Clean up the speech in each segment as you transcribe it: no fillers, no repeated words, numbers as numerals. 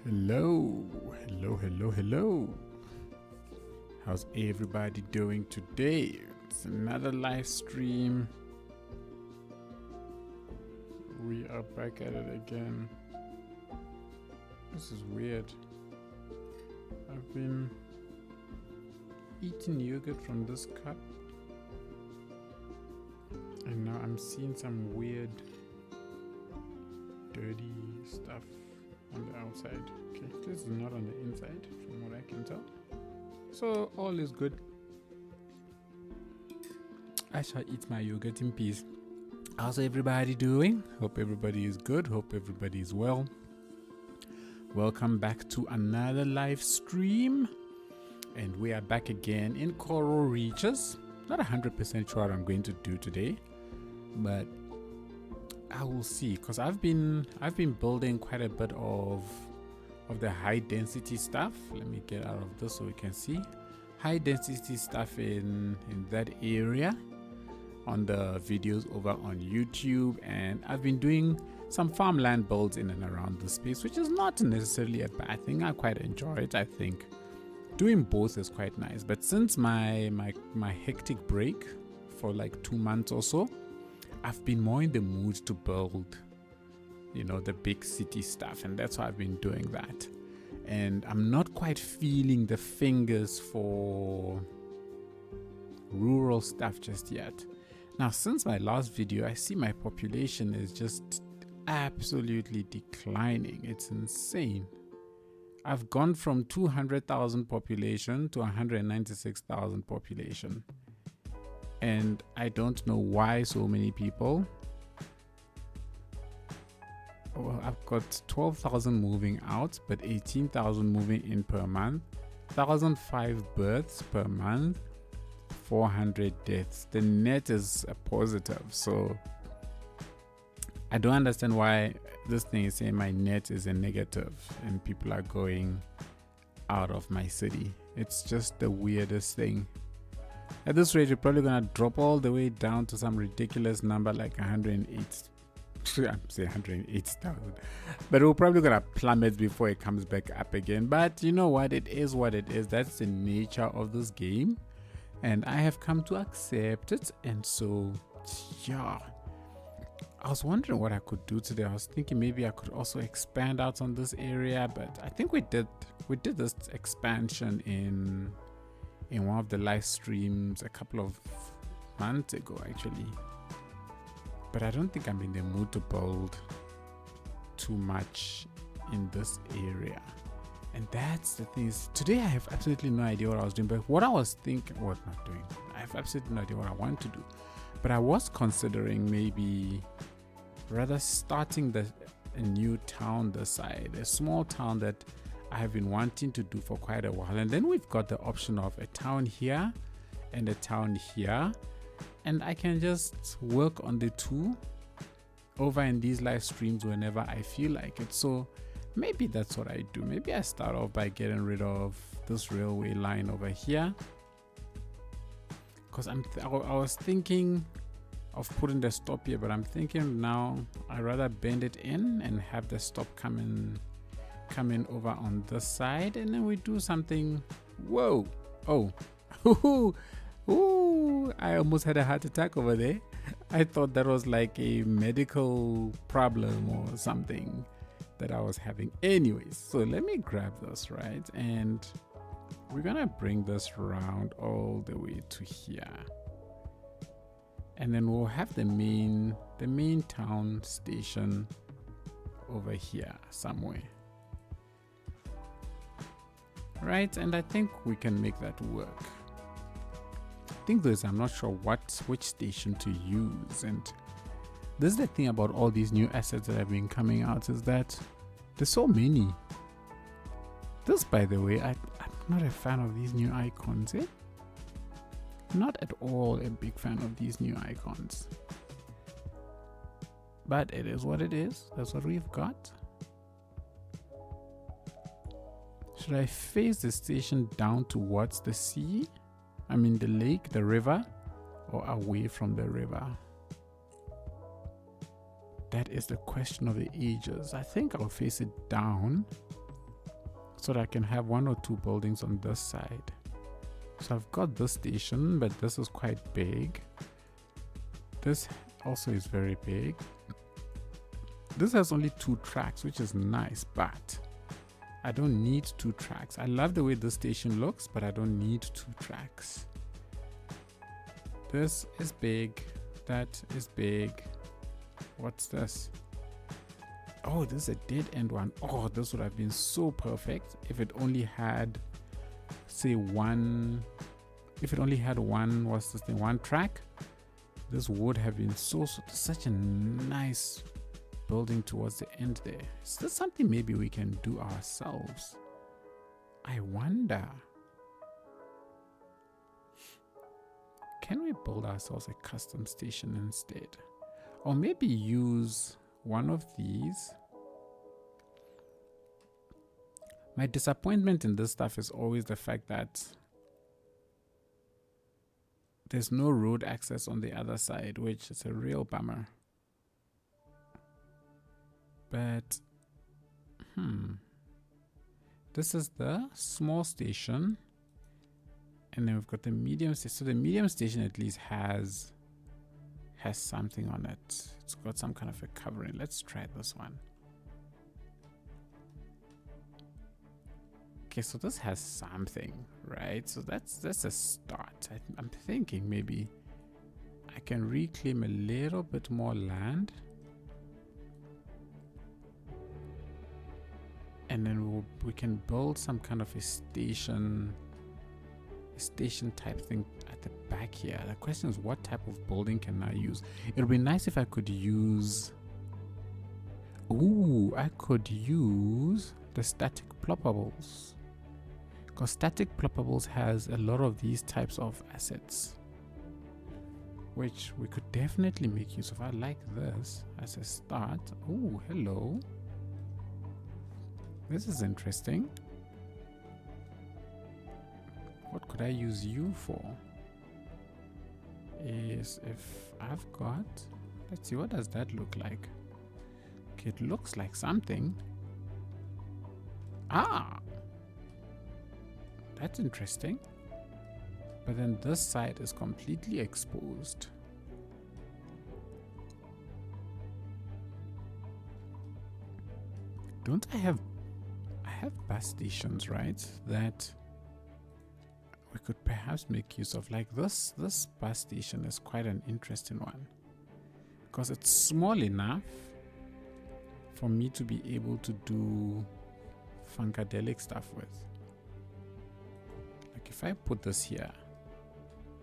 Hello. How's everybody doing today? It's another live stream. We are back at it again. This is weird. I've been eating yogurt from this cup, and now I'm seeing some weird dirty stuff on the outside. Okay, this is not on the inside from what I can tell, so all is good. I shall eat my yogurt in peace. How's everybody doing? Hope everybody is good. Hope everybody is well. Welcome back to another live stream, and we are back again in Coral Reeches. Not 100% sure what I'm going to do today, but I will see, because I've been building quite a bit of the high density stuff. Let me get out of this so we can see high density stuff in that area on the videos over on YouTube, and I've been doing some farmland builds in and around the space, which is not necessarily a bad thing. I quite enjoy it. I think doing both is quite nice. But since my hectic break for like 2 months or so, I've been more in the mood to build, the big city stuff, and that's why I've been doing that. And I'm not quite feeling the fingers for rural stuff just yet. Now, since my last video, I see my population is just absolutely declining. It's insane. I've gone from 200,000 population to 196,000 population. And I don't know why so many people. Well, I've got 12,000 moving out, but 18,000 moving in per month, 1,005 births per month, 400 deaths. The net is a positive, so I don't understand why this thing is saying my net is a negative and people are going out of my city. It's just the weirdest thing. At this rate, you're probably gonna drop all the way down to some ridiculous number like 108. I'm saying 108,000, but we're probably gonna plummet before it comes back up again. But you know what? It is what it is. That's the nature of this game, and I have come to accept it. And so, yeah, I was wondering what I could do today. I was thinking maybe I could also expand out on this area, but I think we did this expansion in one of the live streams a couple of months ago, actually. But I don't think I'm in the mood to build too much in this area. And that's the thing is, today I have absolutely no idea what I was doing, but what I was thinking, I have absolutely no idea what I want to do. But I was considering maybe rather starting a new town this side, a small town that I have been wanting to do for quite a while. And then we've got the option of a town here and a town here, and I can just work on the two over in these live streams whenever I feel like it. So maybe that's what I do. Maybe I start off by getting rid of this railway line over here, because I was thinking of putting the stop here, but I'm thinking now I'd rather bend it in and have the stop come in over on this side, and then we do something. Whoa, oh, ooh, I almost had a heart attack over there. I thought that was like a medical problem or something that I was having. Anyways, so let me grab this, right, and we're gonna bring this round all the way to here, and then we'll have the main town station over here somewhere. Right, and I think we can make that work. I think I'm not sure which station to use, and this is the thing about all these new assets that have been coming out, is that there's so many. This, by the way, I'm not a fan of these new icons, eh? Not at all a big fan of these new icons. But it is what it is. That's what we've got. Should I face the station down towards the sea? I mean the lake, the river, or away from the river? That is the question of the ages. I think I'll face it down so that I can have 1 or 2 buildings on this side. So I've got this station, but this is quite big. This also is very big. This has only 2 tracks, which is nice, but I don't need 2 tracks. I love the way this station looks, but I don't need 2 tracks. This is big. That is big. What's this? Oh, this is a dead end one. Oh, this would have been so perfect if it only had, say, one. If it only had one, what's this thing? 1 track. This would have been such a nice building towards the end there. Is this something maybe we can do ourselves? I wonder. Can we build ourselves a custom station instead? Or maybe use one of these. My disappointment in this stuff is always the fact that there's no road access on the other side, which is a real bummer. But, this is the small station. And then we've got the medium station. So the medium station at least has something on it. It's got some kind of a covering. Let's try this one. Okay, so this has something, right? So that's a start. I'm thinking maybe I can reclaim a little bit more land. And then we can build some kind of a station type thing at the back here. The question is, what type of building can I use? It would be nice if I could use, I could use the static ploppables, because static ploppables has a lot of these types of assets, which we could definitely make use of. I like this as a start. Oh, hello. This is interesting. What could I use you for? Is if I've got, let's see, what does that look like? Okay, it looks like something. Ah, that's interesting. But then this side is completely exposed. Don't I have bus stations, right? That we could perhaps make use of. Like this bus station is quite an interesting one, because it's small enough for me to be able to do funkadelic stuff with. Like if I put this here,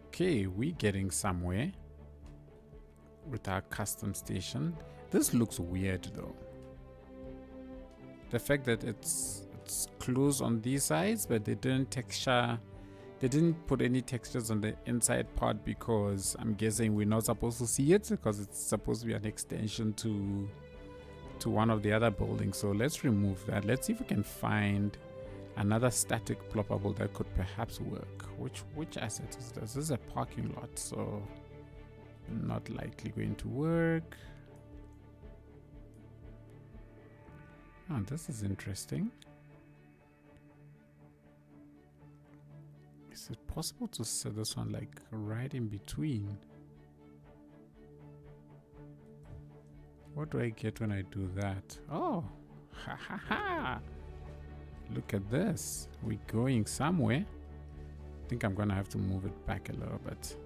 okay, we're getting somewhere with our custom station. This looks weird though. The fact that it's closed on these sides, but they didn't put any textures on the inside part, because I'm guessing we're not supposed to see it, because it's supposed to be an extension to one of the other buildings. So let's remove that. Let's see if we can find another static ploppable that could perhaps work. Which asset is this? This is a parking lot, so not likely going to work. Oh, this is interesting. Is it possible to set this one like right in between? What do I get when I do that? Oh, ha ha ha! Look at this. We're going somewhere. I think I'm gonna have to move it back a little bit.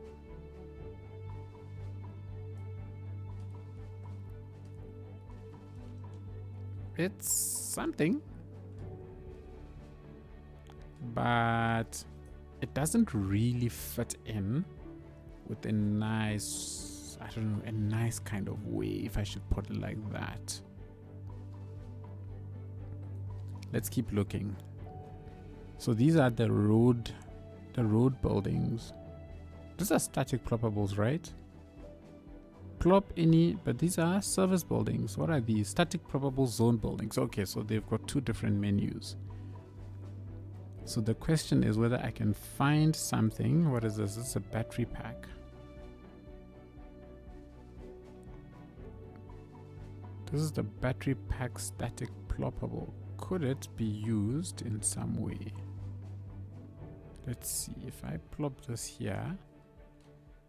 It's something, but it doesn't really fit in with a nice, I don't know, a nice kind of way, if I should put it like that. Let's keep looking. So these are the road buildings. These are static ploppables, right? Plop any, but these are service buildings. What are these? Static ploppable zone buildings. Okay, so they've got 2 different menus. So the question is whether I can find something. What is this? This is a battery pack. This is the battery pack static ploppable. could it be used in some way? Let's see. If I plop this here,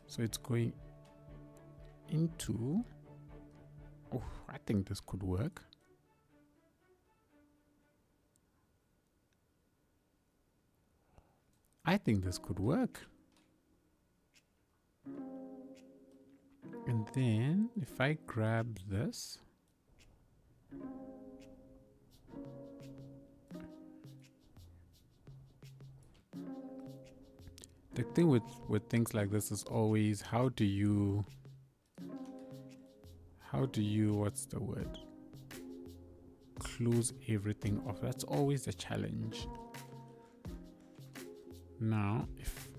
so it's going into, oh, I think this could work. I think this could work. And then if I grab this, the thing with things like this is always how do you what's the word, close everything off. That's always a challenge. Now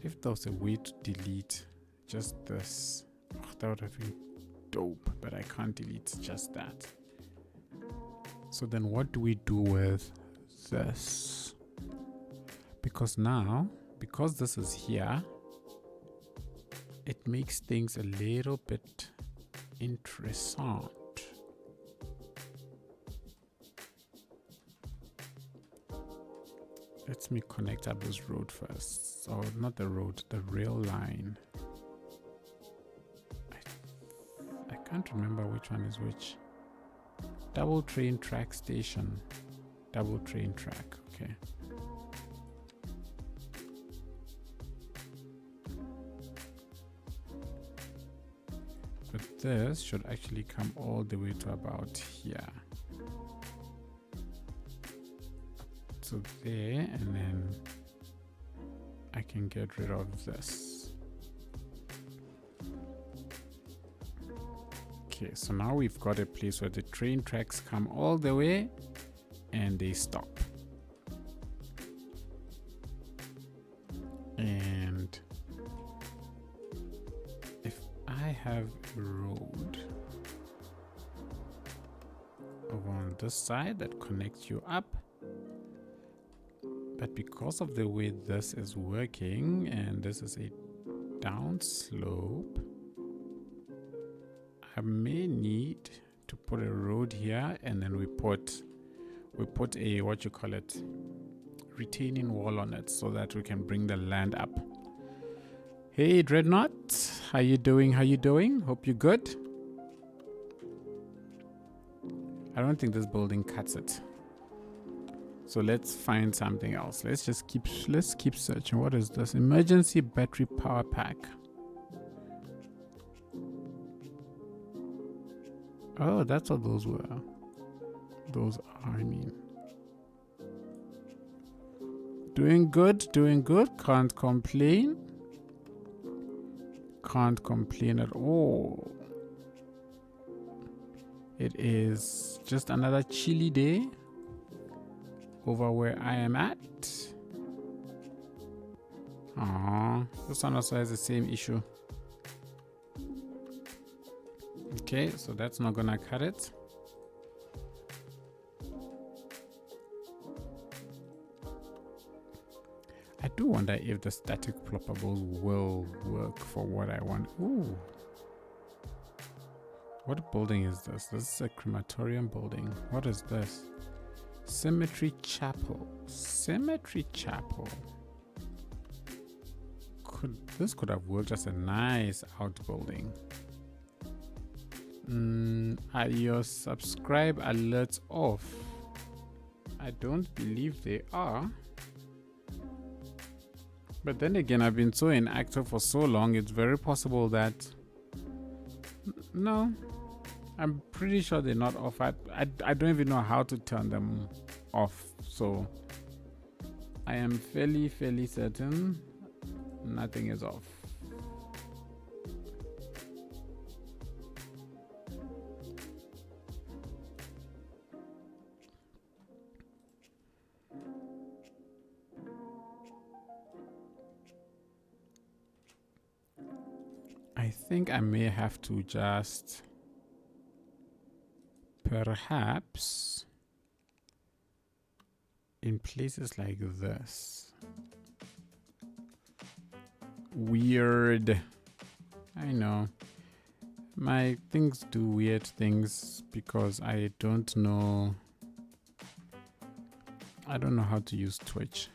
if there was a way to delete just this, oh, that would have been dope, but I can't delete just that. So then what do we do with this? Because now, because this is here, it makes things a little bit interesting. Let me connect up this road first. So not the road, the rail line. I can't remember which one is which. Double train track station. Double train track, okay. But this should actually come all the way to about here. So there, and then I can get rid of this. Okay, so now we've got a place where the train tracks come all the way and they stop. And if I have a road over on this side that connects you up, but because of the way this is working and this is a down slope, I may need to put a road here, and then we put a, what you call it, retaining wall on it so that we can bring the land up. Hey Dreadnought, how you doing? How you doing? Hope you're good. I don't think this building cuts it. So let's find something else. Let's keep searching. What is this? Emergency battery power pack. Oh, that's what those were. Those are, I mean. Doing good, doing good. Can't complain. Can't complain at all. It is just another chilly day over where I am at. Aww, this one also has the same issue. Okay, so that's not gonna cut it. I do wonder if the static ploppables will work for what I want. Ooh. What building is this? This is a crematorium building. What is this? Cemetery Chapel. Cemetery Chapel. This could have worked as a nice outbuilding. Are your subscribe alerts off? I don't believe they are. But then again, I've been so inactive for so long, it's very possible that... No. I'm pretty sure they're not off. I don't even know how to turn them off. So I am fairly certain nothing is off. I think I may have to just perhaps in places like this. Weird. I know. My things do weird things because I don't know I don't know how to use Twitch.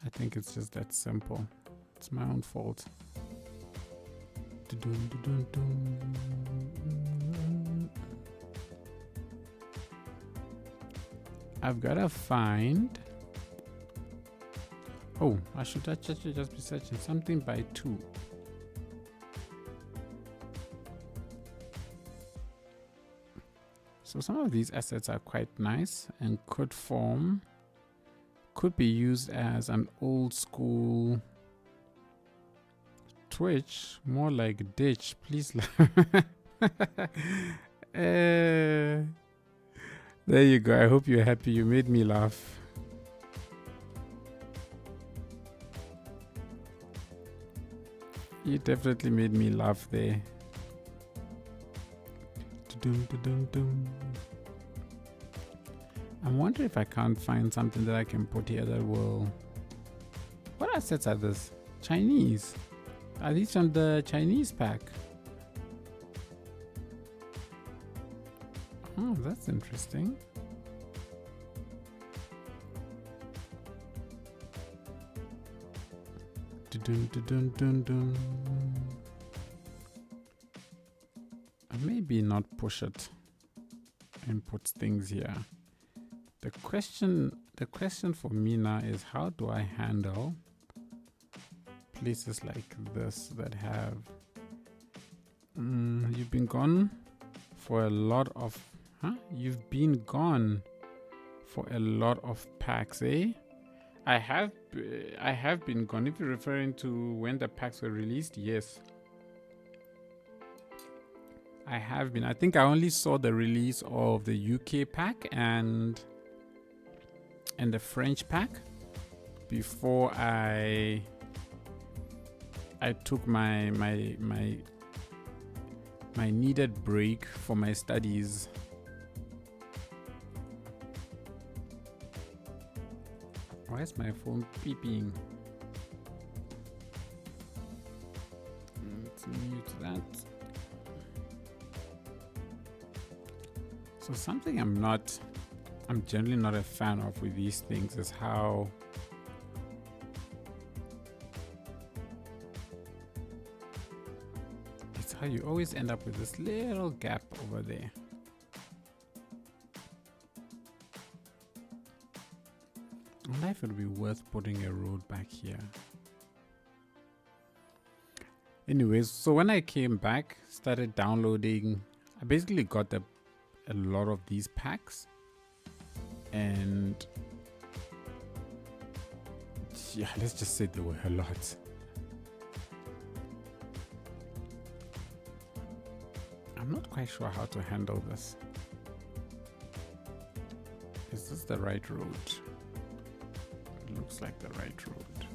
I think it's just that simple. It's my own fault. I've gotta find. Oh, I should actually just be searching something by 2. So some of these assets are quite nice and could be used as an old school Twitch, more like ditch, please. There you go. I hope you're happy. You made me laugh. You definitely made me laugh there. I wonder if I can't find something that I can put here that will... What assets are this? Chinese. Are these from the Chinese pack? Oh, that's interesting. Maybe not push it and put things here. The question for me now is, how do I handle places like this that have you've been gone for a lot of you've been gone for a lot of packs, eh? I have been gone. If you're referring to when the packs were released, yes, I have been. I think I only saw the release of the UK pack and the French pack before I took my needed break for my studies. Why is my phone beeping? Let's mute that. So something I'm generally not a fan of with these things is how you always end up with this little gap over there. I wonder if it would be worth putting a road back here. Anyways, so when I came back, started downloading, I basically got a lot of these packs, and yeah, let's just say there were a lot. I'm not quite sure how to handle this. Is this the right road? It looks like the right road.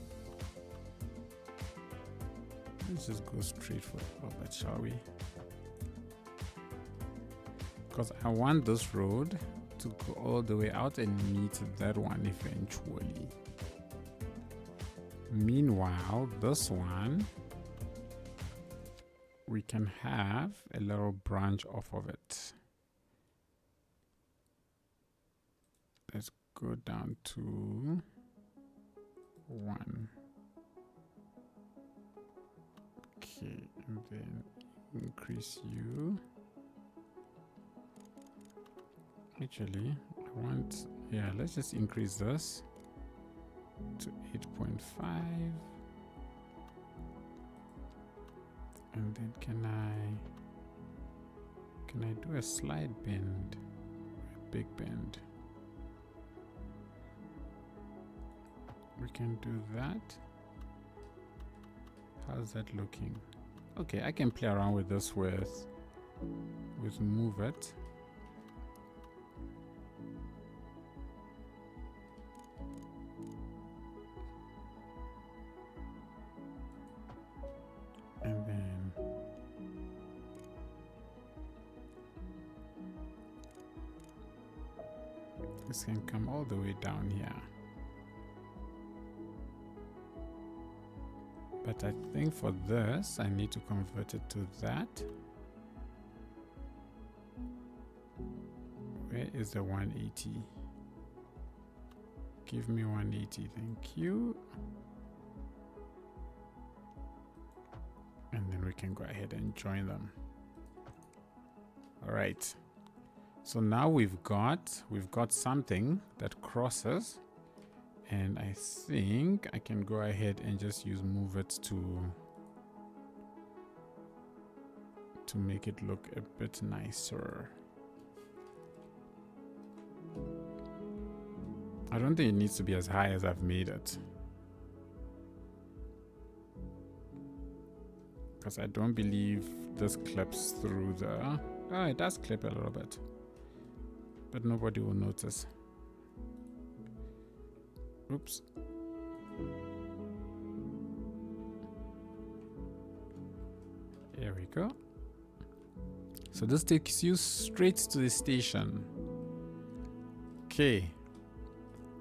Let's just go straight for that, shall we? Because I want this road to go all the way out and meet that one eventually. Meanwhile, this one, we can have a little branch off of it. Let's go down to 1. Okay, and then increase you. Actually, I want, yeah, let's just increase this to 8.5. And then can I do a slide bend, a big bend? We can do that. How's that looking? Okay, I can play around with this with move it. And then this can come all the way down here. But I think for this, I need to convert it to that. Where is the 180? Give me 180, thank you. And then we can go ahead and join them. All right. So now we've got something that crosses, and I think I can go ahead and just use move it to make it look a bit nicer. I don't think it needs to be as high as I've made it, because I don't believe this clips through the... Oh, it does clip a little bit, but nobody will notice. Oops. There we go. So this takes you straight to the station. Okay.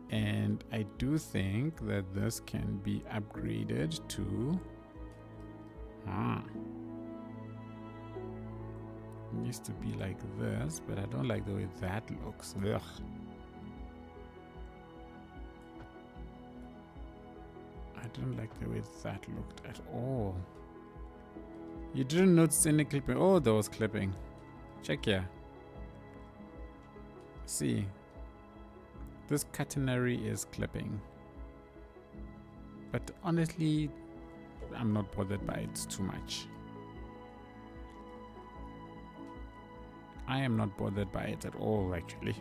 And I do think that this can be upgraded to... It needs to be like this, but I don't like the way that looks. Ugh. I don't like the way that looked at all. You didn't notice any clipping? Oh, there was clipping. Check here. See, this catenary is clipping, but honestly, I'm not bothered by it too much. I am not bothered by it at all, actually.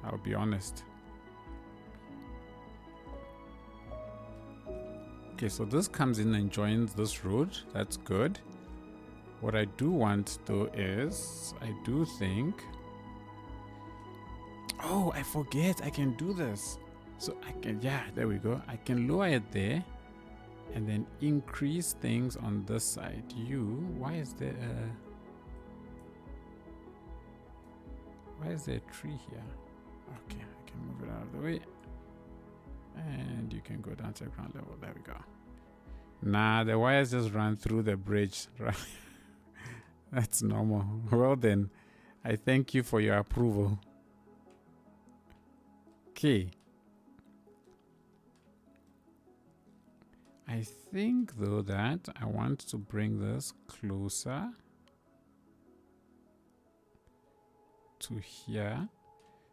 I'll be honest. Okay, so this comes in and joins this road. That's good. What I do want though is, I do think... Oh, I forget I can do this. So I can, yeah, there we go. I can lower it there and then increase things on this side. Why is there a tree here? Okay, I can move it out of the way. And you can go down to the ground level. There we go. Nah, the wires just run through the bridge. Right? That's normal. Well then, I thank you for your approval. Okay. I think though that I want to bring this closer to here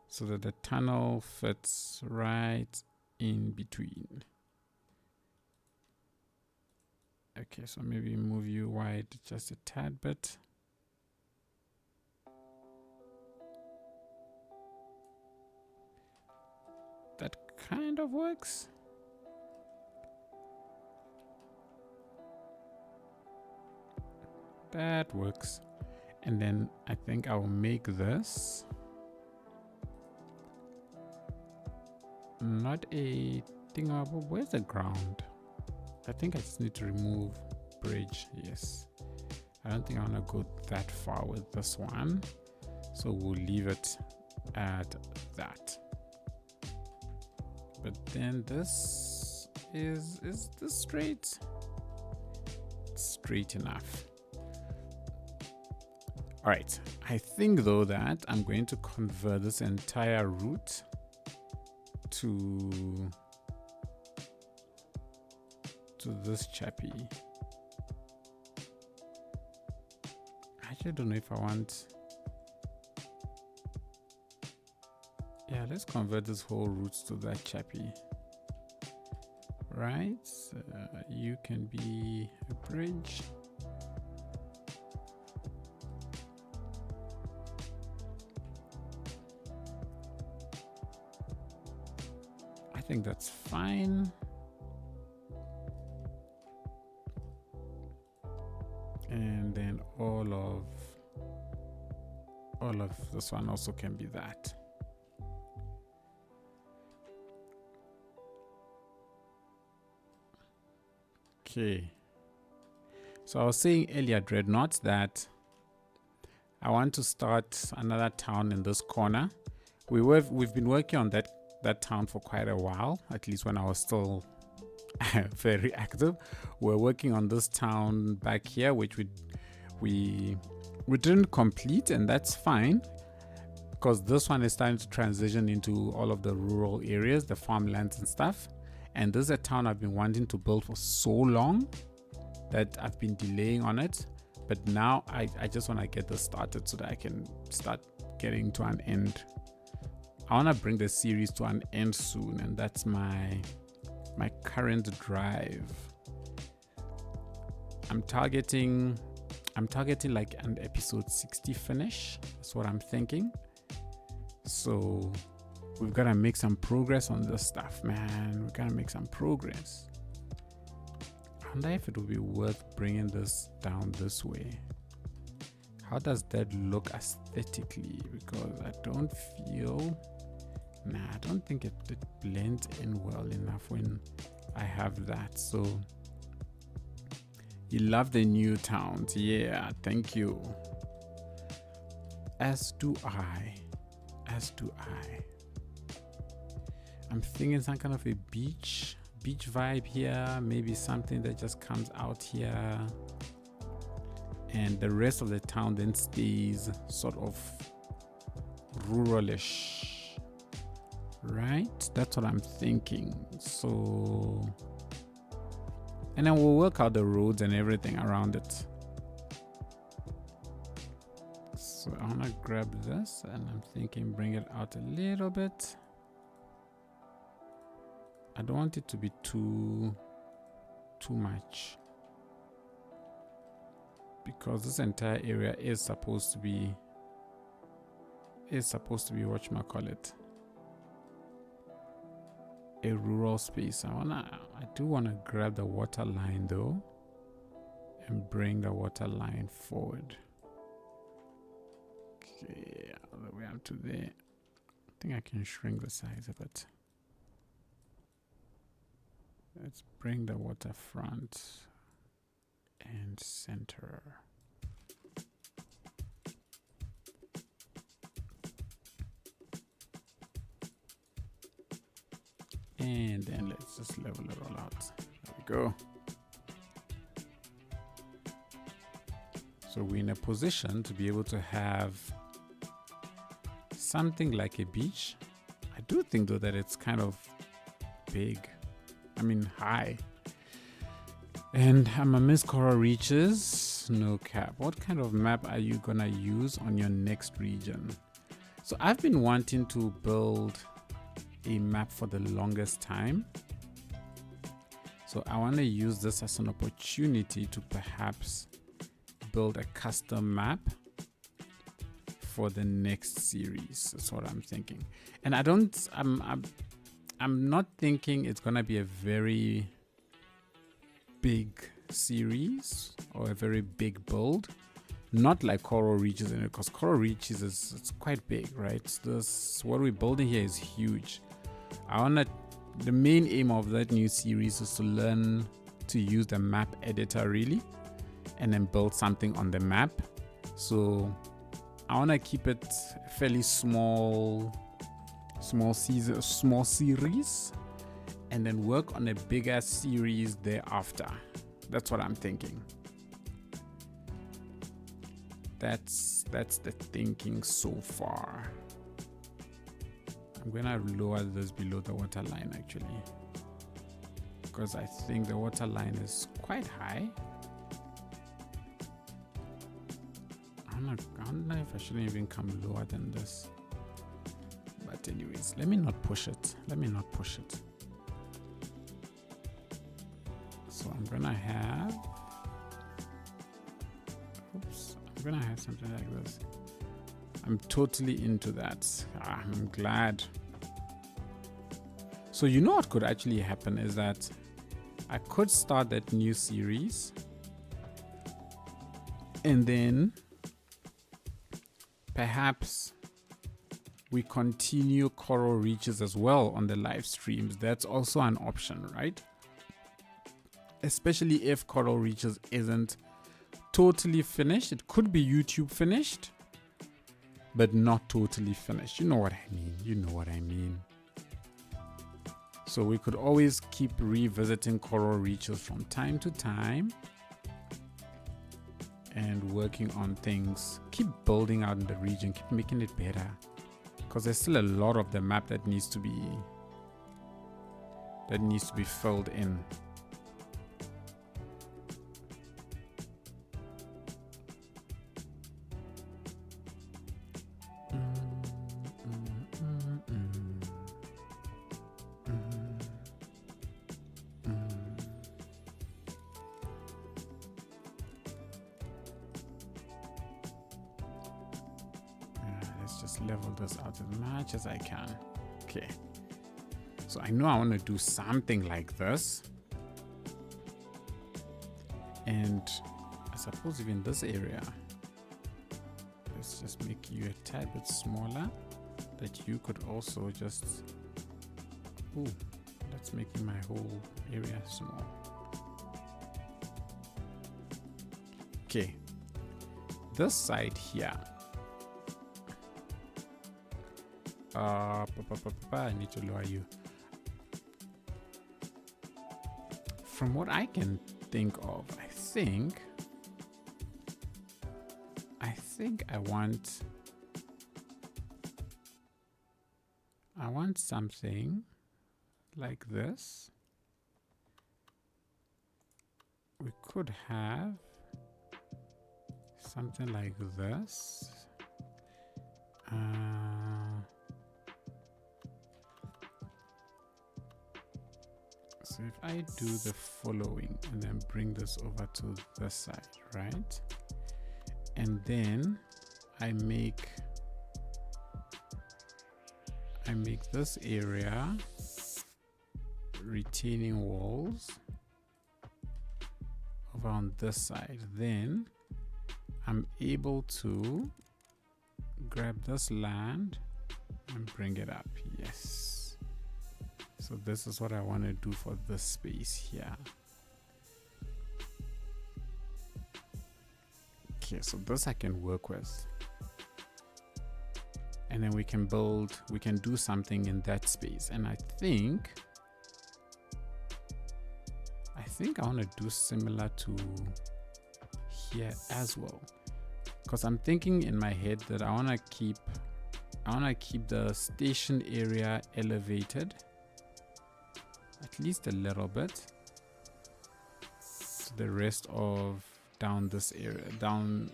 so that the tunnel fits right in between. Okay, so maybe move you wide just a tad bit. That kind of works. That works. And then I think I'll make this not a thing. Where's the ground? I think I just need to remove bridge. Yes. I don't think I want to go that far with this one. So we'll leave it at that. But then this is this straight? Straight enough. All right. I think though that I'm going to convert this entire route to this chappy. I actually don't know if I want... Yeah, let's convert this whole route to that chappy. Right? You can be a bridge. I think that's fine. And then all of this one also can be that. Okay. So I was saying earlier, Dreadnought, that I want to start another town in this corner. We've been working on that town for quite a while, at least when I was still very active. We're working on this town back here, which we didn't complete, and that's fine. because this one is starting to transition into all of the rural areas, the farmlands and stuff. And this is a town I've been wanting to build for so long that I've been delaying on it. But now I just want to get this started so that I can start getting to an end. I want to bring the series to an end soon, and that's my current drive. I'm targeting like an episode 60 finish. That's what I'm thinking. So we've got to make some progress on this stuff, man. We've got to make some progress. I wonder if it would be worth bringing this down this way. How does that look aesthetically? Because I don't think it blends in well enough when I have that. So you love the new towns. Yeah, thank you. As do I. I'm thinking some kind of a beach vibe here, maybe something that just comes out here, and the rest of the town then stays sort of ruralish, right? That's what I'm thinking. So, and then we'll work out the roads and everything around it. So I want to grab this, and I'm thinking bring it out a little bit. I don't want it to be too much, because this entire area is supposed to be whatchamacallit, a rural space. I do want to grab the water line though and bring the water line forward. Okay, all the way up to there. I think I can shrink the size of it. Let's bring the water front and center. And then let's just level it all out. There we go. So we're in a position to be able to have something like a beach. I do think though that it's kind of big. I mean high. And I'm a Miss Coral Reeches, no cap. What kind of map are you gonna use on your next region? So I've been wanting to build a map for the longest time. So I want to use this as an opportunity to perhaps build a custom map for the next series. That's what I'm thinking. And I'm not thinking it's gonna be a very big series or a very big build, not like Coral Reeches, in it, because Coral Reeches it's quite big, right? What we're building here is huge. The main aim of that new series is to learn to use the map editor really, and then build something on the map. So I want to keep it fairly small series, and then work on a bigger series thereafter. That's what I'm thinking. That's the thinking so far. I'm gonna lower this below the water line actually, because I think the water line is quite high. I don't know if I shouldn't even come lower than this. But anyways, let me not push it. So I'm gonna have something like this. I'm totally into that. I'm glad. So you know what could actually happen is that I could start that new series, and then perhaps we continue Coral Reeches as well on the live streams. That's also an option, right? Especially if Coral Reeches isn't totally finished. It could be YouTube finished, but not totally finished. You know what I mean. So we could always keep revisiting Coral Reeches from time to time and working on things, keep building out in the region, keep making it better. because there's still a lot of the map that needs to be filled in. Let's just level this out as much as I can. Okay. So I know I want to do something like this. And I suppose even this area, let's just make you a tad bit smaller, that you could also just, ooh, that's making my whole area small. Okay, this side here, I need to lower you. From what I can think of, I think I want something like this. We could have something like this. So if I do the following and then bring this over to this side, right? And then I make this area retaining walls over on this side. Then I'm able to grab this land and bring it up. Yes. So this is what I want to do for this space here. Okay, so this I can work with. And then we can do something in that space. And I think I want to do similar to here as well. Because I'm thinking in my head that I want to keep the station area elevated at least a little bit. So the rest of down this area, down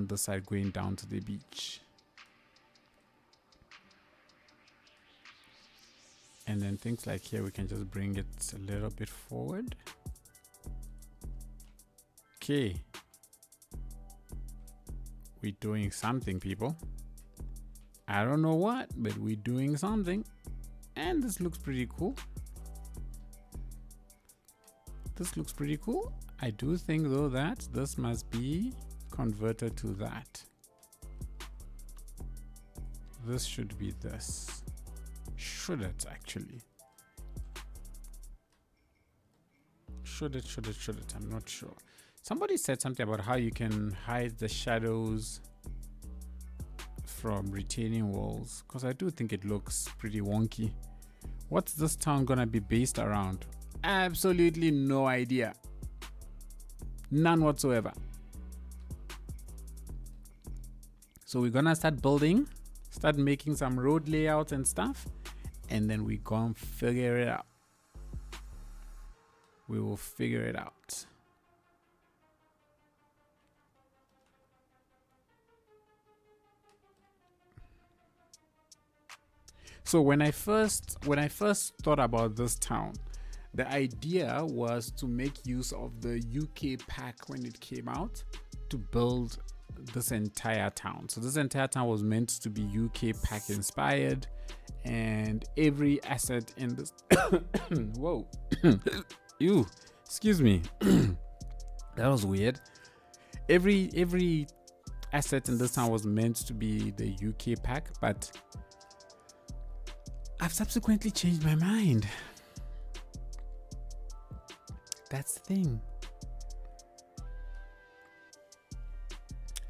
this side, going down to the beach. And then things like here, we can just bring it a little bit forward. Okay. We're doing something, people. I don't know what, but we're doing something. And this looks pretty cool. This looks pretty cool. I do think though that this must be converted to that. This should be this. Should it actually? Should it? I'm not sure. Somebody said something about how you can hide the shadows from retaining walls, because I do think it looks pretty wonky. What's this town gonna be based around? Absolutely no idea. None whatsoever. So we're gonna start building, start making some road layouts and stuff, and then we're gonna figure it out. We will figure it out. So when I first thought about this town, the idea was to make use of the UK pack when it came out to build this entire town. So this entire town was meant to be UK pack inspired, and every asset in this whoa ew, excuse me. That was weird. Every asset in this town was meant to be the UK pack, but I've subsequently changed my mind. That's the thing.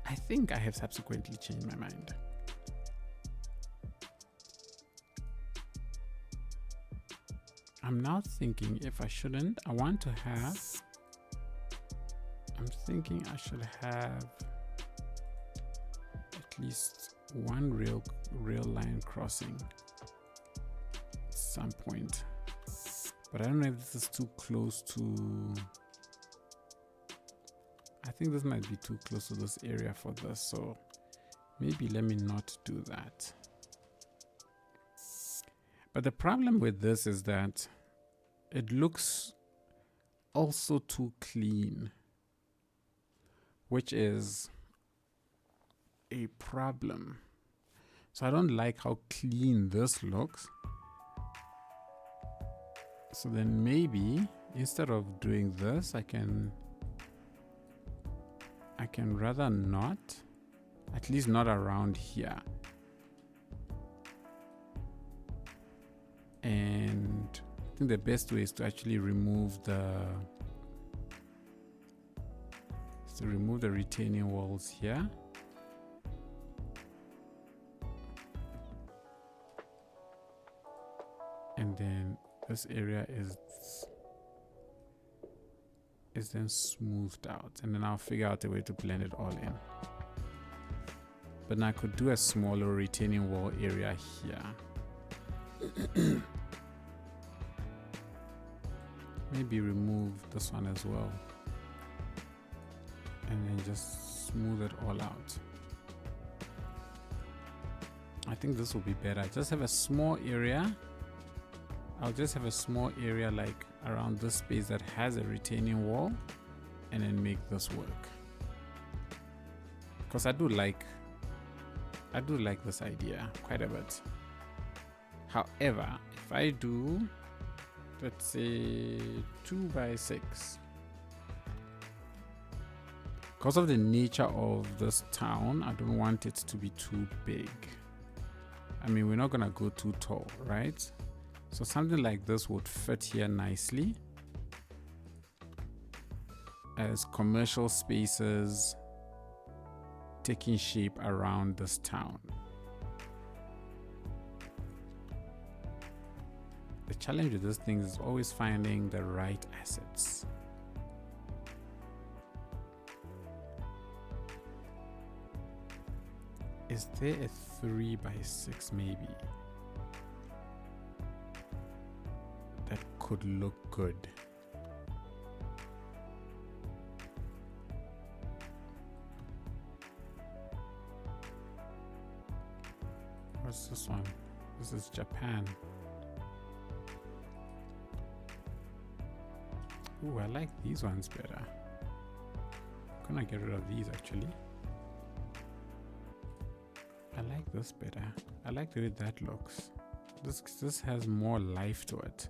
I think I have subsequently changed my mind. I'm now thinking if I shouldn't, I'm thinking I should have at least one rail line crossing at some point, but I don't know if this is too close to. I think this might be too close to this area for this, so maybe let me not do that. But the problem with this is that it looks also too clean, which is a problem. So I don't like how clean this looks. So then maybe instead of doing this, I can rather not, at least not around here. And I think the best way is to actually remove the retaining walls here. And then this area is then smoothed out, and then I'll figure out a way to blend it all in. But now I could do a smaller retaining wall area here. Maybe remove this one as well, and then just smooth it all out. I think this will be better. Just have a small area. I'll just have a small area like around this space that has a retaining wall, and then make this work. Because I do like this idea quite a bit. However, if I do, let's say 2x6, because of the nature of this town, I don't want it to be too big. I mean, we're not gonna go too tall, right? So something like this would fit here nicely as commercial spaces taking shape around this town. The challenge with these things is always finding the right assets. Is there a 3x6 maybe that could look good? What's this one? This is Japan. Ooh, I like these ones better. I'm gonna get rid of these actually. I like this better. I like the way that looks. This has more life to it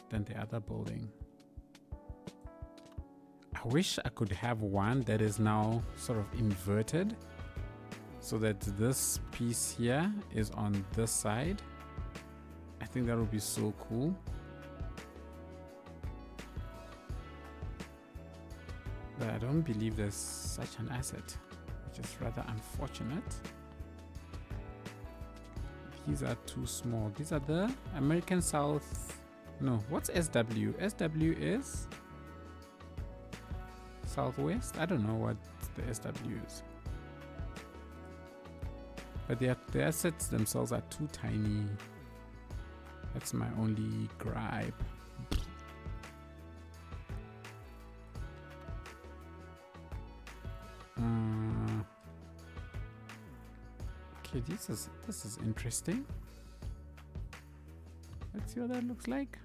than the other building. I wish I could have one that is now sort of inverted, so that this piece here is on this side. I think that would be so cool. But I don't believe there's such an asset, which is rather unfortunate. These are too small. These are the American South. No, what's SW? SW is Southwest. I don't know what the SW is. But the assets themselves are too tiny. That's my only gripe. Okay, this is interesting. Let's see what that looks like.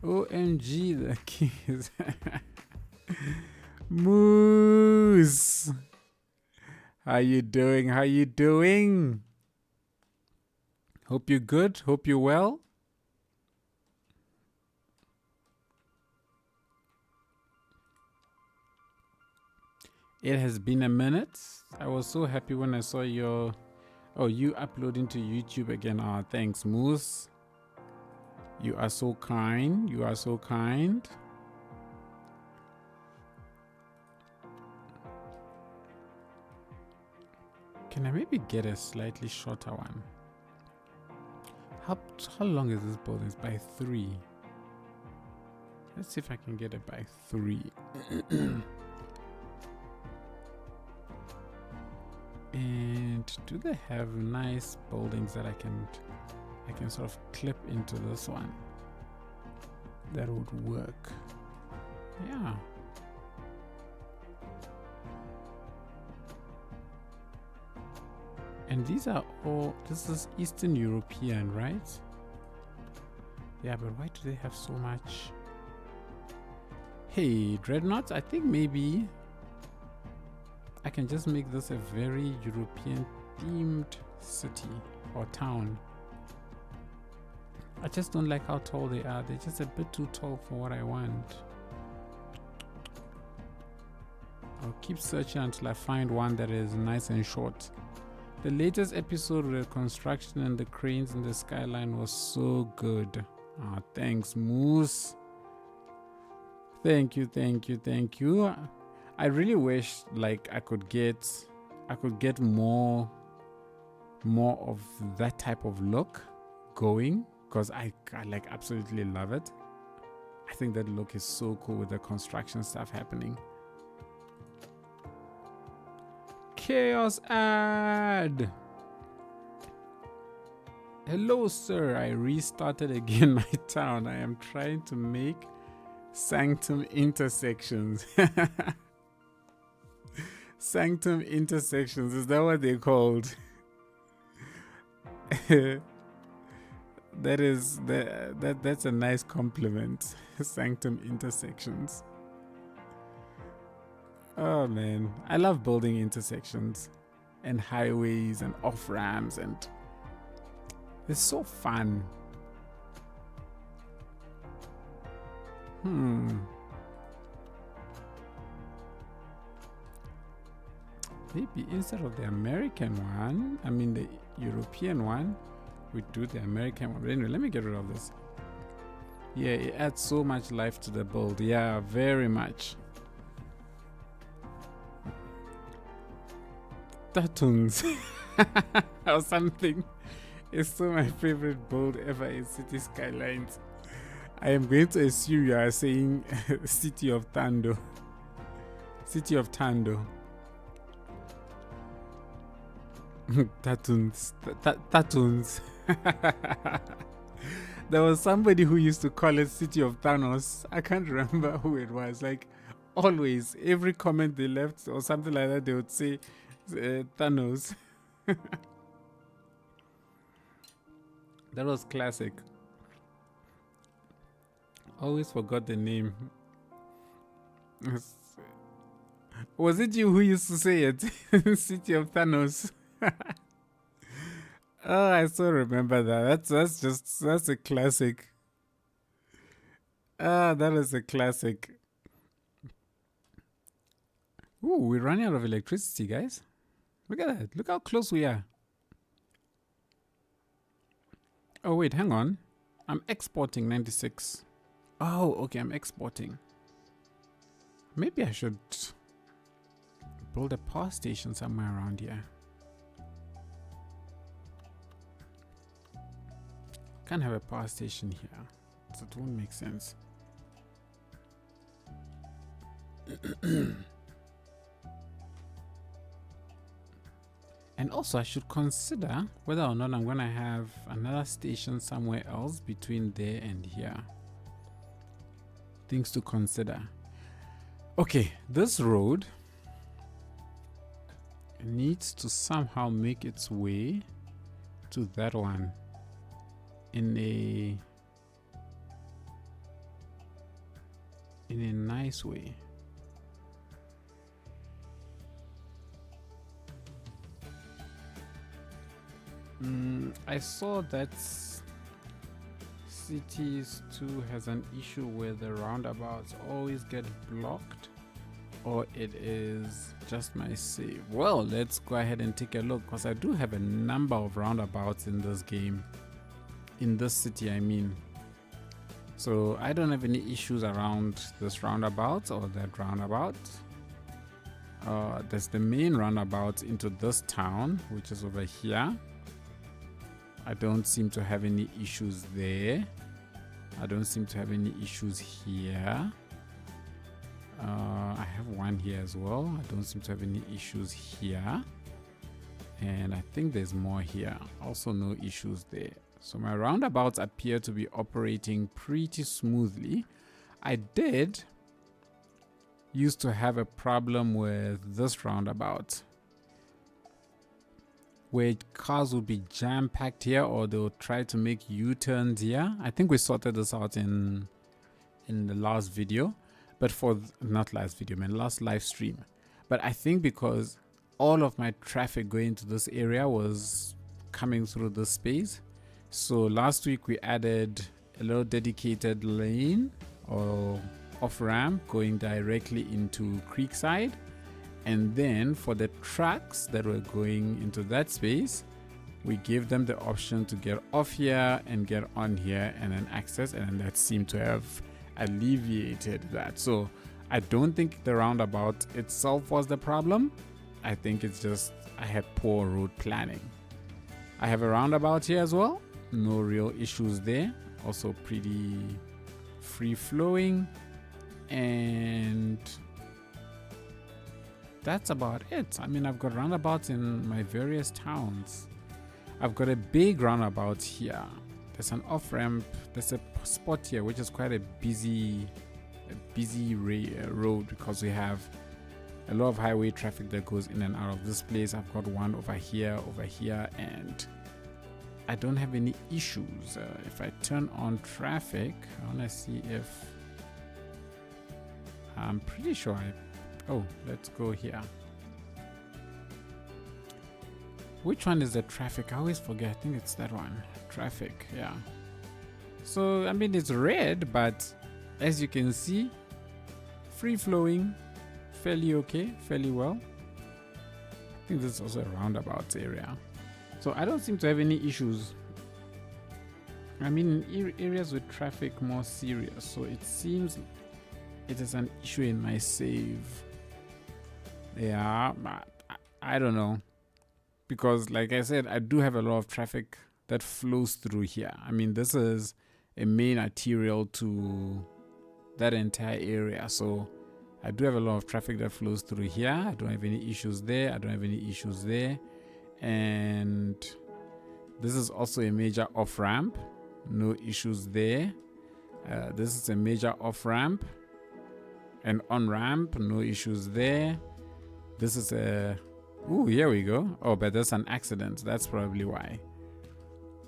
OMG, the keys. Moose, how you doing? How you doing? Hope you're good. Hope you're well. It has been a minute. I was so happy when I saw your you uploading to YouTube again. Thanks, Moose. You are so kind. You are so kind. Can I maybe get a slightly shorter one? How long is this building? It's by 3. Let's see if I can get it by 3. do they have nice buildings that I can sort of clip into this one? That would work. Yeah. And these are all, this is Eastern European, right? Yeah, but why do they have so much? Hey, Dreadnoughts, I think maybe I can just make this a very European themed city or town. I just don't like how tall they are. They're just a bit too tall for what I want. I'll keep searching until I find one that is nice and short. The latest episode with the construction and the cranes in the skyline was so good. Ah, thanks, Moose. Thank you, thank you, thank you. I really wish like I could get more of that type of look going, because I like absolutely love it. I think that look is so cool with the construction stuff happening. Chaos ad. Hello sir, I restarted again my town. I am trying to make sanctum intersections. Sanctum intersections, is that what they're called? That's a nice compliment. Sanctum intersections. Oh man, I love building intersections and highways and off ramps, and it's so fun. Maybe instead of the American one, I mean the European one, we do the American one. But anyway, let me get rid of this. Yeah, it adds so much life to the build. Yeah, very much. Tattoos or something. It's still my favorite build ever in City Skylines. I am going to assume you are saying City of Tando. City of Tando. Tattoos. Tattoos. There was somebody who used to call it City of Thanos. I can't remember who it was. Like always, every comment they left or something like that, they would say Thanos. That was classic. Always forgot the name. Was it you who used to say it? City of Thanos. Oh, I still remember that. That's a classic. Ah, that is a classic. Ooh, we're running out of electricity, guys. Look at that. Look how close we are. Oh, wait, hang on. I'm exporting 96. Oh, okay, I'm exporting. Maybe I should build a power station somewhere around here. Can't have a power station here. So it won't make sense. And also I should consider whether or not I'm going to have another station somewhere else between there and here. Things to consider. Okay, this road needs to somehow make its way to that one in a nice way. I saw that Cities 2 has an issue where the roundabouts always get blocked, or it is just my save. Well, let's go ahead and take a look, because I do have a number of roundabouts in this game, in this city I mean. So I don't have any issues around this roundabout or that roundabout. There's the main roundabout into this town, which is over here. I don't seem to have any issues there. I don't seem to have any issues here. I have one here as well. I don't seem to have any issues here. And I think there's more here. Also no issues there. So my roundabouts appear to be operating pretty smoothly. I did used to have a problem with this roundabout, where cars will be jam-packed here, or they'll try to make U-turns here. I think we sorted this out in the last video, but not last video, man, last live stream. But I think because all of my traffic going into this area was coming through this space, so last week we added a little dedicated lane or off-ramp going directly into Creekside. And then for the trucks that were going into that space, we gave them the option to get off here and get on here and then access, and that seemed to have alleviated that. So I don't think the roundabout itself was the problem. I think it's just I had poor road planning. I have a roundabout here as well. No real issues there. Also pretty free flowing, and that's about it. I mean, I've got roundabouts in my various towns. I've got a big roundabout here. There's an off-ramp. There's a spot here which is quite a busy road, because we have a lot of highway traffic that goes in and out of this place. I've got one over here, and I don't have any issues. If I turn on traffic, I want to see if I'm pretty sure oh, let's go here. Which one is the traffic? I always forget. I think it's that one. Traffic, yeah. So, I mean, it's red, but as you can see, free flowing, fairly okay, fairly well. I think this is also a roundabout area. So I don't seem to have any issues. I mean, in areas with traffic more serious. So it seems it is an issue in my save. Yeah, I don't know, because like I said, I do have a lot of traffic that flows through here. I mean, this is a main arterial to that entire area, so I do have a lot of traffic that flows through here. I don't have any issues there. I don't have any issues there. And this is also a major off ramp. No issues there. This is a major off ramp and on ramp. No issues there. This is a, ooh, here we go. Oh, but there's an accident. That's probably why.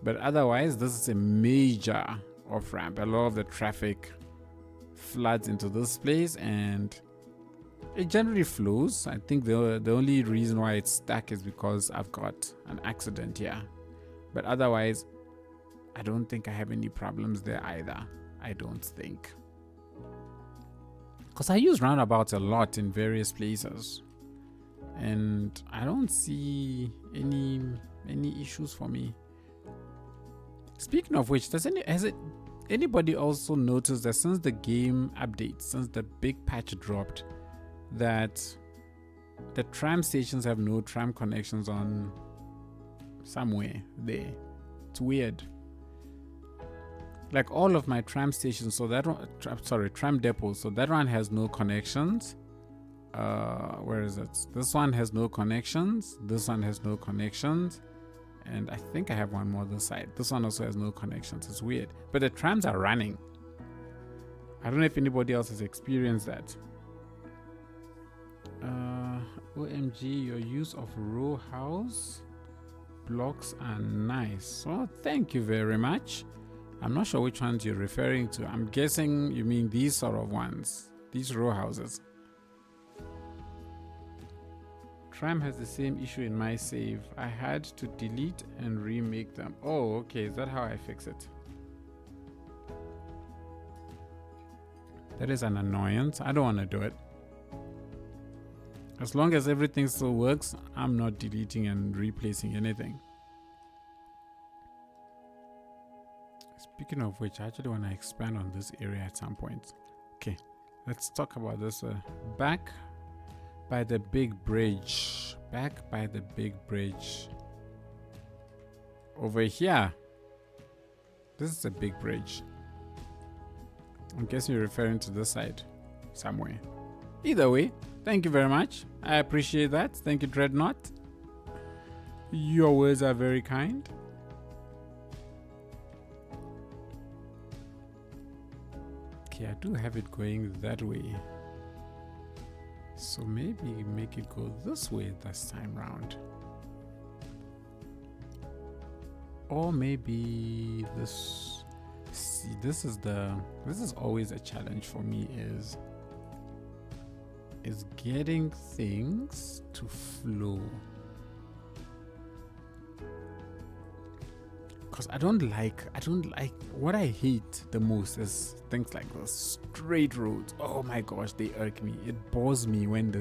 But otherwise, this is a major off ramp. A lot of the traffic floods into this place, and it generally flows. I think the only reason why it's stuck is because I've got an accident here. But otherwise, I don't think I have any problems there either. I don't think. Because I use roundabouts a lot in various places, and I don't see any issues for me. Speaking of which, has anybody also noticed that since the game update, since the big patch dropped, that the tram stations have no tram connections on somewhere there? It's weird. Like all of my tram stations, so that one, tram depots, so that one has no connections. Where is it? This one has no connections. This one has no connections. And I think I have one more this side. This one also has no connections. It's weird. But the trams are running. I don't know if anybody else has experienced that. OMG, your use of row house blocks are nice. Well, thank you very much. I'm not sure which ones you're referring to. I'm guessing you mean these sort of ones. These row houses. Tram has the same issue in my save. I had to delete and remake them. Oh, okay. Is that how I fix it? That is an annoyance. I don't want to do it. As long as everything still works, I'm not deleting and replacing anything. Speaking of which, I actually want to expand on this area at some point. Okay, let's talk about this. Back by the big bridge. Back by the big bridge. Over here. This is a big bridge. I'm guessing you're referring to this side somewhere. Either way, thank you very much. I appreciate that. Thank you, Dreadnought. Your words are very kind. Okay, I do have it going that way. So maybe make it go this way this time round. Or maybe this. See, this is always a challenge for me is getting things to flow. Because I don't like what I hate the most is things like this straight roads. Oh my gosh, they irk me. It bores me when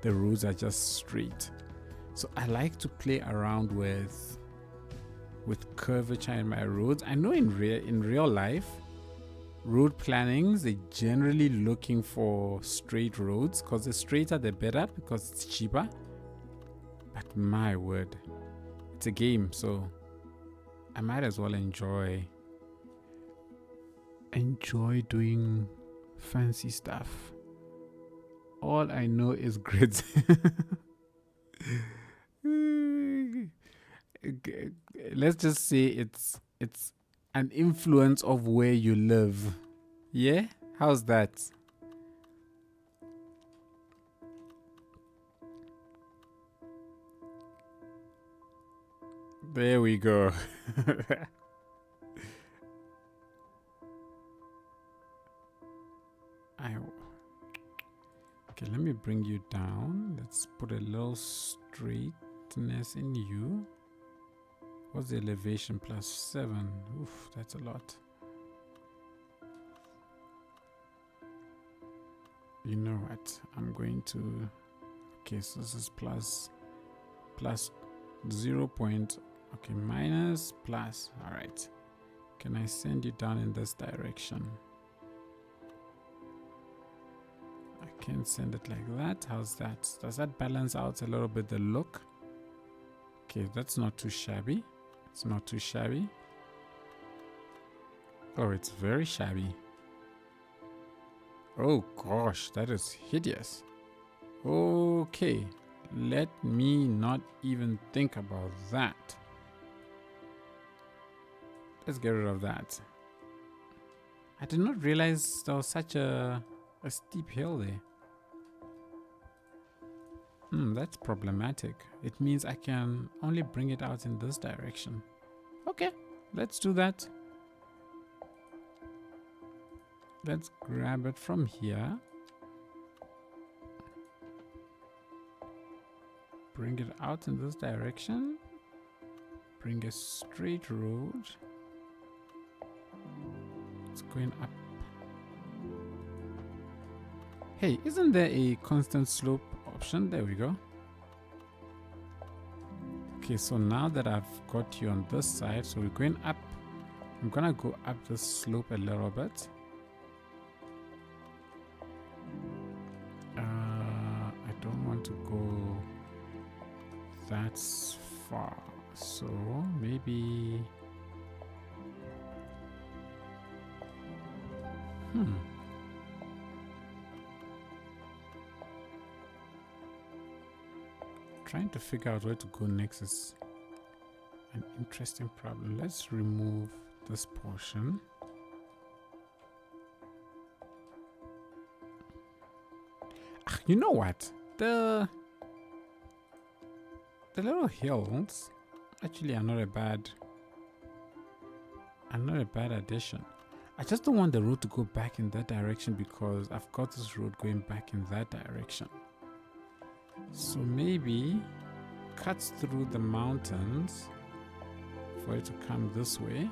the roads are just straight. So I like to play around with curvature in my roads. I know in real life, road plannings, they're generally looking for straight roads because the straighter the better because it's cheaper. But my word, it's a game, so I might as well enjoy doing fancy stuff. All I know is grids. Let's just say it's an influence of where you live. Yeah? How's that? There we go. Okay, let me bring you down. Let's put a little straightness in you. What's the elevation? +7. Oof, that's a lot. You know what? I'm going to... Okay, so this is plus 0. Okay, minus, plus. All right. Can I send you down in this direction? I can send it like that. How's that? Does that balance out a little bit the look? Okay, that's not too shabby. It's not too shabby. Oh, it's very shabby. Oh gosh, that is hideous. Okay, let me not even think about that. Let's get rid of that. I did not realize there was such a steep hill there. That's problematic. It means I can only bring it out in this direction. Okay, let's do that. Let's grab it from here. Bring it out in this direction. Bring a straight road. It's going up. Hey, isn't there a constant slope option? There we go. Okay, so now that I've got you on this side, so we're going up. I'm gonna go up this slope a little bit. I don't want to go that far, so maybe trying to figure out where to go next is an interesting problem. Let's remove this portion. You know what? The little hills actually are not a bad addition. I just don't want the road to go back in that direction because I've got this road going back in that direction. So maybe cuts through the mountains for it to come this way.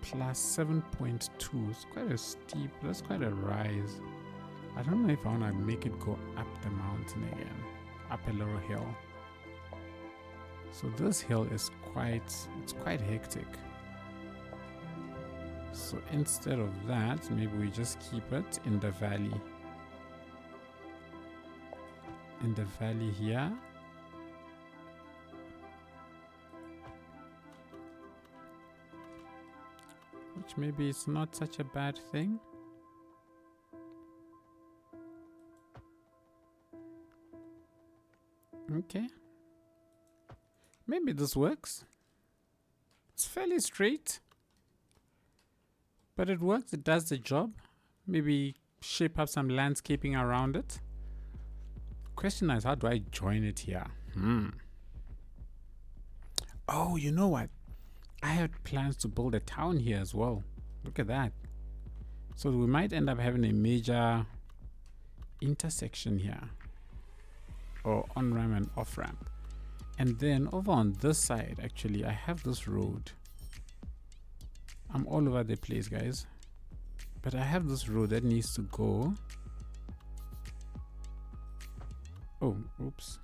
Plus 7.2. It's quite a steep, that's quite a rise. I don't know if I want to make it go up the mountain again, up a little hill. So this hill is quite hectic. So instead of that, maybe we just keep it in the valley. In the valley here. which maybe it's not such a bad thing. Okay. Maybe this works. It's fairly straight, but it works. It does the job. Maybe shape up some landscaping around it. Question is, how do I join it here? Oh, you know what? I had plans to build a town here as well. Look at that. So we might end up having a major intersection here, or on-ramp and off-ramp. And then over on this side, actually, I have this road. I'm all over the place, guys. But I have this road that needs to go. Oh, oops.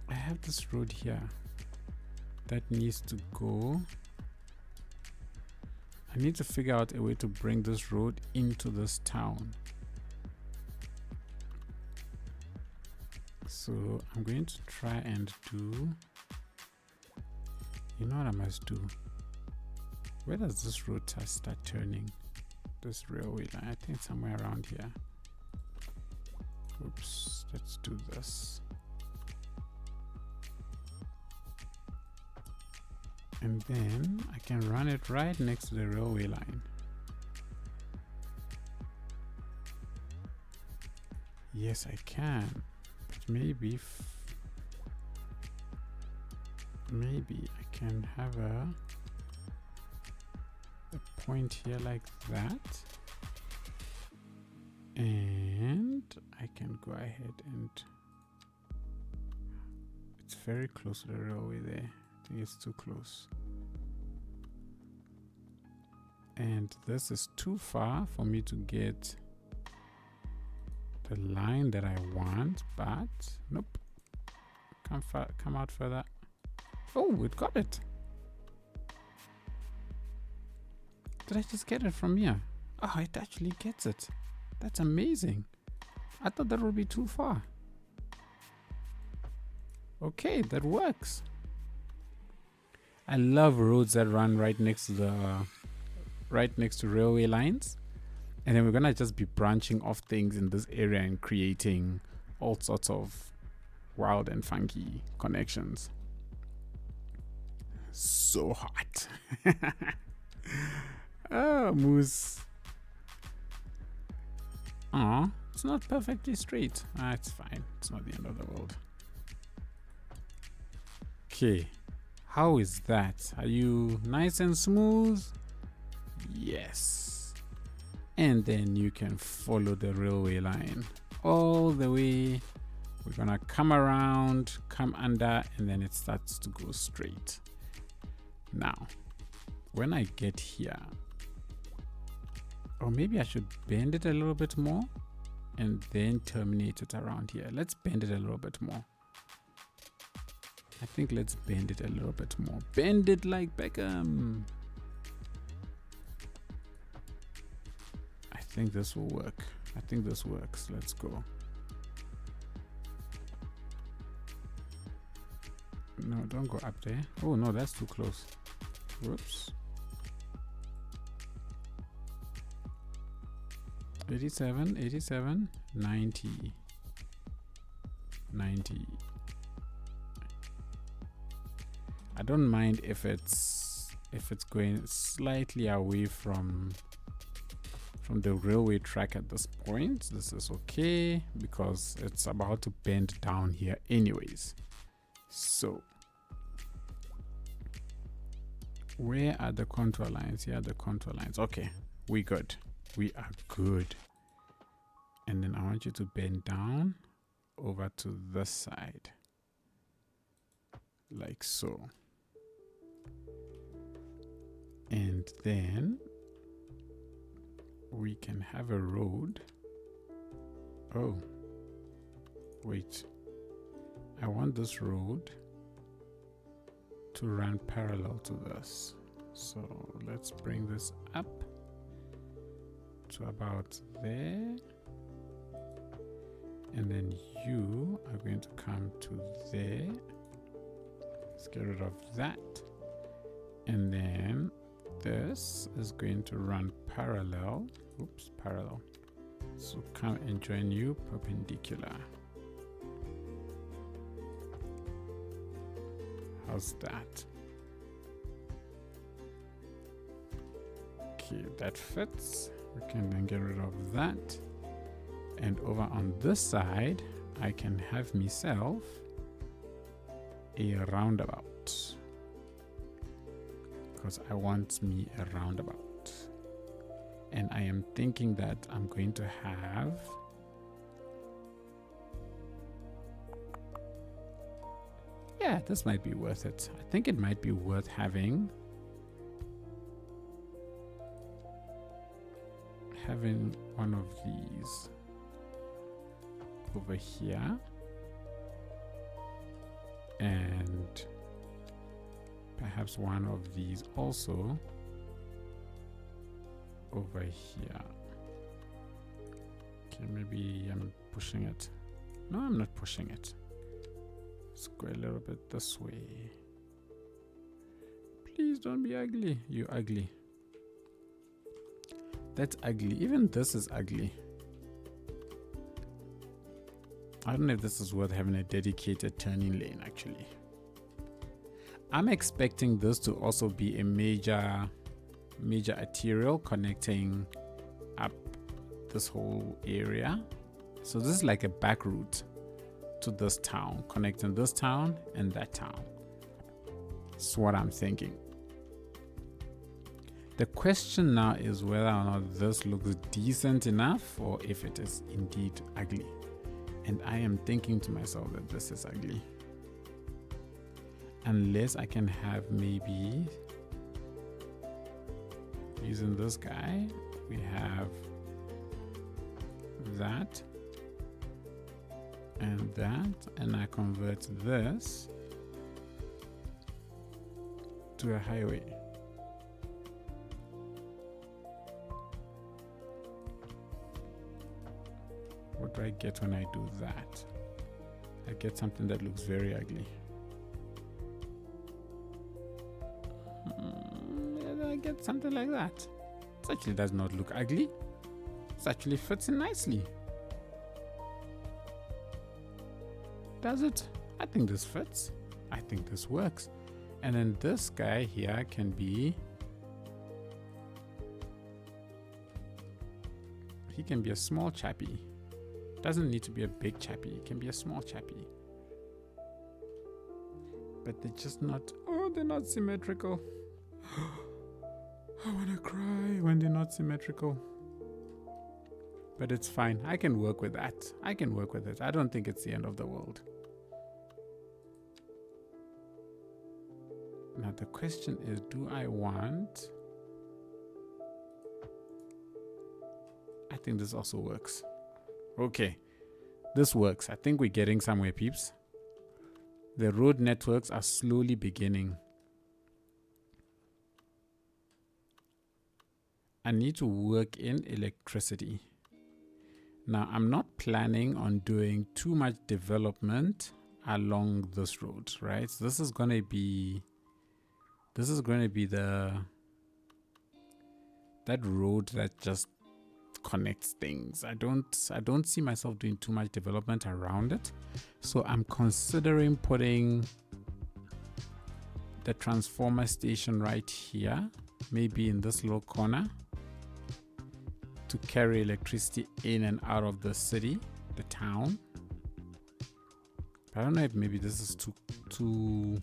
I have this road here that needs to go. I need to figure out a way to bring this road into this town. So I'm going to try and do, you know what I must do? Where does this road start turning? This railway line, I think somewhere around here. Oops, let's do this. And then I can run it right next to the railway line. Yes, I can. But maybe I can have a point here like that. And I can go ahead and it's very close to the railway there. I think it's too close. And this is too far for me to get the line that I want, but nope. Come out further. Oh, it got it. Did I just get it from here? Oh, it actually gets it. That's amazing. I thought that would be too far. Okay, that works. I love roads that run right next to railway lines, and then we're gonna just be branching off things in this area and creating all sorts of wild and funky connections. So hot. Oh, moose. Aw, it's not perfectly straight. It's fine. It's not the end of the world. Okay. How is that? Are you nice and smooth? Yes. And then you can follow the railway line all the way. We're gonna come around, come under, and then it starts to go straight. Now, when I get here, or maybe I should bend it a little bit more and then terminate it around here. Let's bend it a little bit more. I think let's bend it a little bit more. Bend it like Beckham. I think this will work. I think this works. Let's go. No, don't go up there. Oh no, that's too close. Whoops. 87, 87, 90, 90. I don't mind if it's going slightly away from the railway track at this point. This is okay because it's about to bend down here anyways. So where are the contour lines? Here are the contour lines. Okay, we good. We are good. And then I want you to bend down over to this side. Like so. And then we can have a road. Oh, wait. I want this road to run parallel to this. So let's bring this up to about there. And then you are going to come to there. Let's get rid of that. And then this is going to run parallel. Oops, parallel. So come and join you perpendicular. How's that? Okay, that fits. We can then get rid of that. And over on this side, I can have myself a roundabout. Because I want me a roundabout. And I am thinking that I'm going to have yeah, this might be worth it. I think it might be worth having one of these over here and perhaps one of these also over here. Okay, maybe I'm pushing it. No, I'm not pushing it. Let's go a little bit this way. Please don't be ugly. You're ugly. That's ugly. Even this is ugly. I don't know if this is worth having a dedicated turning lane actually. I'm expecting this to also be a major arterial connecting up this whole area. So this is like a back route to this town, connecting this town and that town. That's what I'm thinking. The question now is whether or not this looks decent enough or if it is indeed ugly. And I am thinking to myself that this is ugly. Unless I can have maybe, using this guy, we have that and that, and I convert this to a highway. What do I get when I do that? I get something that looks very ugly. I get something like that. It actually does not look ugly. It actually fits in nicely. Does it? I think this fits. I think this works. And then this guy here can be, he can be a small chappy. Doesn't need to be a big chappy. It can be a small chappy. But they're just not, oh, they're not symmetrical. I want to cry when they're not symmetrical. But it's fine. I can work with that. I can work with it. I don't think it's the end of the world. Now the question is, do I want... I think this also works. Okay, this works. I think we're getting somewhere, peeps. The road networks are slowly beginning. I need to work in electricity. Now, I'm not planning on doing too much development along this road, right? So this is going to be that road that just connects things. I don't see myself doing too much development around it. So I'm considering putting the transformer station right here, maybe in this little corner, to carry electricity in and out of the city, the town. But I don't know if maybe this is too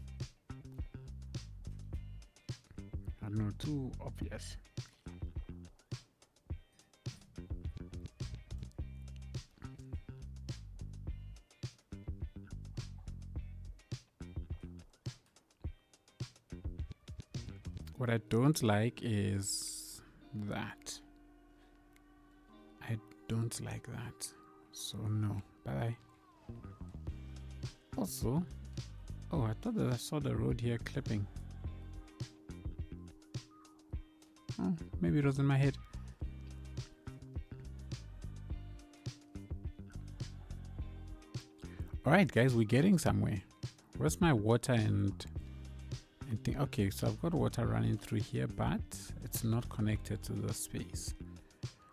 I don't know, too obvious. What I don't like is that. I don't like that. So no. Bye. Also, oh, I thought that I saw the road here clipping. Oh, maybe it was in my head. Alright guys, we're getting somewhere. Where's my water and and think, okay, so I've got water running through here, but it's not connected to the space.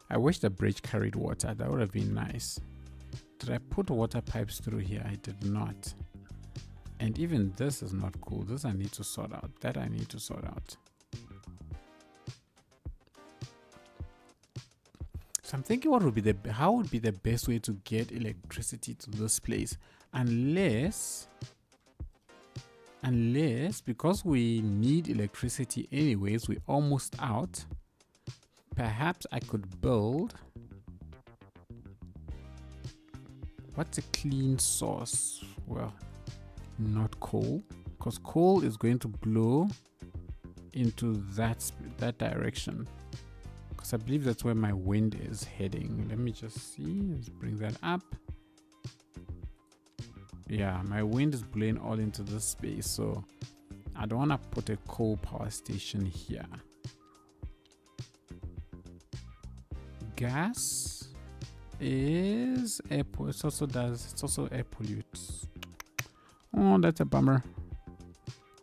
I wish the bridge carried water. That would have been nice. Did I put water pipes through here? I did not. And even this is not cool. This I need to sort out. That I need to sort out. So I'm thinking what would be how would be the best way to get electricity to this place, unless because we need electricity anyways, we're almost out. Perhaps I could build, what's a clean source? Well, not coal, because coal is going to blow into that direction, because I believe that's where my wind is heading. Let me just see. Let's bring that up. Yeah, my wind is blowing all into this space, so I don't want to put a coal power station here. Gas is air, it also air pollutes. Oh, that's a bummer.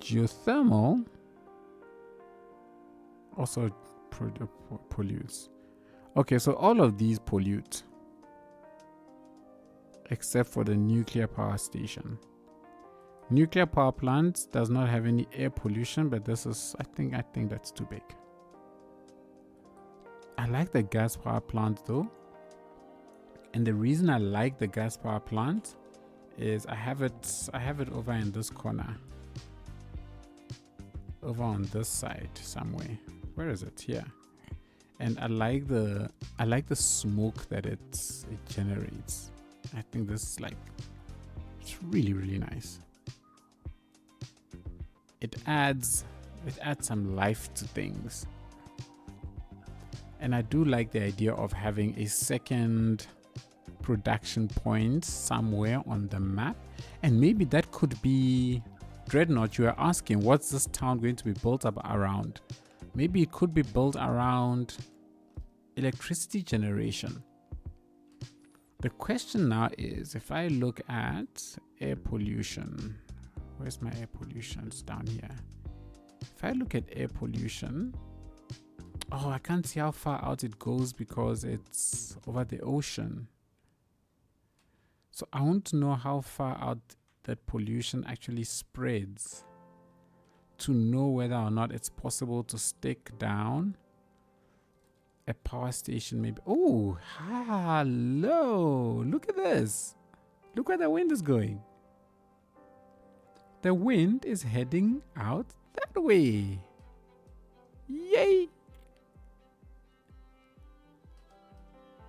Geothermal also pollutes. Okay, so all of these pollute except for the nuclear power station. Nuclear power plant does not have any air pollution, but this is, I think that's too big. I like the gas power plant though, and the reason I like the gas power plant is I have it over in this corner, over on this side somewhere. Where is it? Here. And I like the smoke that it generates. I think this is like, it's really, really nice. It adds some life to things. And I do like the idea of having a second production point somewhere on the map. And maybe that could be Dreadnought. You are asking, what's this town going to be built up around? Maybe it could be built around electricity generation. The question now is, if I look at air pollution, where's my air pollution? It's down here. If I look at air pollution, oh, I can't see how far out it goes because it's over the ocean. So I want to know how far out that pollution actually spreads to know whether or not it's possible to stick down a power station maybe. Oh, hello. Look at this. Look where the wind is going. The wind is heading out that way. Yay.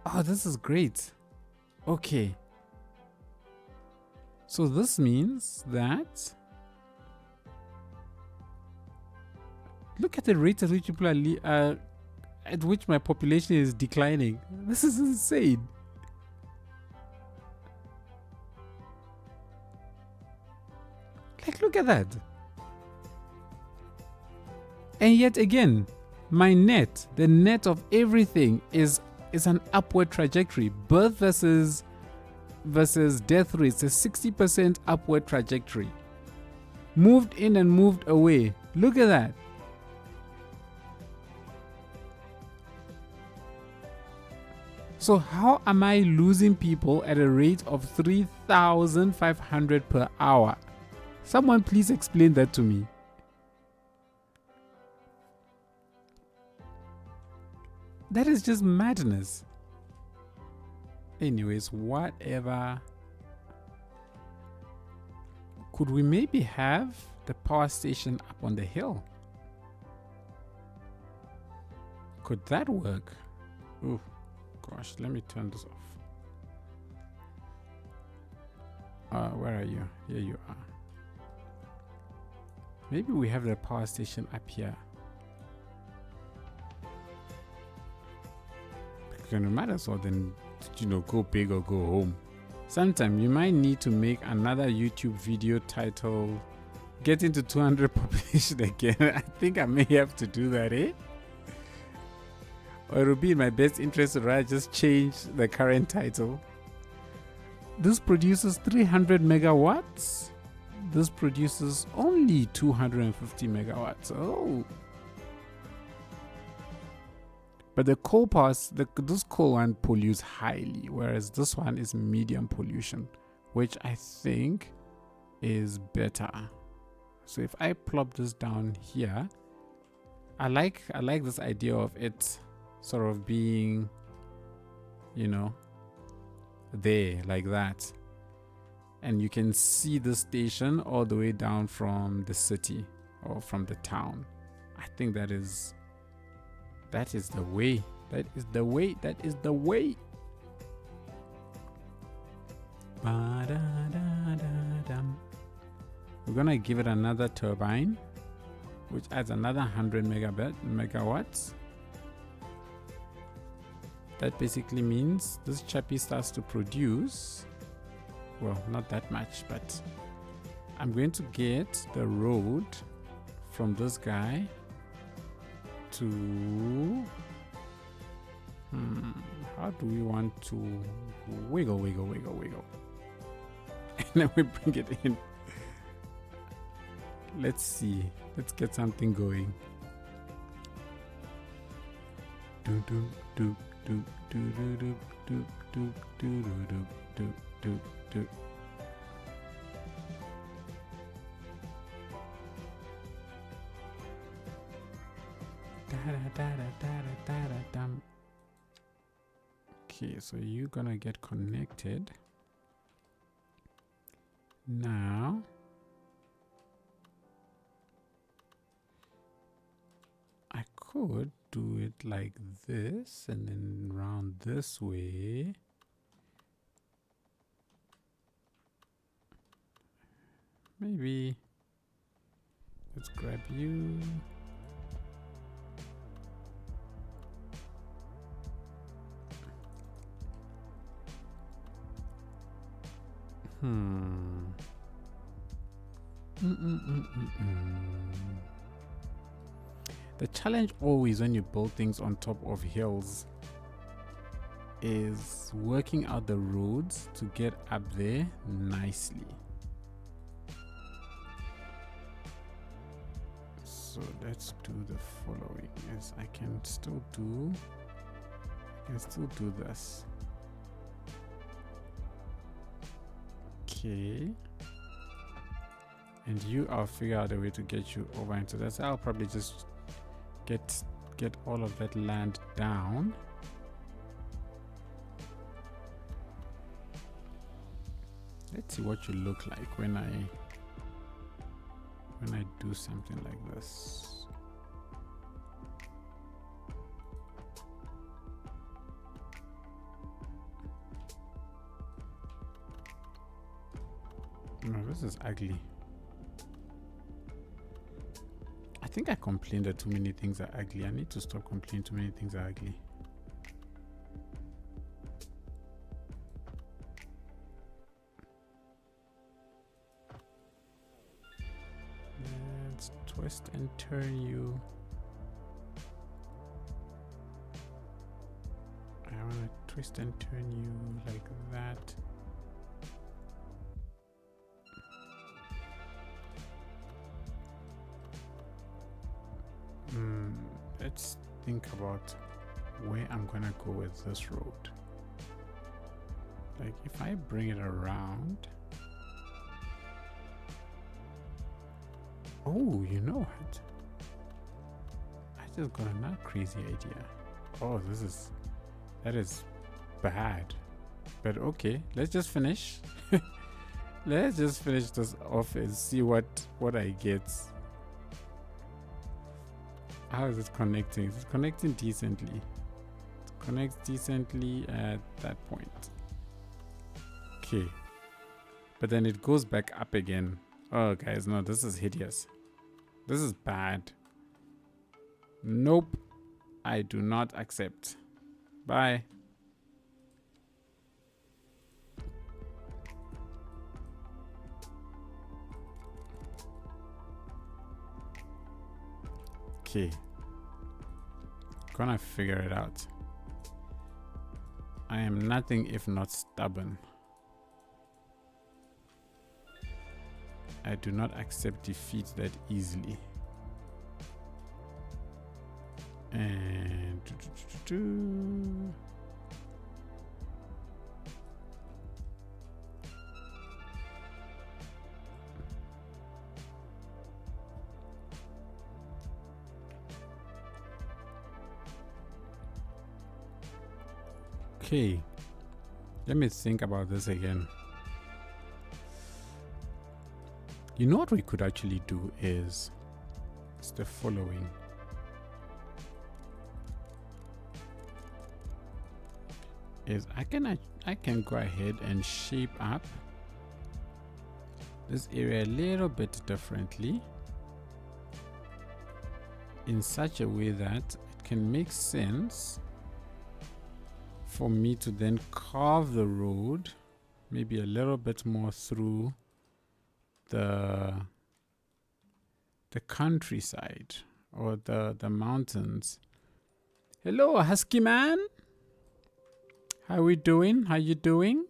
Oh, this is great. Okay. So this means that look at the rate at which people are at which my population is declining. This is insane. Like, look at that. And yet again, my net, the net of everything is an upward trajectory. Birth versus death rates, a 60% upward trajectory. Moved in and moved away. Look at that. So how am I losing people at a rate of 3,500 per hour? Someone please explain that to me. That is just madness. Anyways, whatever. Could we maybe have the power station up on the hill? Could that work? Oh gosh, let me turn this off. Where are you? Here you are. Maybe we have the power station up here. You might as well then, go big or go home. Sometime you might need to make another YouTube video titled "Get into 200 population again." I think I may have to do that, eh? Or it will be in my best interest to rather just change the current title. This produces 300 megawatts. this produces only 250 megawatts. Oh. But the coal parts, this coal one pollutes highly, whereas this one is medium pollution, which I think is better. So if I plop this down here, I like this idea of it sort of being, you know, there like that. And you can see the station all the way down from the city or from the town. I think that is the way. That is the way. That is the way. We're gonna give it another turbine, which adds another 100 megawatts. That basically means this chappy starts to produce, well, not that much, but I'm going to get the road from this guy to how do we want to wiggle and then we bring it in. Let's see, let's get something going. Okay, so you're gonna get connected now. I could do it like this and then round this way. Maybe let's grab you. The challenge always when you build things on top of hills is working out the roads to get up there nicely. So let's do the following. Yes, I can still do this. Okay. And I'll figure out a way to get you over into that. So I'll probably just get all of that land down. Let's see what you look like when I do something like this. No, this is ugly. I think I complained that too many things are ugly. I need to stop complaining too many things are ugly. Let's twist and turn you. I want to twist and turn you like that. Let's think about where I'm gonna go with this road. Like if I bring it around. Oh, you know what? I just got another crazy idea. Oh, that is bad. But okay, let's just finish. Let's just finish this off and see what I get. How is it connecting? It's connecting decently. It connects decently at that point. Okay. But then it goes back up again. Oh, guys, no, this is hideous. This is bad. Nope. I do not accept. Bye. Okay. Gonna figure it out. I am nothing if not stubborn. I do not accept defeat that easily. And okay, let me think about this again. You know what we could actually do is the following. Is I can go ahead and shape up this area a little bit differently in such a way that it can make sense for me to then carve the road maybe a little bit more through the countryside or the mountains. Hello, Husky Man. How we doing? How you doing?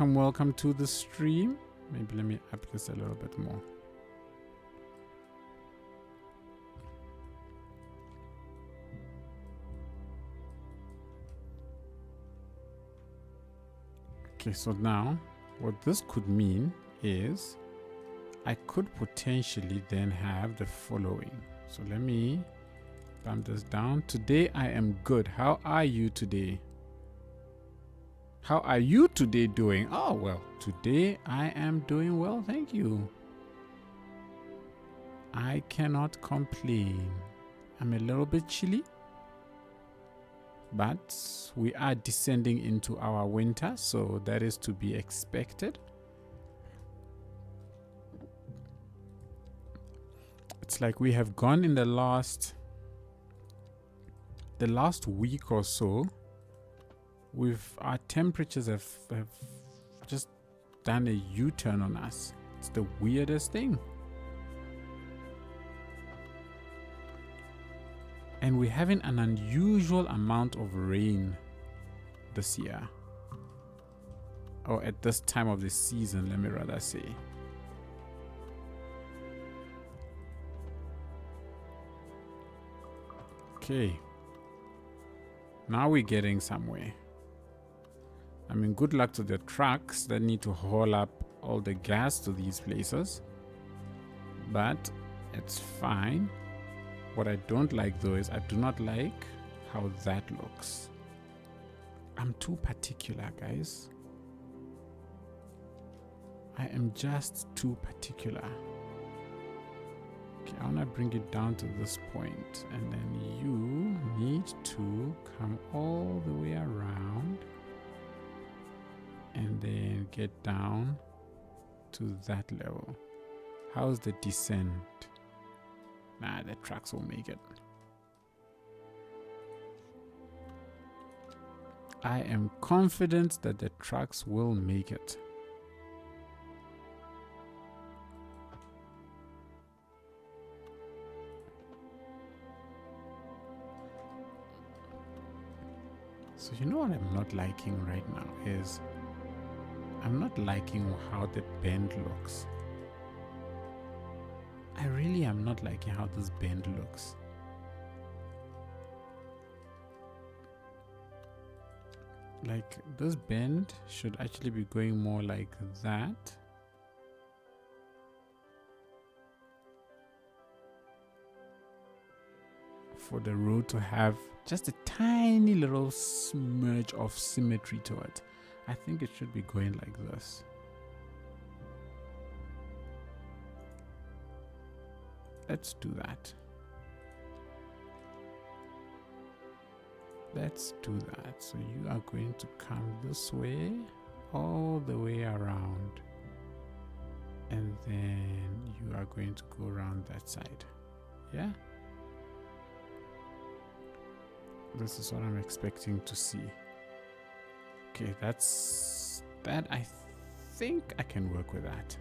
Welcome to the stream. Maybe let me up this a little bit more. Okay, so now what this could mean is I could potentially then have the following. So let me bump this down. Today I am good. How are you today? How are you today doing? Oh, well, today I am doing well, thank you. I cannot complain. I'm a little bit chilly, but we are descending into our winter, so that is to be expected. It's like we have gone in the last week or so. Our temperatures have just done a U-turn on us. It's the weirdest thing. And we're having an unusual amount of rain this year. Or at this time of the season, let me rather say. Okay. Now we're getting somewhere. I mean, good luck to the trucks that need to haul up all the gas to these places. But it's fine. What I don't like though is I do not like how that looks. I'm too particular, guys. I am just too particular. Okay, I want to bring it down to this point, and then you need to come all the way around and then get down to that level. How's the descent? Nah, the trucks will make it. I am confident that the trucks will make it. So you know what I'm not liking right now is I'm not liking how the bend looks. I really am not liking how this bend looks. Like, this bend should actually be going more like that. For the road to have just a tiny little smudge of symmetry to it. I think it should be going like this. Let's do that. Let's do that. So you are going to come this way, all the way around. And then you are going to go around that side. Yeah? This is what I'm expecting to see. Okay, that's that. I think I can work with that.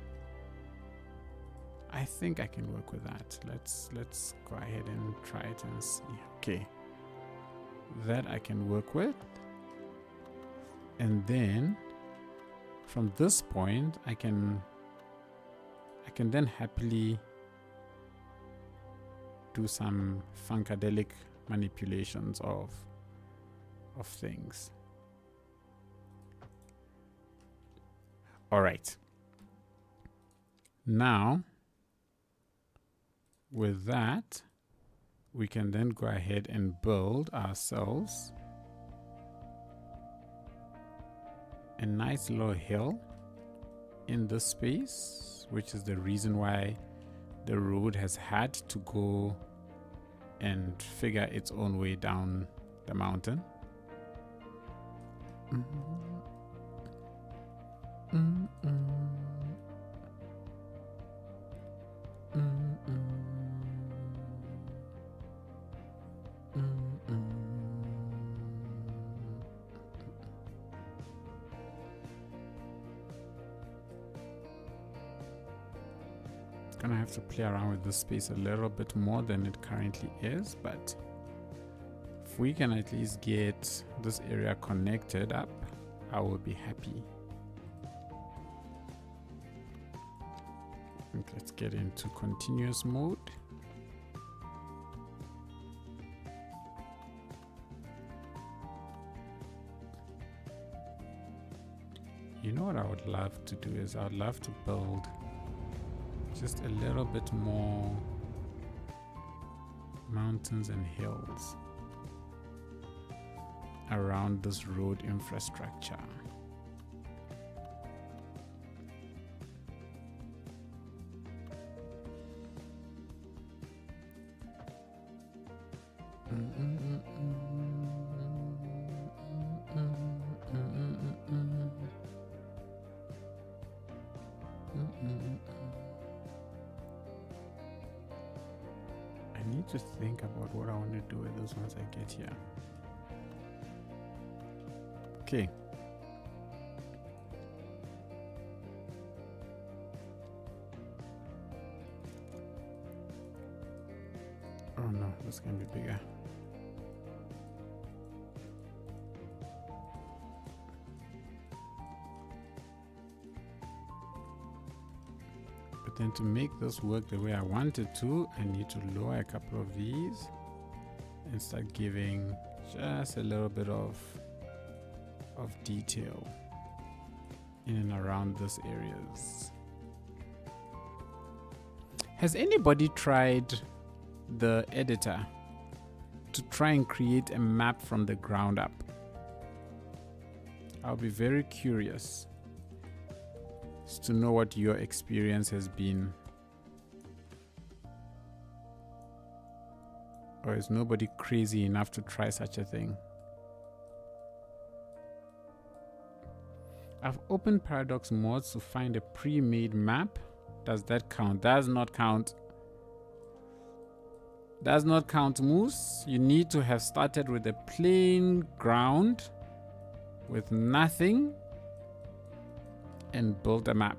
I think I can work with that. Let's go ahead and try it and see. Okay, that I can work with. And then from this point I can then happily do some funkadelic manipulations of things. All right, now with that we can then go ahead and build ourselves a nice little hill in this space, which is the reason why the road has had to go and figure its own way down the mountain. Gonna have to play around with this space a little bit more than it currently is, but if we can at least get this area connected up, I will be happy. Let's get into continuous mode. You know what I would love to do is I would love to build just a little bit more mountains and hills around this road infrastructure. I need to think about what I want to do with those once I get here. Okay. Oh no, this can be bigger. But then to make this work the way I want it to, I need to lower a couple of these and start giving just a little bit of detail in and around these areas. Has anybody tried the editor to try and create a map from the ground up? I'll be very curious as to know what your experience has been. Or is nobody crazy enough to try such a thing? I've opened Paradox Mods to find a pre-made map. Does that count? Does not count. Does not count, Moose. You need to have started with a plain ground with nothing and build a map.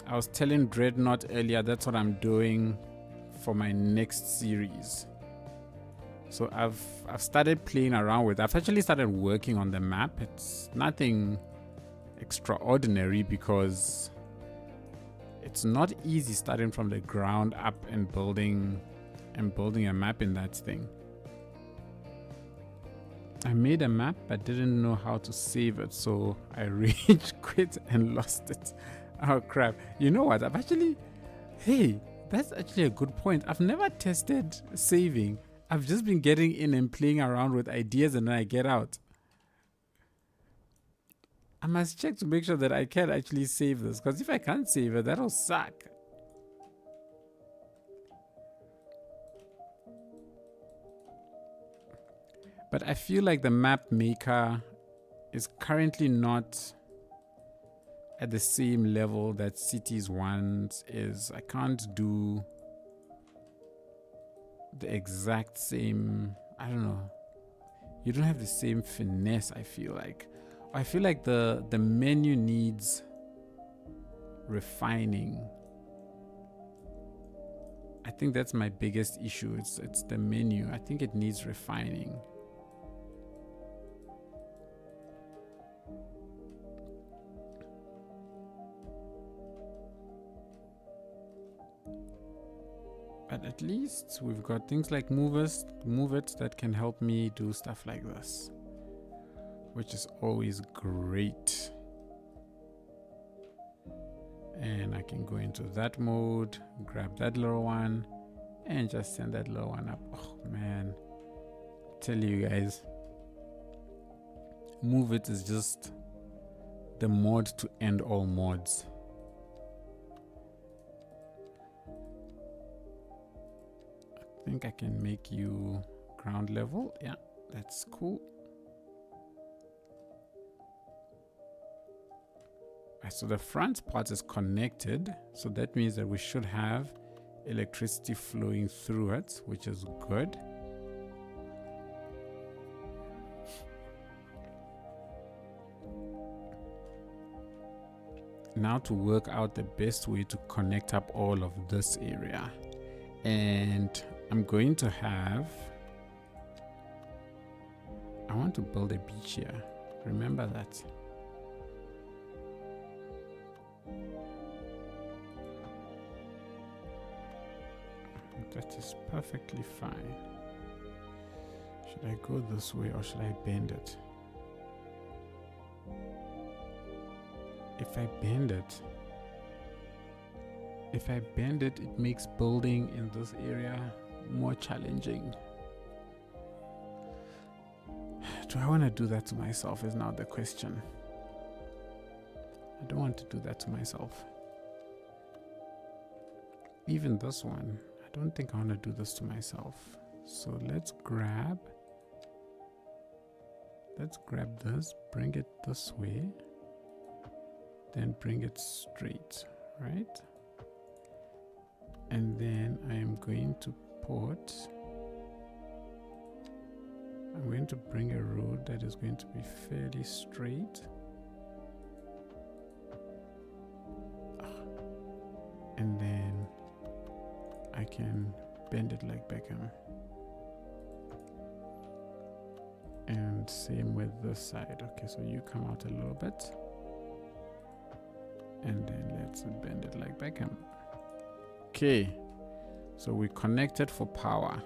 I was telling Dreadnought earlier, that's what I'm doing for my next series. So I've started playing around with, I've actually started working on the map. It's nothing extraordinary because it's not easy starting from the ground up and building a map in that thing. I made a map but didn't know how to save it, so I rage quit and lost it. Oh crap. You know what? Hey, that's actually a good point. I've never tested saving. I've just been getting in and playing around with ideas and then I get out. I must check to make sure that I can actually save this, because if I can't save it, that'll suck. But I feel like the map maker is currently not at the same level that Cities 1 is. I can't do the exact same, I don't know. you don't have the same finesse. I feel like the menu needs refining. I think that's my biggest issue. It's the menu. I think it needs refining. But at least we've got things like move it that can help me do stuff like this, which is always great. And I can go into that mode, grab that little one, and just send that little one up. Oh man, I tell you guys, move it is just the mod to end all mods. I think I can make you ground level. Yeah, that's cool. So the front part is connected, so that means that we should have electricity flowing through it, which is good. Now to work out the best way to connect up all of this area, and I'm going to have, I want to build a beach here, remember that. That is perfectly fine. Should I go this way or should I bend it? If I bend it, it makes building in this area more challenging. Do I want to do that to myself is now the question. I don't want to do that to myself. Even this one, I don't think I want to do this to myself. So let's grab this, bring it this way, then bring it straight, right? And then I am going to I'm going to bring a road that is going to be fairly straight. And then I can bend it like Beckham. And same with this side. Okay, so you come out a little bit. And then let's bend it like Beckham. Okay, so we connected for power.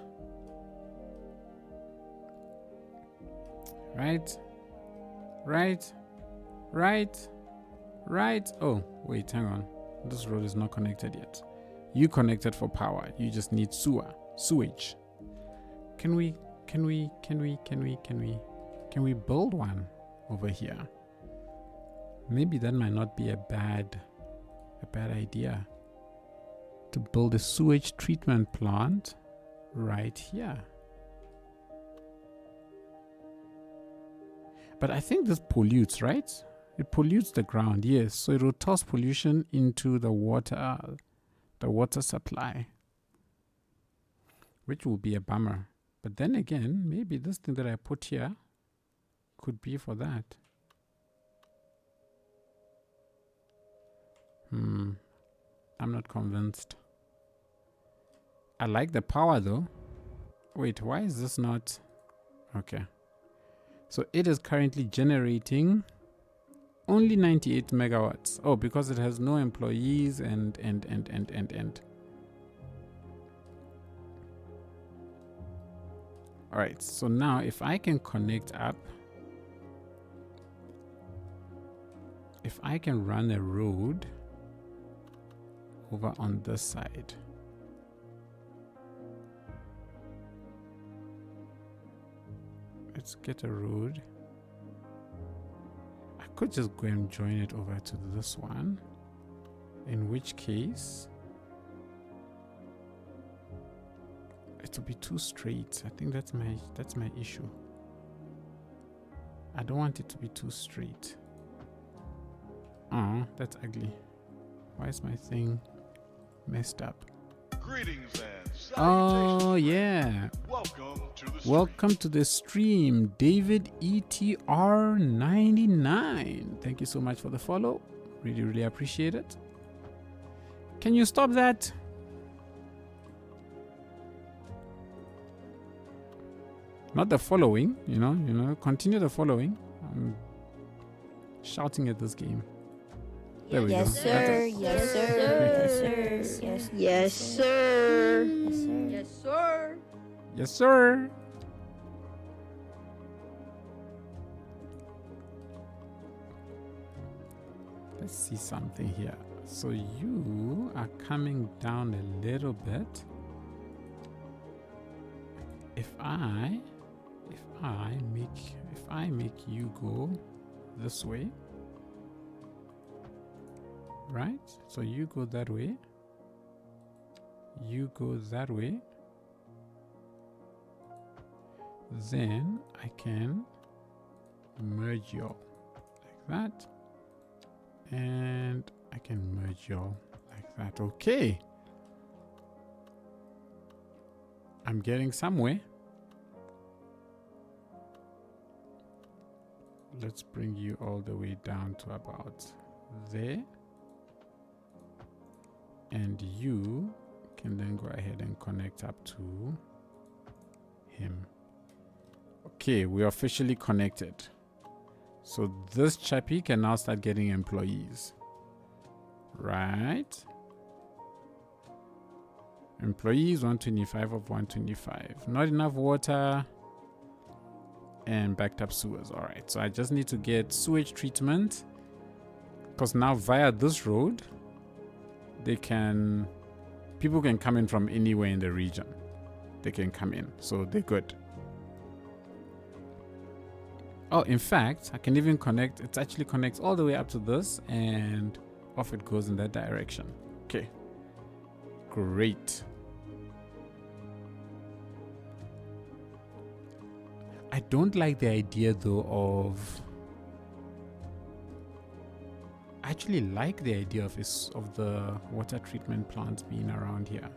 Right. Oh, wait, hang on. This road is not connected yet. You connected for power. You just need sewage. Can we build one over here? Maybe that might not be a bad idea. To build a sewage treatment plant right here. But I think this pollutes, right? It pollutes the ground, yes. So it will toss pollution into the water supply, which will be a bummer. But then again, maybe this thing that I put here could be for that. I'm not convinced. I like the power though. Wait, why is this not? Okay. So it is currently generating only 98 megawatts. Oh, because it has no employees and. All right, so now if I can connect up, if I can run a road over on this side. Let's get a road. I could just go and join it over to this one, in which case it will be too straight. I think that's my issue. I don't want it to be too straight. Oh, that's ugly. Why is my thing messed up? Greetings and Oh, salutations. yeah. Welcome Welcome to to the stream. the stream, David ETR99. Thank you so much for the follow. Really, really appreciate it. Can you stop that? Not the following, continue the following. I'm shouting at this game. There we go. Yes, sir. Yes, sir. Yes, sir. Yes, sir. Yes, sir. Let's see something here. So you are coming down a little bit. If I make you go this way, right? So you go that way. You go that way. Then I can merge y'all like that. And I can merge y'all like that. Okay. I'm getting somewhere. Let's bring you all the way down to about there. And you can then go ahead and connect up to him. Okay, we're officially connected. So this chappy can now start getting employees. Right? Employees 125 of 125. Not enough water and backed up sewers. All right, so I just need to get sewage treatment, because now via this road people can come in from anywhere in the region. They can come in, so they're good. Oh, in fact, I can even connect. It actually connects all the way up to this, and off it goes in that direction. Okay, great. I don't like the idea though of. I actually like the idea of the water treatment plants being around here.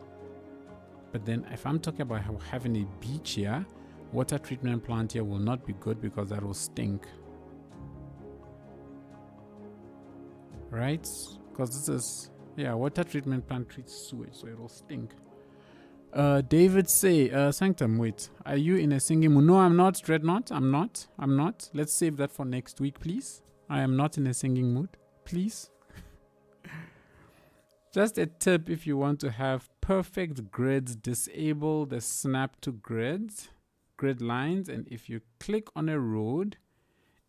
But then if I'm talking about having a beach here, water treatment plant here will not be good because that will stink. Right? Because this is, water treatment plant treats sewage, so it will stink. David say, Sanctum, wait, are you in a singing mood? No, I'm not, Dreadnought. I'm not. Let's save that for next week, please. I am not in a singing mood, please. Just a tip, if you want to have perfect grids, disable the snap to grid lines, and if you click on a road,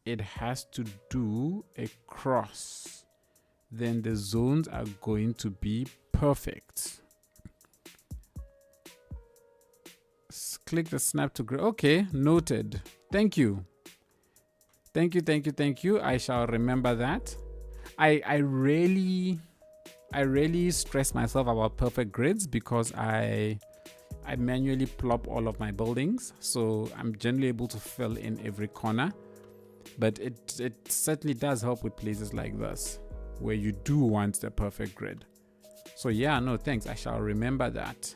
it has to do a cross. Then the zones are going to be perfect. Click the snap to grid. Okay, noted. Thank you. Thank you. I shall remember that. I really stress myself about perfect grids because I manually plop all of my buildings, so I'm generally able to fill in every corner. But it certainly does help with places like this where you do want the perfect grid. So yeah, no thanks. I shall remember that.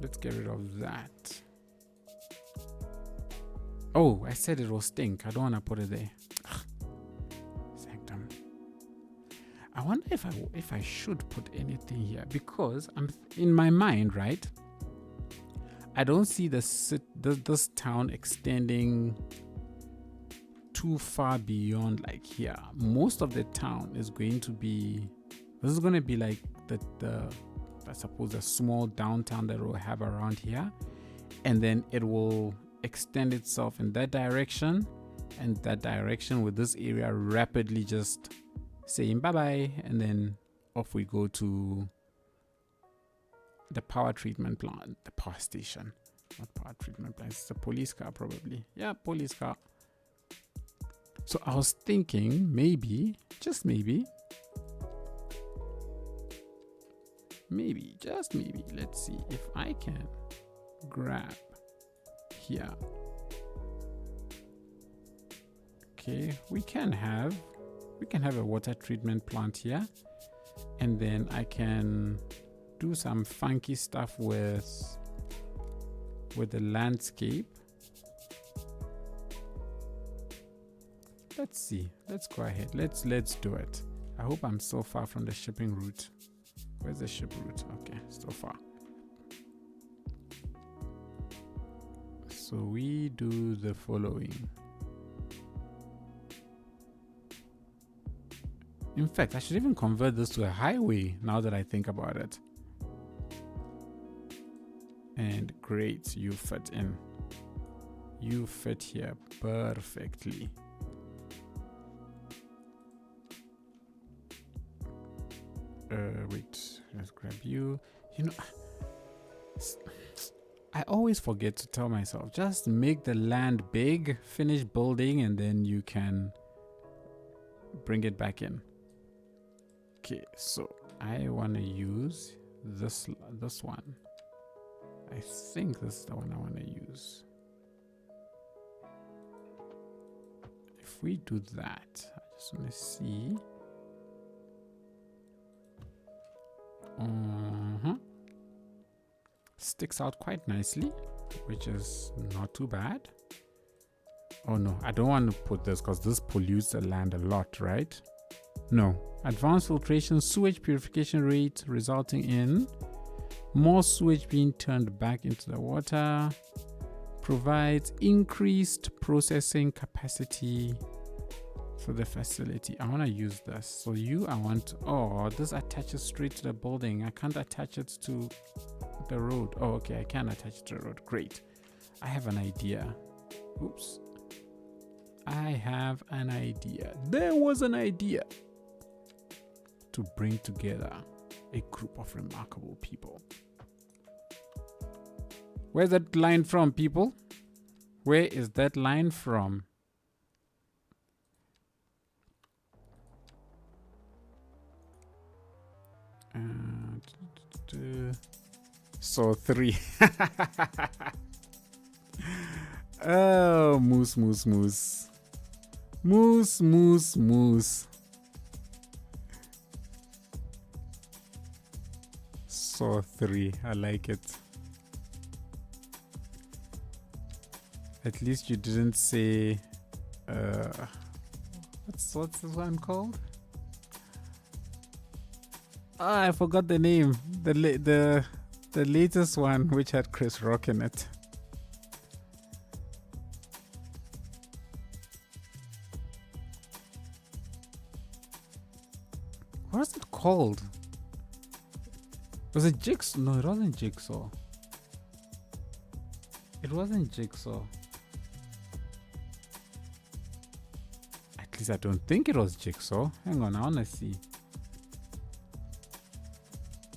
Let's get rid of that. Oh, I said it will stink. I don't want to put it there. Sanctum. I wonder if I should put anything here, because I'm in my mind, right? I don't see this town extending too far beyond like here. Most of the town is going to be. This is going to be like the I suppose a small downtown that we'll have around here, and then it will extend itself in that direction, and that direction with this area rapidly just saying bye bye, and then off we go to the power treatment plant, the power station. Not power treatment plant, it's a police car probably. Yeah, police car. So I was thinking maybe, just maybe, just maybe, let's see if I can grab here. Okay, we can have a water treatment plant here, And then I can do some funky stuff with the landscape. Let's see. Let's go ahead. Let's do it. I hope I'm so far from the shipping route. Where's the ship route? Okay, so far. So we do the following. In fact, I should even convert this to a highway now that I think about it. And great, you fit in. You fit here perfectly. Wait, let's grab you. You know, I always forget to tell myself, just make the land big, finish building, and then you can bring it back in. Okay, so I want to use this one. I think this is the one I want to use. If we do that, I just want to see. Sticks out quite nicely, which is not too bad. Oh no, I don't want to put this because this pollutes the land a lot, right? No. Advanced filtration sewage purification rate resulting in more sewage being turned back into the water. Provides increased processing capacity for the facility. I want to use this. So this attaches straight to the building. I can't attach it to the road. Oh, okay, I can attach it to the road. Great. I have an idea. Oops. I have an idea. There was an idea to bring together a group of remarkable people. Where's that line from, people? Where is that line from? So 3. Oh, moose. So 3, I like it. At least you didn't say what's this one called? I forgot the name. The latest one, which had Chris Rock in it. What is it called? Was it Jigsaw? No, it wasn't Jigsaw. It wasn't Jigsaw. At least I don't think it was Jigsaw. Hang on, I wanna see.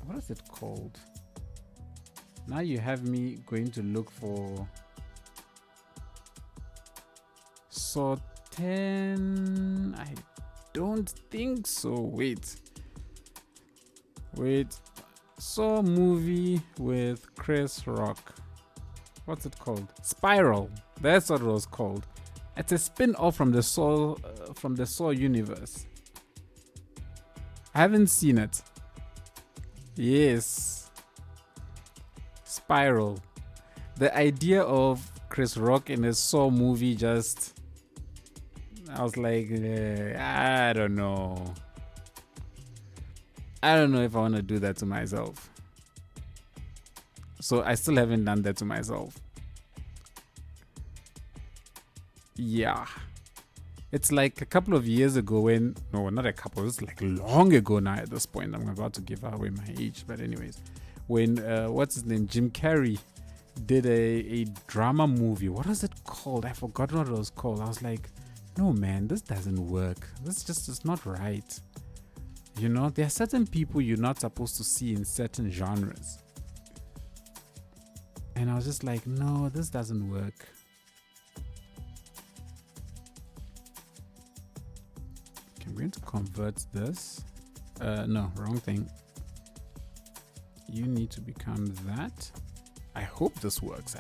What is it called? Now you have me going to look for Saw 10. I don't think so. Wait. Saw movie with Chris Rock. What's it called? Spiral. That's what it was called. It's a spin-off from the Saw universe. I haven't seen it. Yes. Spiral. The idea of Chris Rock in a Saw movie I was like, I don't know. I don't know if I want to do that to myself. So I still haven't done that to myself. Yeah. It's like a couple of years ago no, not a couple, it's like long ago now at this point. I'm about to give away my age. But anyways, when, what's his name? Jim Carrey did a drama movie. What was it called? I forgot what it was called. I was like, no man, this doesn't work. This just is not right. You know, there are certain people you're not supposed to see in certain genres. And I was just like, no, this doesn't work. Okay, I'm going to convert this. No, wrong thing. You need to become that. I hope this works.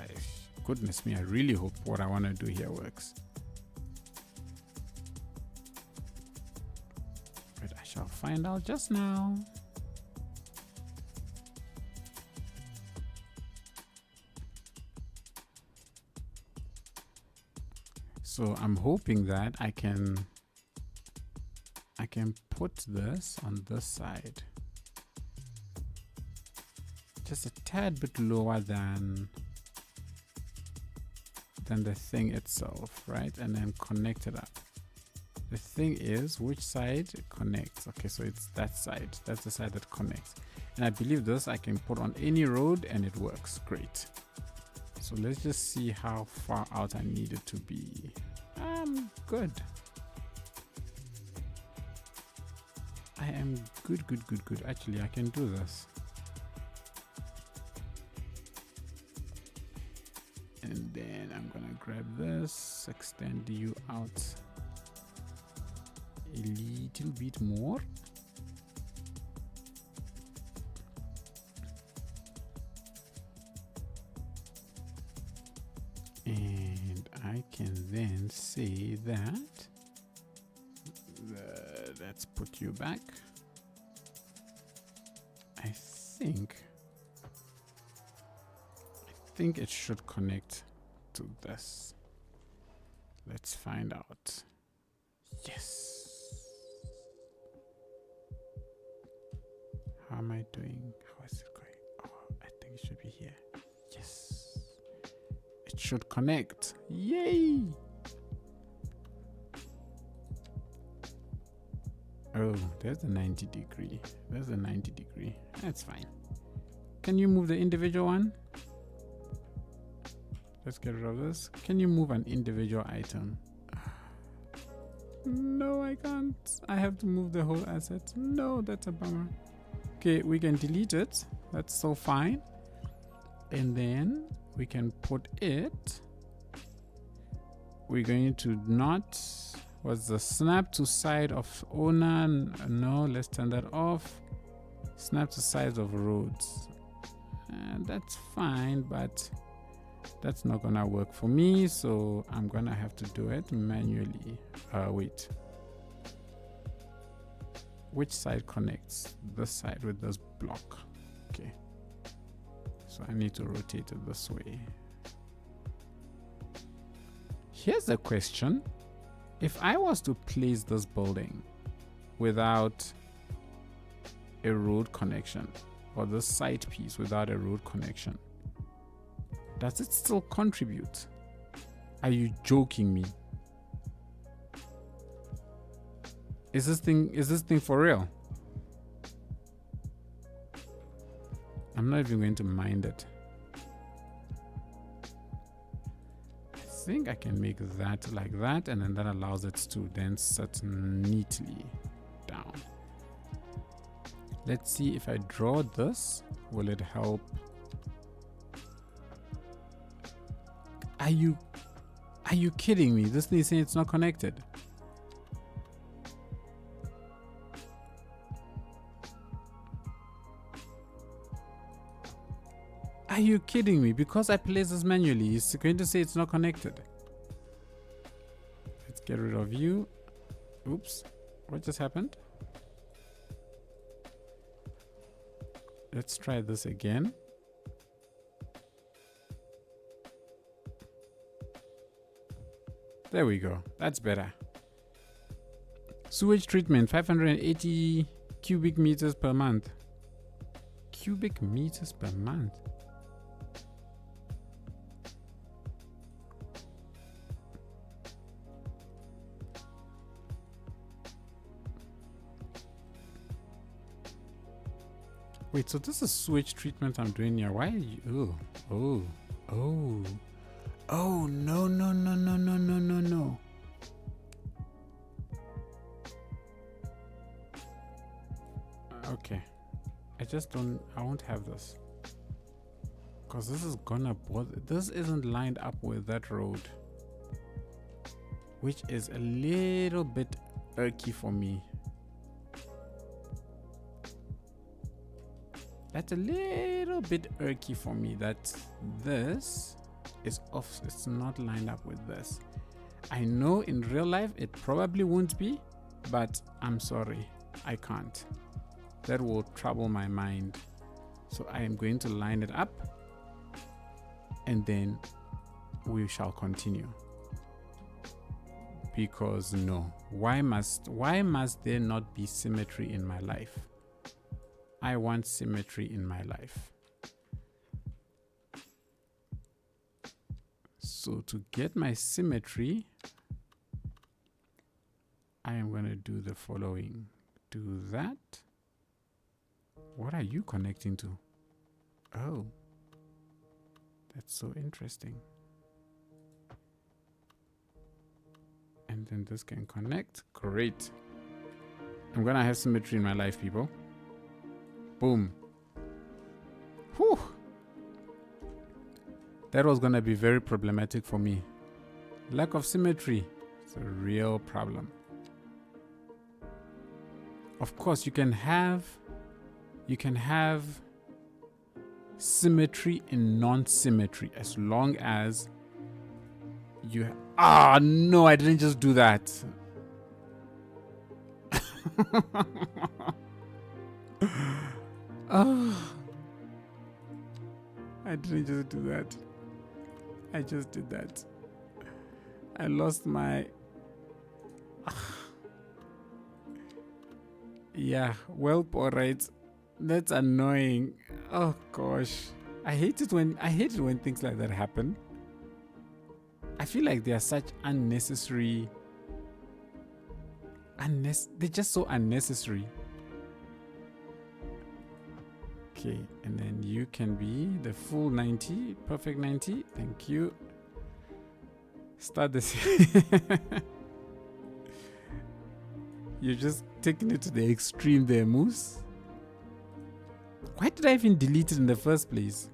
Goodness me, I really hope what I want to do here works. But I shall find out just now. So I'm hoping that I can put this on this side, just a tad bit lower than the thing itself, right? And then connect it up. The thing is, which side connects? Okay, so it's that side. That's the side that connects. And I believe this I can put on any road and it works great. So let's just see how far out I need it to be. Good. I am good. Actually, I can do this. And then I'm gonna grab this, extend you out a little bit more. And I can then say that let's put you back. I think it should connect to this. Let's find out. Yes. How am I doing? How is it going? Oh, I think it should be here. Yes. It should connect. Yay! Oh, there's the 90 degree. There's the 90 degree. That's fine. Can you move the individual one? Let's get rid of this. Can you move an individual item? No, I can't. I have to move the whole asset. No, that's a bummer. Okay, we can delete it. That's so fine. And then we can put it. We're going to not... What's the snap to side of owner? No, let's turn that off. Snap to sides of roads. That's fine, but that's not gonna work for me, so I'm gonna have to do it manually. Wait. Which side connects? This side with this block. Okay. So I need to rotate it this way. Here's the question. If I was to place this building without a road connection, or this side piece without a road connection, does it still contribute? Are you joking me? Is this thing for real? I'm not even going to mind it. I think I can make that like that, and then that allows it to then set neatly down. Let's see if I draw this, will it help? Are you kidding me? This thing is saying it's not connected. Are you kidding me? Because I place this manually, it's going to say it's not connected. Let's get rid of you. Oops, what just happened? Let's try this again. There we go. That's better. Sewage treatment, 580 cubic meters per month. Cubic meters per month. Wait, so this is sewage treatment I'm doing here. Why are you? Oh, no. Okay. I won't have this. Because this is gonna bother. This isn't lined up with that road. Which is a little bit irky for me. That's a little bit irky for me that this is off. It's not lined up with this. I know in real life it probably won't be, but I'm sorry, I can't. That will trouble my mind. So I am going to line it up and then we shall continue. because no. Why must there not be symmetry in my life? I want symmetry in my life. So to get my symmetry, I am going to do the following. Do that. What are you connecting to? Oh, that's so interesting. And then this can connect. Great. I'm going to have symmetry in my life, people. Boom. Whew. That was going to be very problematic for me. Lack of symmetry. It's a real problem. Of course, you can have symmetry in non-symmetry as long as you no, I didn't just do that. Oh, I didn't just do that. I just did that. I lost my yeah, well, all right. That's annoying. Oh gosh. I hate it when things like that happen. I feel like they are such unnecessary. They're just so unnecessary. Okay, and then you can be the full 90, perfect 90. Thank you. Start this. You're just taking it to the extreme there, Moose. Why did I even delete it in the first place?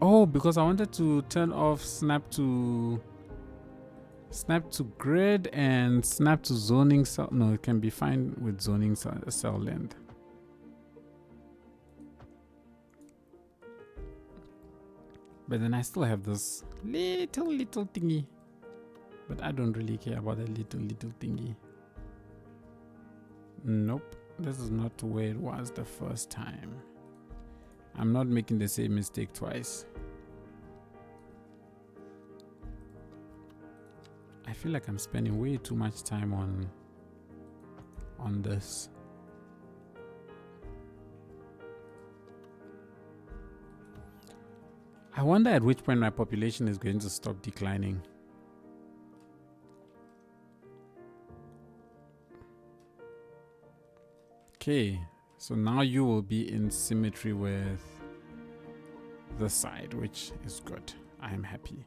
Oh, because I wanted to turn off snap to grid and snap to zoning cell. No, it can be fine with zoning cell length. But then I still have this little thingy. But I don't really care about the little thingy. Nope, this is not where it was the first time. I'm not making the same mistake twice. I feel like I'm spending way too much time on this. I wonder at which point my population is going to stop declining. Okay, so now you will be in symmetry with the side, which is good. I am happy.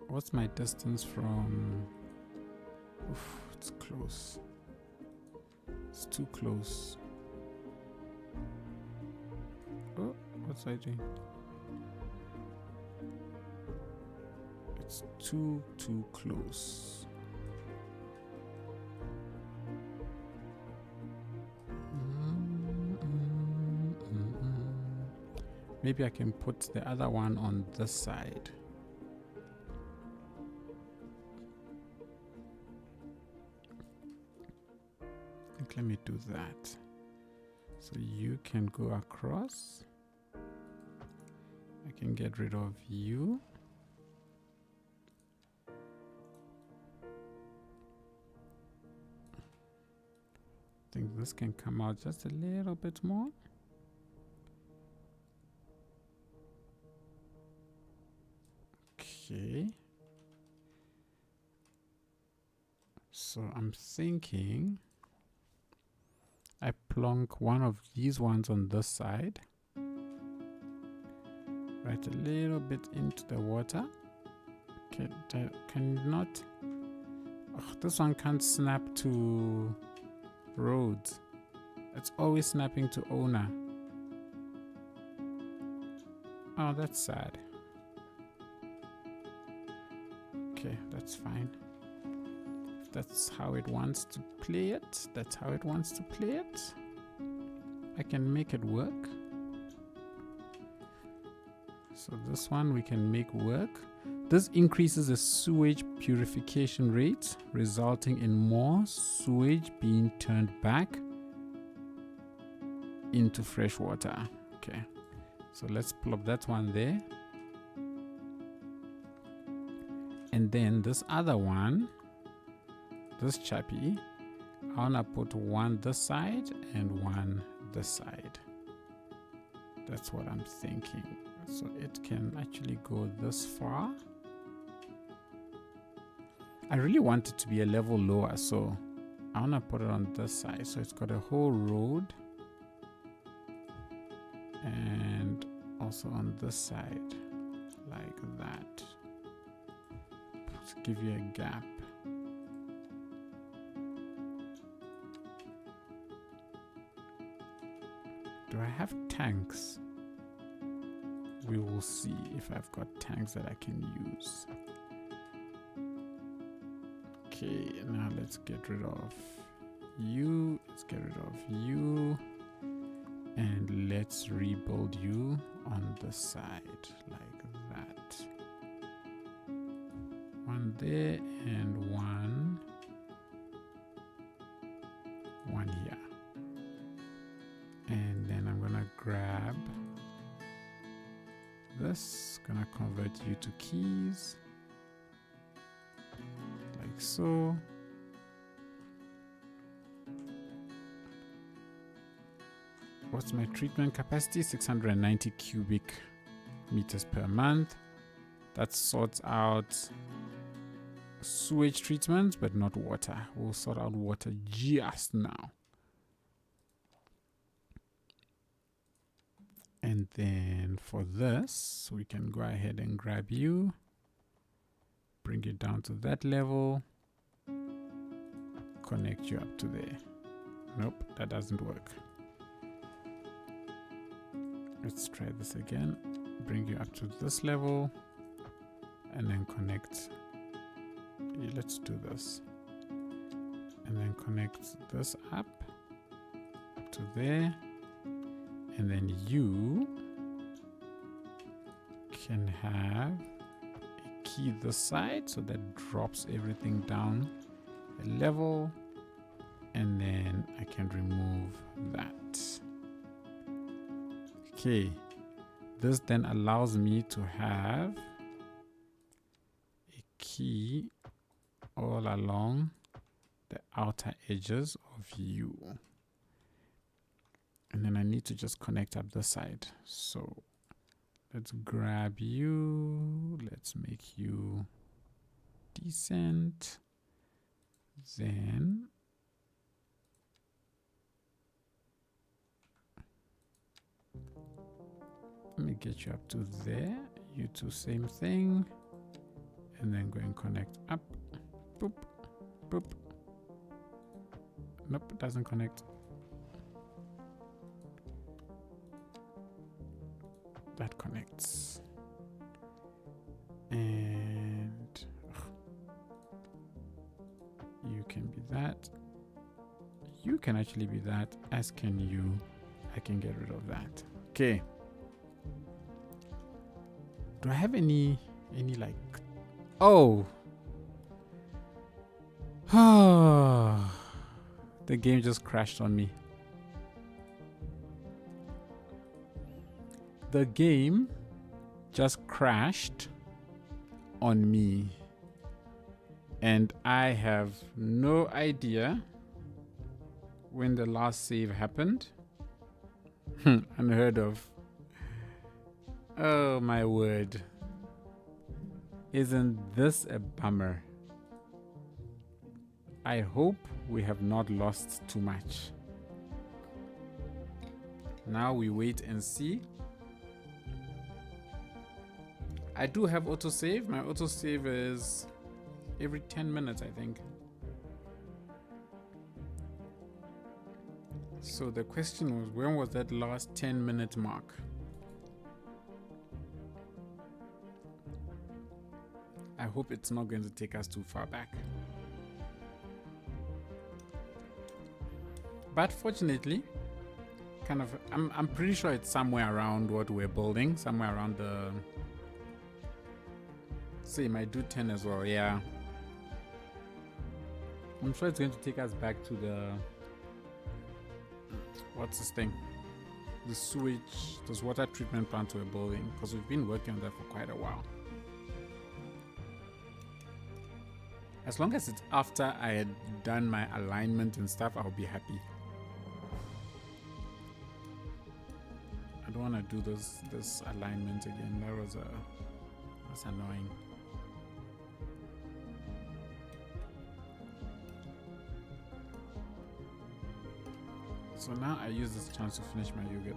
What's my distance from? Oof, it's close. It's too close. Oh, what's I doing? It's too close. Maybe I can put the other one on this side. I think let me do that. So you can go across. I can get rid of you. I think this can come out just a little bit more. Okay. So I'm thinking I plonk one of these ones on this side. Right a little bit into the water. Okay, cannot. Oh, this one can't snap to roads. It's always snapping to owner. Oh, that's sad. Okay, that's fine. If that's how it wants to play it, that's how it wants to play it. I can make it So this one we can make work. This increases the sewage purification rate, resulting in more sewage being turned back into fresh water. Okay, so let's plop that one there. And then this other one, this chappy, I wanna put one this side and one this side. That's what I'm thinking. So it can actually go this far. I really want it to be a level lower, so I wanna put it on this side. So it's got a whole road, and also on this side, like that. To give you a gap. Do I have tanks? We will see if I've got tanks that I can use. Okay, now let's get rid of you. Let's get rid of you. And let's rebuild you on the side like that. One there and one here. And then I'm gonna grab this, gonna convert you to keys like so. What's my treatment capacity? 690 cubic meters per month. That sorts out sewage treatment, but not water. We'll sort out water just now. And then for this, we can go ahead and grab you, bring you down to that level, connect you up to there. Nope, that doesn't work. Let's try this again. Bring you up to this level and then connect. Let's do this. And then connect this up to there. And then you can have a key this side, so that drops everything down a level. And then I can remove that. Okay, this then allows me to have a key all along the outer edges of you. And then I need to just connect up the side. So let's grab you. Let's make you decent. Then let me get you up to there. You two, same thing. And then go and connect up. Boop, boop. Nope, it doesn't connect. That connects. And you can be that. You can actually be that, as can you. I can get rid of that. Okay. Do I have any like, oh, the game just crashed on me. The game just crashed on me, and I have no idea when the last save happened. Unheard of. Oh my word. Isn't this a bummer? I hope we have not lost too much. Now we wait and see. I do have autosave. My autosave is every 10 minutes, I think. So the question was, when was that last 10-minute mark? I hope it's not going to take us too far back. But fortunately, I'm pretty sure it's somewhere around what we're building, somewhere around Same, I do 10 as well, yeah. I'm sure it's going to take us back to the... What's this thing? The sewage, this water treatment plant to a building, because we've been working on that for quite a while. As long as it's after I had done my alignment and stuff, I'll be happy. I don't want to do this alignment again. That's annoying. So now I use this chance to finish my yogurt.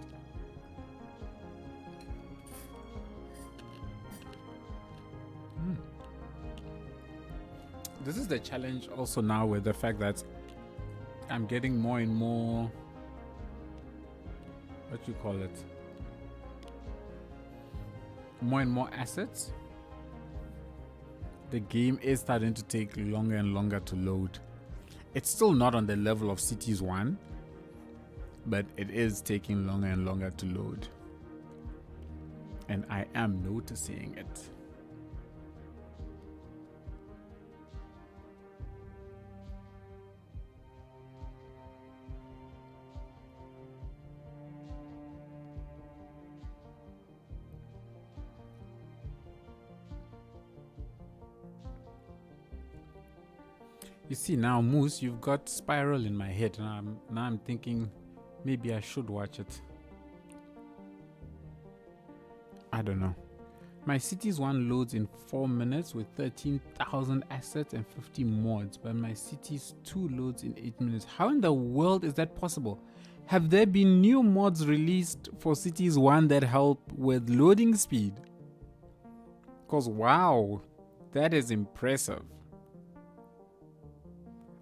This is the challenge also now with the fact that I'm getting more and more, what you call it, more and more assets. The game is starting to take longer and longer to load. It's still not on the level of Cities 1, but it is taking longer and longer to load. And I am noticing it. You see now, Moose, you've got Spiral in my head. Now I'm thinking maybe I should watch it. I don't know. My Cities 1 loads in 4 minutes with 13,000 assets and 50 mods, but my Cities 2 loads in 8 minutes. How in the world is that possible? Have there been new mods released for Cities 1 that help with loading speed? Because wow, that is impressive.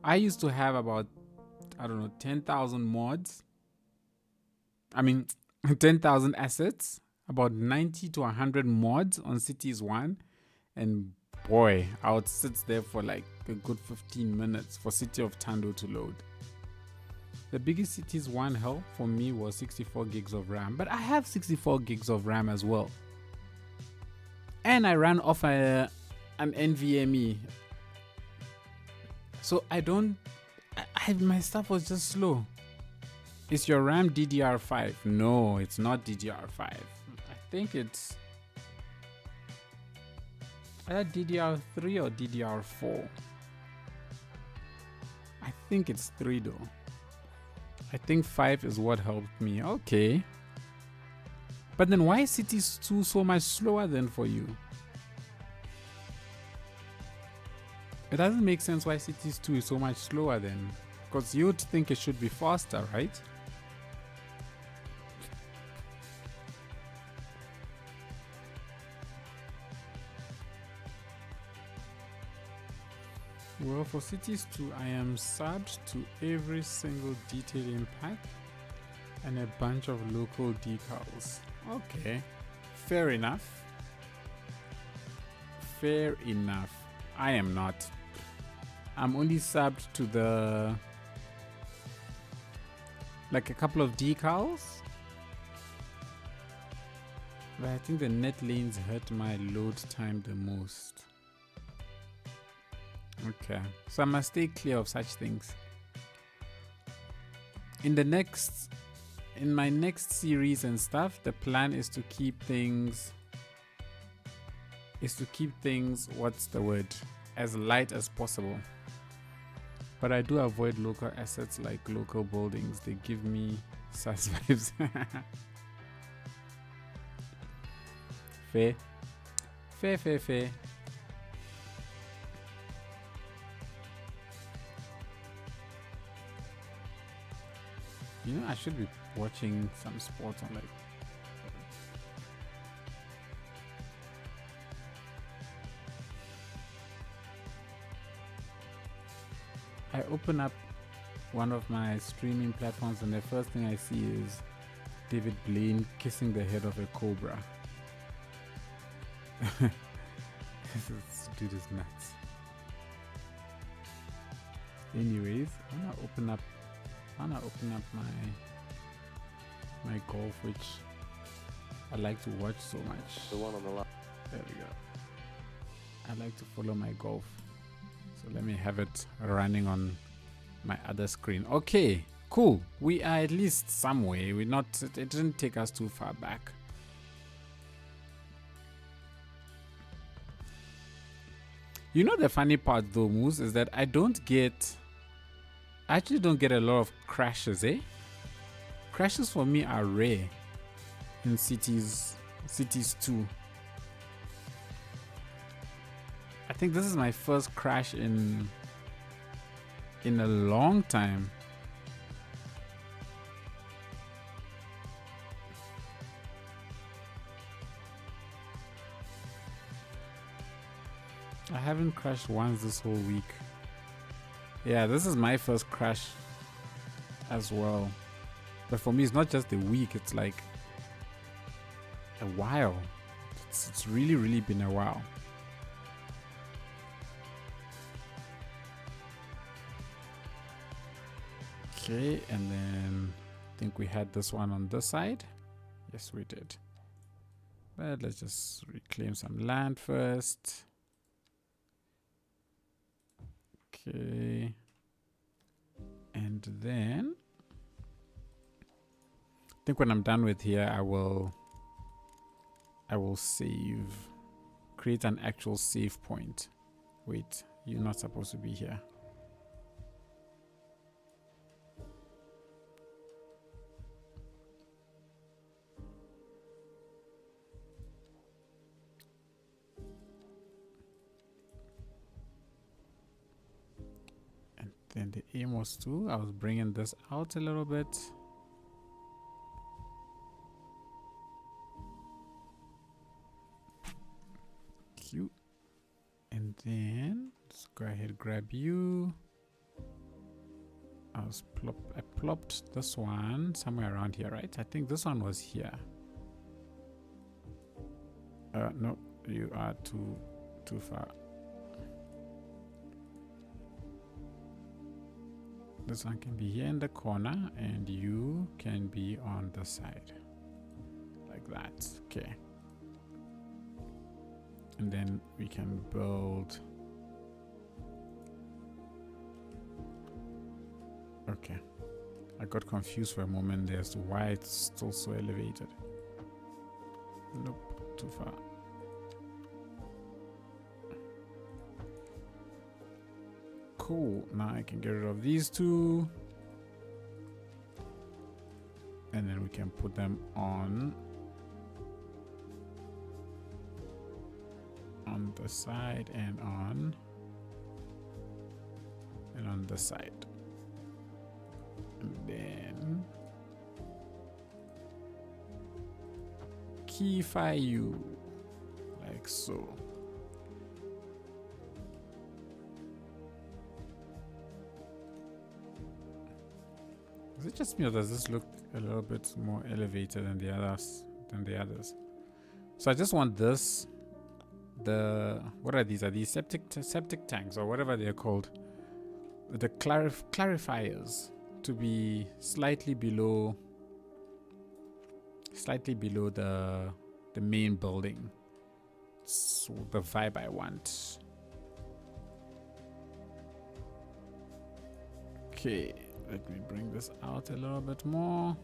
I used to have about, I don't know, 10,000 mods. 10,000 assets, about 90 to 100 mods on Cities 1. And boy, I would sit there for like a good 15 minutes for City of Tando to load. The biggest Cities 1 help for me was 64 gigs of RAM, but I have 64 gigs of RAM as well. And I ran off an NVMe. So my stuff was just slow. Is your RAM DDR5? No, it's not DDR5. I think it's either DDR3 or DDR4. I think it's 3 though. I think 5 is what helped me. Okay. But then why is Cities 2 so much slower than for you? It doesn't make sense why Cities 2 is so much slower then. Because you'd think it should be faster, right? Well, for Cities 2, I am subbed to every single detailing pack and a bunch of local decals. Okay, fair enough. Fair enough. I am not. I'm only subbed to like a couple of decals. But I think the net lanes hurt my load time the most. Okay, so I must stay clear of such things. In my next series and stuff, the plan is to keep things what's the word, as light as possible. But I do avoid local assets like local buildings. They give me sus vibes. Fair. You know, I should be watching some sports on like... I open up one of my streaming platforms and the first thing I see is David Blaine kissing the head of a cobra. This dude is nuts. Anyways, I wanna open up my golf, which I like to watch so much. The one on the left. There we go. I like to follow my golf. So let me have it running on my other screen. Okay, cool. We are at least somewhere. We're not, it didn't take us too far back. You know the funny part though, Moose, is that I actually don't get a lot of crashes, eh? Crashes for me are rare in Cities 2. I think this is my first crash in a long time. I haven't crashed once this whole week. Yeah, this is my first crash as well. But for me, it's not just a week, it's like a while. It's really, really been a while. Okay, and then I think we had this one on this side. Yes, we did. But let's just reclaim some land first. Okay. And then I think when I'm done with here, I will save, create an actual save point. Wait, you're not supposed to be here. And then the aim was to, I was bringing this out a little bit. Cute. And then let's go ahead, grab you. I plopped this one somewhere around here, right? I think this one was here. No, you are too far. This one can be here in the corner, and you can be on the side, like that. Okay. And then we can build. Okay. I got confused for a moment there as to why it's still so elevated. Nope, too far. Cool. Now I can get rid of these two. And then we can put them on the side and on the side. And then keyfy you like so. Is it just me, or does this look a little bit more elevated than the others? So I just want this. What are these? Are these septic tanks or whatever they're called? The clarifiers to be slightly below the main building. So the vibe I want. Okay, let me bring this out a little bit more.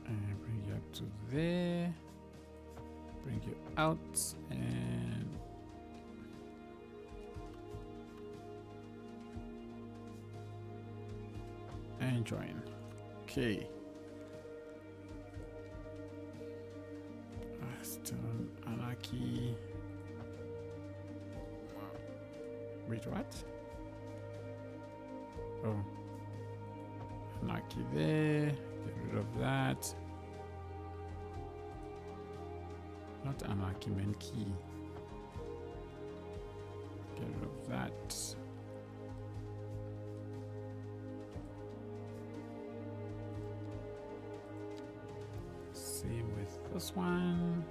And bring you up to there. Bring you out and join. Okay. Still Anarchy. Wait, what? Oh. Anarchy there. Get rid of that. Not Anarchy, man, key. Get rid of that. Same with this one.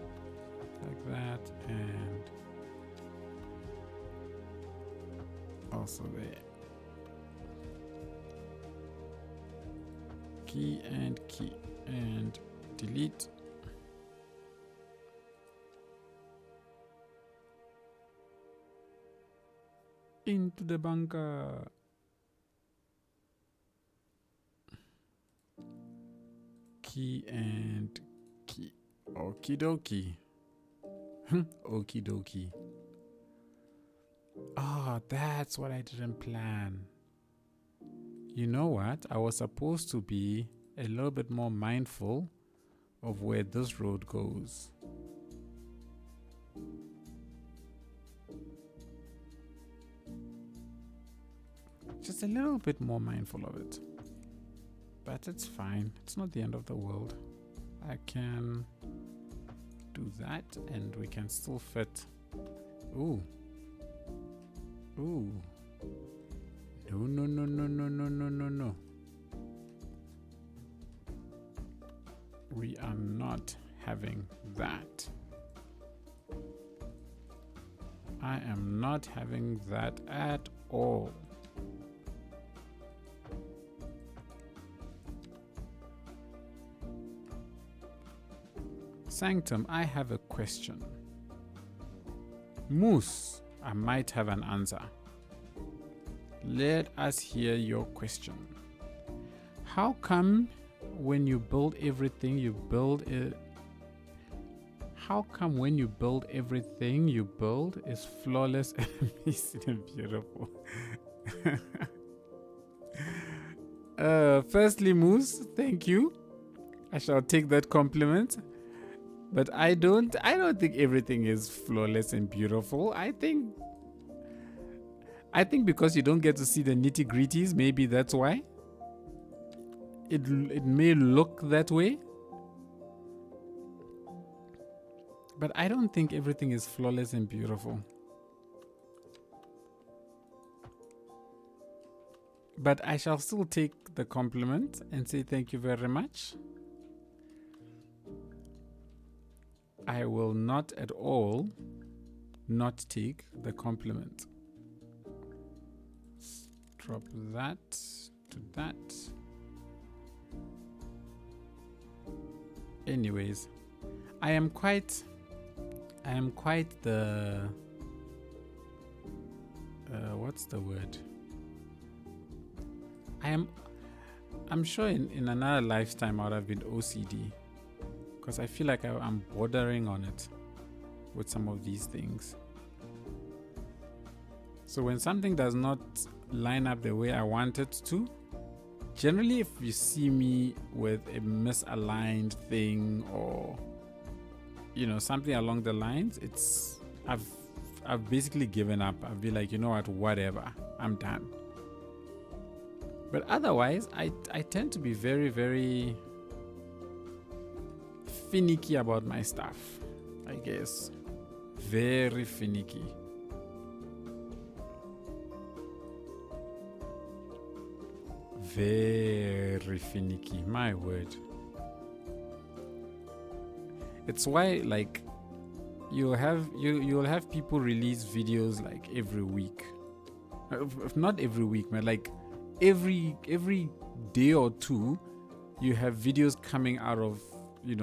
Like that, and also there. Key and delete. Into the bunker. Key and key. Okie dokie. Okie dokie. Oh, that's what I didn't plan. You know what? I was supposed to be a little bit more mindful of where this road goes. Just a little bit more mindful of it. But it's fine. It's not the end of the world. I can do that and we can still fit. Ooh. Ooh. No, no, no, no, no, no, no, no, no. We are not having that. I am not having that at all. Sanctum, I have a question. Moose, I might have an answer. Let us hear your question. How come when you build everything you build it? How come when you build everything you build is flawless and amazing and beautiful? Firstly, Moose, thank you. I shall take that compliment. But I don't think everything is flawless and beautiful. I think because you don't get to see the nitty-gritties, maybe that's why. It may look that way. But I don't think everything is flawless and beautiful. But I shall still take the compliment and say thank you very much. I will not at all not take the compliment. Let's drop that to that. Anyways, I am quite the what's the word? I'm sure in another lifetime I would have been OCD. Because I feel like I'm bordering on it with some of these things. So when something does not line up the way I want it to, generally if you see me with a misaligned thing or something along the lines, I've basically given up. I'll be like, you know what, whatever, I'm done. But otherwise, I tend to be very, very finicky about my stuff, I guess. Very finicky. Very finicky, my word. It's why, like, you'll have people release videos like every week. If not every week, man, like every day or two, you have videos coming out of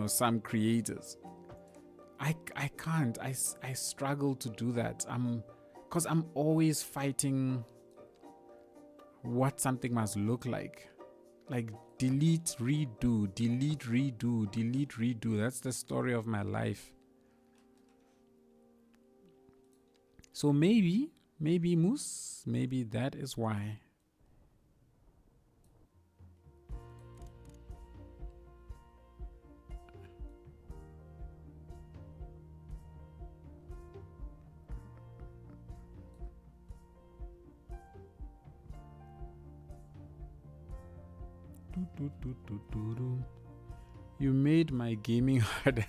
some creators. I can't. I struggle to do that. Because I'm always fighting what something must look like. Like delete, redo, delete, redo, delete, redo. That's the story of my life. So maybe Moose, maybe that is why. You made my gaming hard.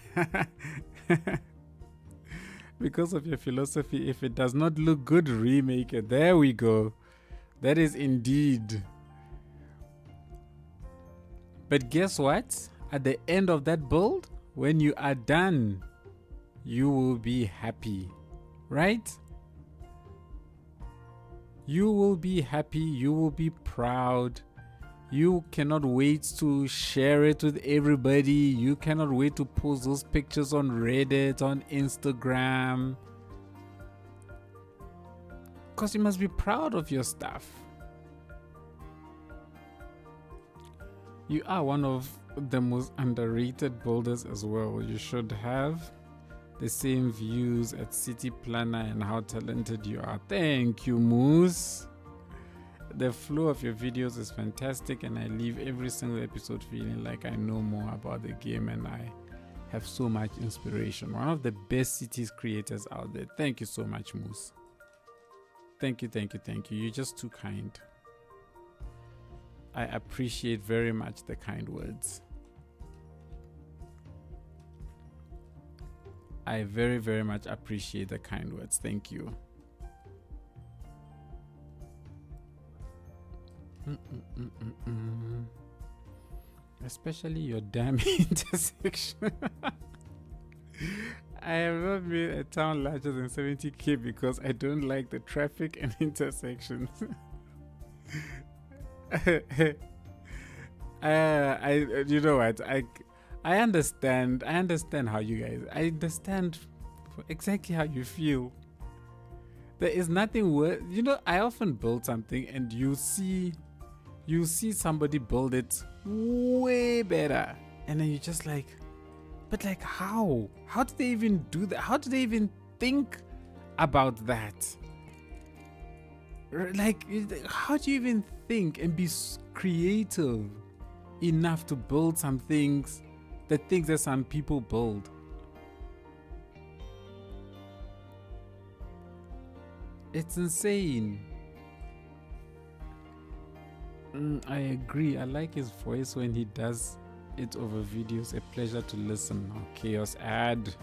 Because of your philosophy, if it does not look good, remake it. There we go. That is indeed. But guess what? At the end of that build, when you are done, you will be happy, right? You will be happy. You will be proud. You cannot wait to share it with everybody. You cannot wait to post those pictures on Reddit, on Instagram. Because you must be proud of your stuff. You are one of the most underrated builders as well. You should have the same views at City Planner and how talented you are. Thank you, Moose. The flow of your videos is fantastic, and I leave every single episode feeling like I know more about the game and I have so much inspiration. One of the best cities creators out there. Thank you so much, Moose. Thank you, thank you, thank you. You're just too kind. I appreciate very much the kind words. I very, very much appreciate the kind words. Thank you. Especially your damn intersection. I have not made a town larger than 70k because I don't like the traffic and intersections. You know what? I understand how you guys. I understand exactly how you feel. There is nothing worse. You know, I often build something and you see somebody build it way better, and then you're just like, but like how? How did they even do that? How did they even think about that? Like, how do you even think and be creative enough to build some things, the things that some people build? It's insane. I agree. I like his voice when he does it over videos. A pleasure to listen. Chaos ad.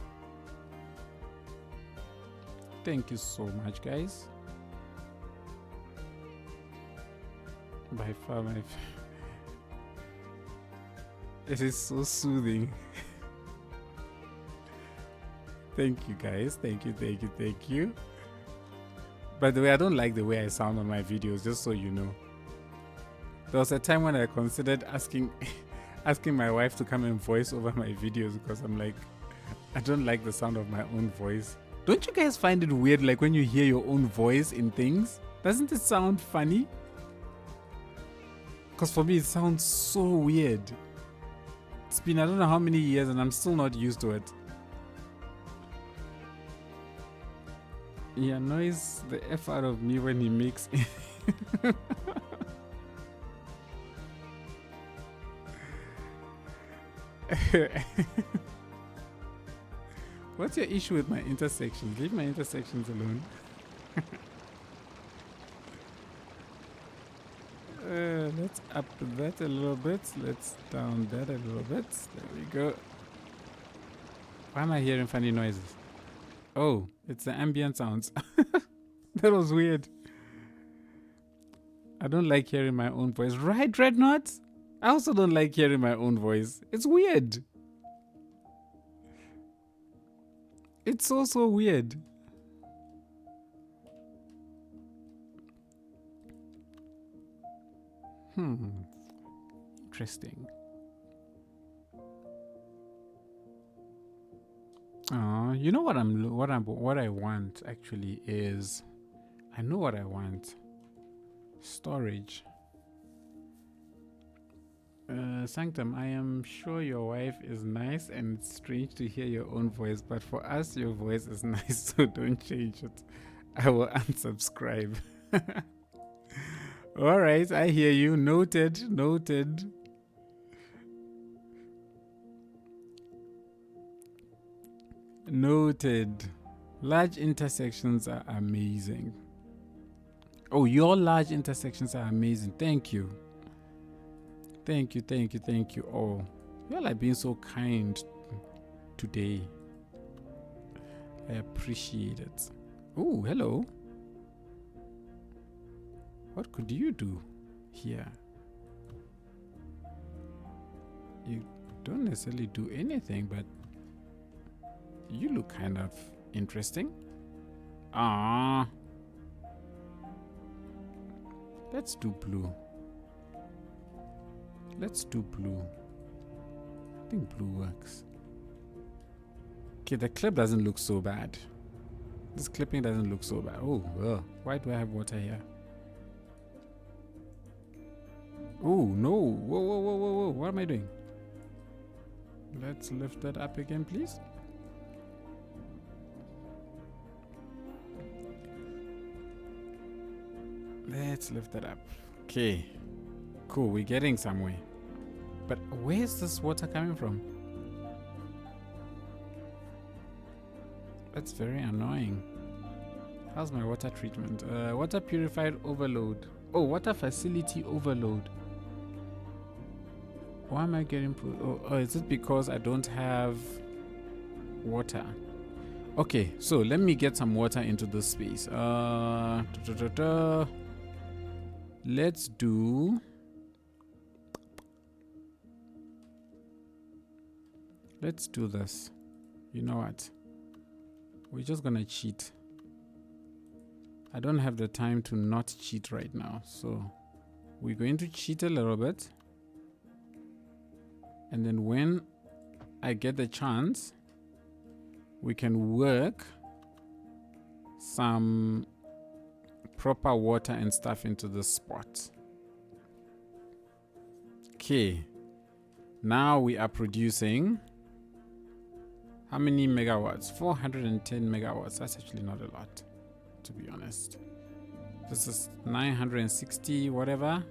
Thank you so much, guys. By far my it is so soothing. Thank you, guys. Thank you. By the way, I don't like the way I sound on my videos, just so you know. There was a time when I considered asking my wife to come and voice over my videos because I'm like, I don't like the sound of my own voice. Don't you guys find it weird, like when you hear your own voice in things? Doesn't it sound funny? Because for me, it sounds so weird. It's been I don't know how many years and I'm still not used to it. He annoys the F out of me when he makes it. What's your issue with my intersections? Leave my intersections alone. Let's up that a little bit. Let's down that a little bit. There we go. Why am I hearing funny noises? Oh, it's the ambient sounds. That was weird. I don't like hearing my own voice. Right, Dreadnought? I also don't like hearing my own voice. It's weird. It's so weird. Interesting. You know what I want actually is, I know what I want. Storage. Sanctum, I am sure your wife is nice and it's strange to hear your own voice, but for us your voice is nice, so don't change it. I will unsubscribe. Alright, I hear you. Noted. Large intersections are amazing. Oh, your large intersections are amazing. Thank you. Oh, you're like being so kind today. I appreciate it. Oh, hello. What could you do here? You don't necessarily do anything, but you look kind of interesting. Let's do blue. Let's do blue. I think blue works. Okay, the clip doesn't look so bad. This clipping doesn't look so bad. Oh, why do I have water here? Oh, no. Whoa, whoa, whoa, whoa, whoa. What am I doing? Let's lift that up again, please. Let's lift that up. Okay. Cool, we're getting somewhere. But where's this water coming from? That's very annoying. How's my water treatment? Water purified overload. Oh, water facility overload. Why am I getting... Oh, is it because I don't have water? Okay, so let me get some water into this space. Let's do... Let's do this. You know what? We're just gonna cheat. I don't have the time to not cheat right now. So we're going to cheat a little bit. And then when I get the chance, we can work some proper water and stuff into this spot. Okay. Now we are producing how many megawatts? 410 megawatts. That's actually not a lot, to be honest. This is 960 whatever.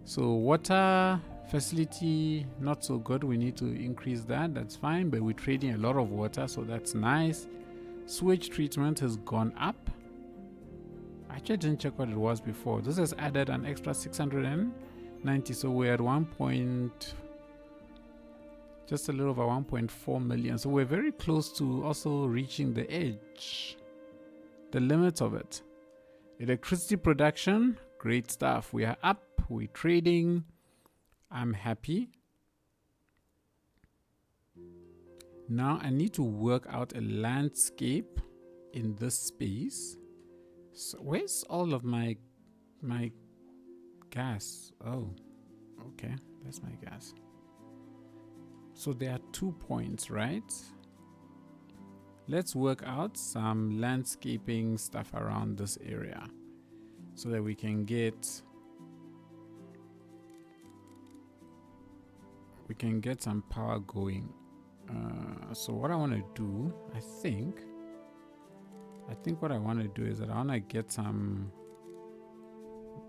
So water facility not so good. We need to increase that. That's fine, but we're trading a lot of water, so that's nice. Sewage treatment has gone up. Actually, I didn't check what it was before. This has added an extra 690, so we're at just a little over 1.4 million. So we're very close to also reaching the edge, the limits of it. Electricity production, great stuff. We are up, we're trading. I'm happy. Now I need to work out a landscape in this space. So where's all of my gas? Oh, okay, that's my gas. So there are 2 points, right? Let's work out some landscaping stuff around this area so that we can get some power going. So what I want to do, I think what I want to do is that I want to get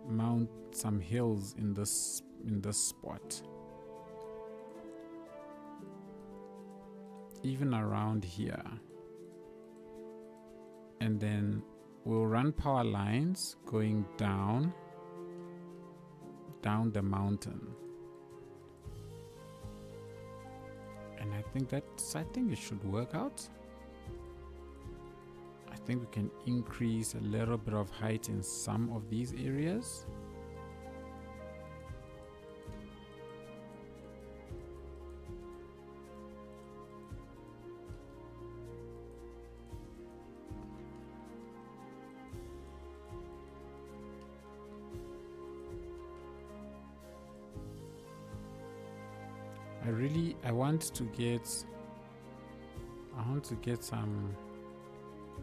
mount some hills in this spot, even around here, and then we'll run power lines going down the mountain. And I think it should work out. I think we can increase a little bit of height in some of these areas.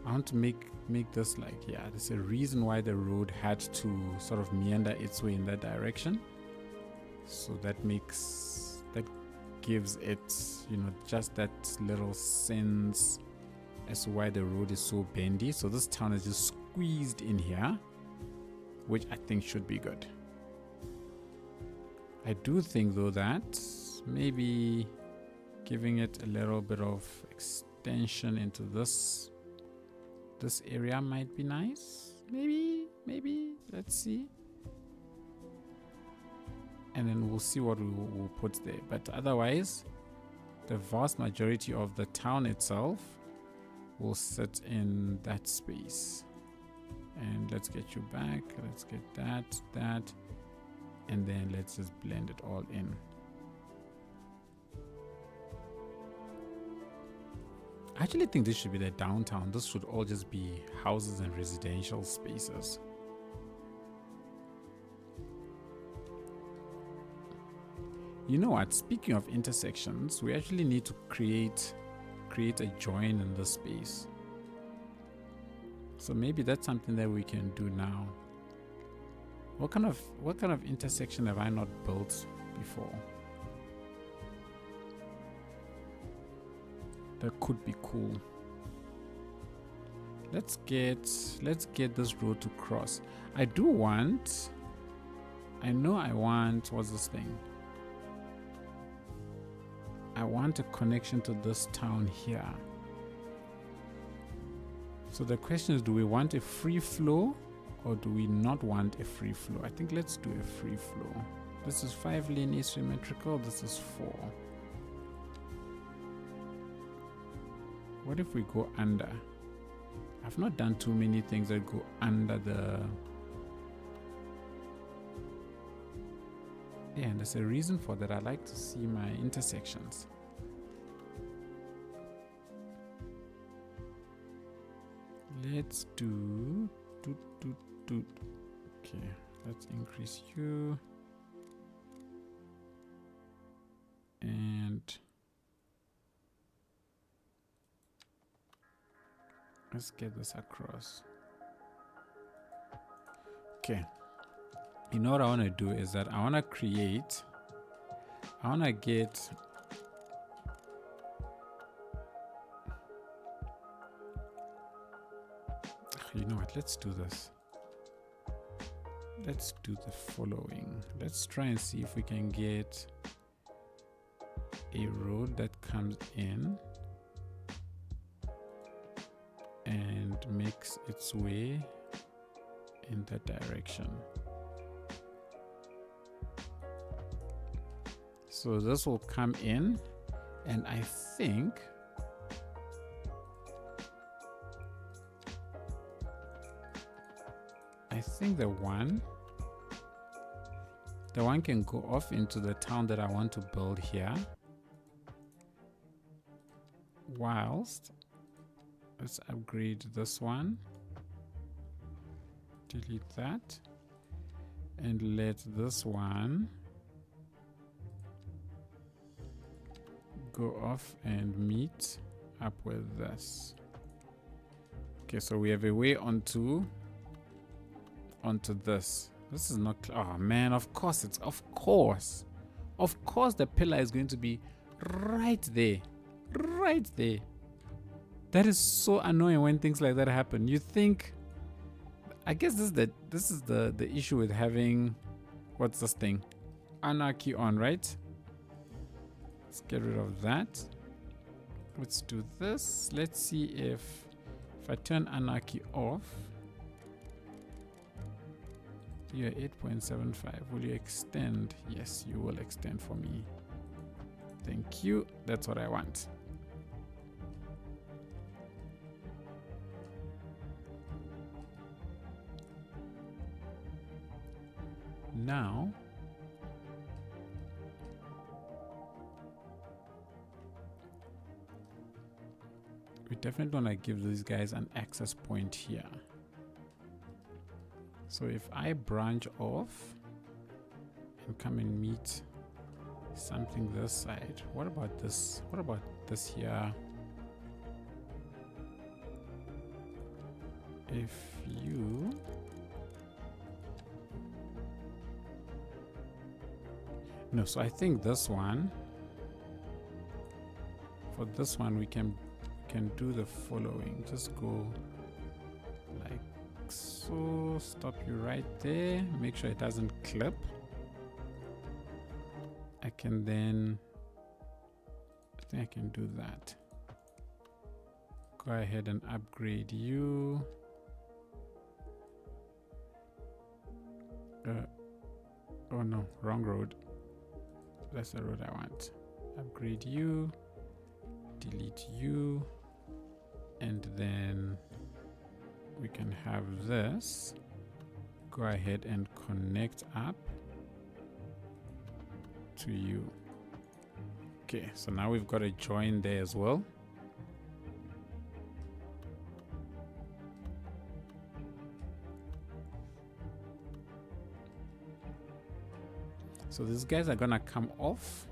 I want to make this like, yeah, there's a reason why the road had to sort of meander its way in that direction. So that gives it, just that little sense as to why the road is so bendy. So this town is just squeezed in here, which I think should be good. I do think though that maybe giving it a little bit of extension into this area might be nice. Maybe let's see, and then we'll see what we'll put there. But otherwise, the vast majority of the town itself will sit in that space. And let's get you back, let's get that, and then let's just blend it all in. I actually think this should be the downtown. This should all just be houses and residential spaces. You know what? Speaking of intersections, we actually need to create a join in this space. So maybe that's something that we can do now. What kind of intersection have I not built before? That could be cool. Let's get this road to cross. I know I want, what's this thing? I want a connection to this town here. So the question is, do we want a free flow or do we not want a free flow? I think let's do a free flow. This is 5-lane asymmetrical, this is 4. What if we go under? I've not done too many things that go under the... Yeah, and there's a reason for that. I like to see my intersections. Let's do... Okay, let's increase you. And... let's get this across. Okay. You know what I want to do is that I want to get you know what, let's do this. Let's do the following. Let's try and see if we can get a road that comes in and makes its way in that direction. So this will come in, and I think the one can go off into the town that I want to build here, whilst let's upgrade this one, delete that, and let this one go off and meet up with this. Okay, so we have a way onto this. This is not, oh man, of course the pillar is going to be right there. That is so annoying when things like that happen. You think, I guess this is the issue with having, what's this thing, Anarchy on, right? Let's get rid of that. Let's do this. Let's see if I turn Anarchy off. You're 8.75. Will you extend? Yes, you will extend for me. Thank you. That's what I want. Now, we definitely want to give these guys an access point here. So if I branch off and come and meet something this side, what about this? What about this here? If you no, so I think this one, for this one we can do the following. Just go like so, stop you right there, make sure it doesn't clip. I can then, I think I can do that. Go ahead and upgrade you. Oh no, wrong road. That's the road I want. Upgrade you, delete you, and then we can have this go ahead and connect up to you. Okay, so now we've got a join there as well. So these guys are gonna come off.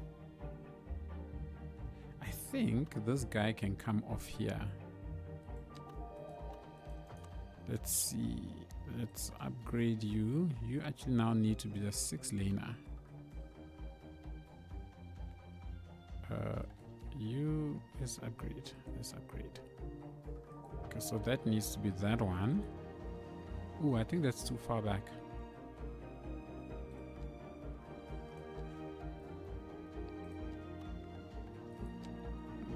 I think this guy can come off here. Let's see. Let's upgrade you. You actually now need to be the 6-laner. You is upgrade. Let's upgrade. Okay, so that needs to be that one. Ooh, I think that's too far back.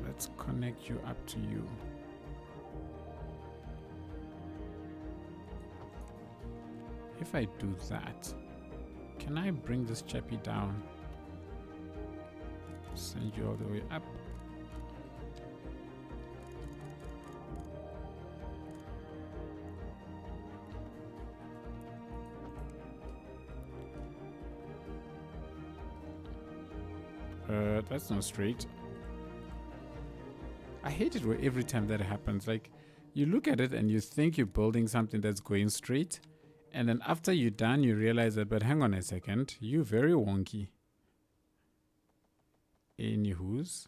Let's connect you up to you. If I do that, can I bring this chappy down? Send you all the way up. That's not straight. I hate it where every time that happens, like you look at it and you think you're building something that's going straight, and then after you're done you realize that, but hang on a second, you're very wonky. Anywho's.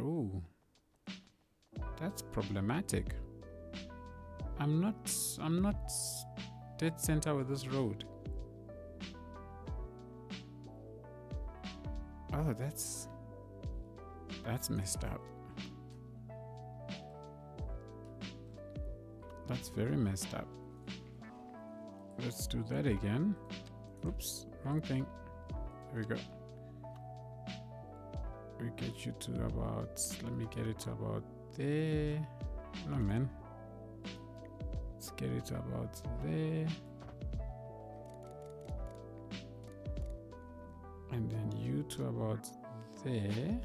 Oh, that's problematic. I'm not dead center with this road. Oh, that's messed up. That's very messed up. Let's do that again. Oops, wrong thing. There we go. We get you to about, let me get it to about there. No man. Let's get it to about there. And then you to about there.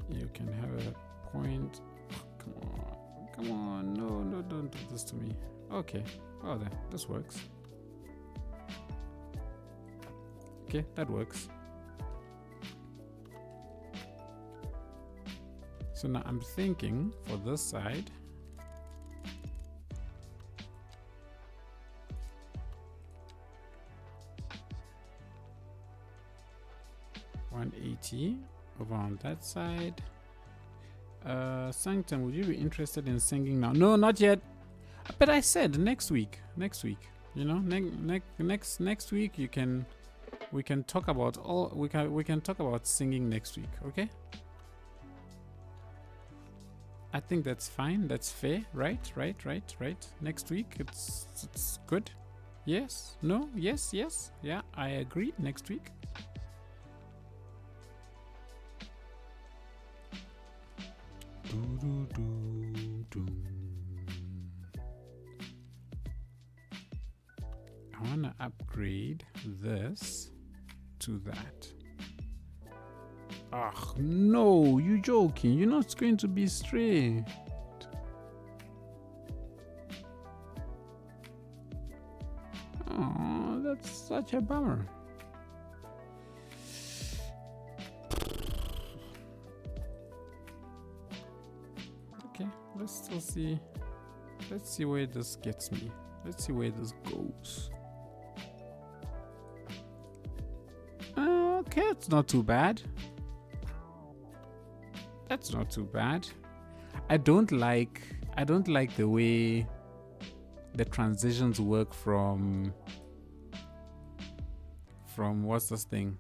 You can have a point. Oh, come on, no, don't do this to me. Okay, well then, this works. Okay, that works. So now I'm thinking for this side, $180 over on that side. Sanctum, would you be interested in singing now? No, not yet. But I said next week. Next week, you know, next week we can talk about we can talk about singing next week. Okay. I think that's fine. That's fair, right? Next week, it's good. Yes. No. Yes. Yeah, I agree. Next week. I want to upgrade this to that. Ah, no, you joking. You're not going to be straight. Oh, that's such a bummer. Okay, let's still see. Let's see where this gets me. Let's see where this goes. Okay, it's not too bad. That's not too bad. I don't like the way the transitions work from what's this thing?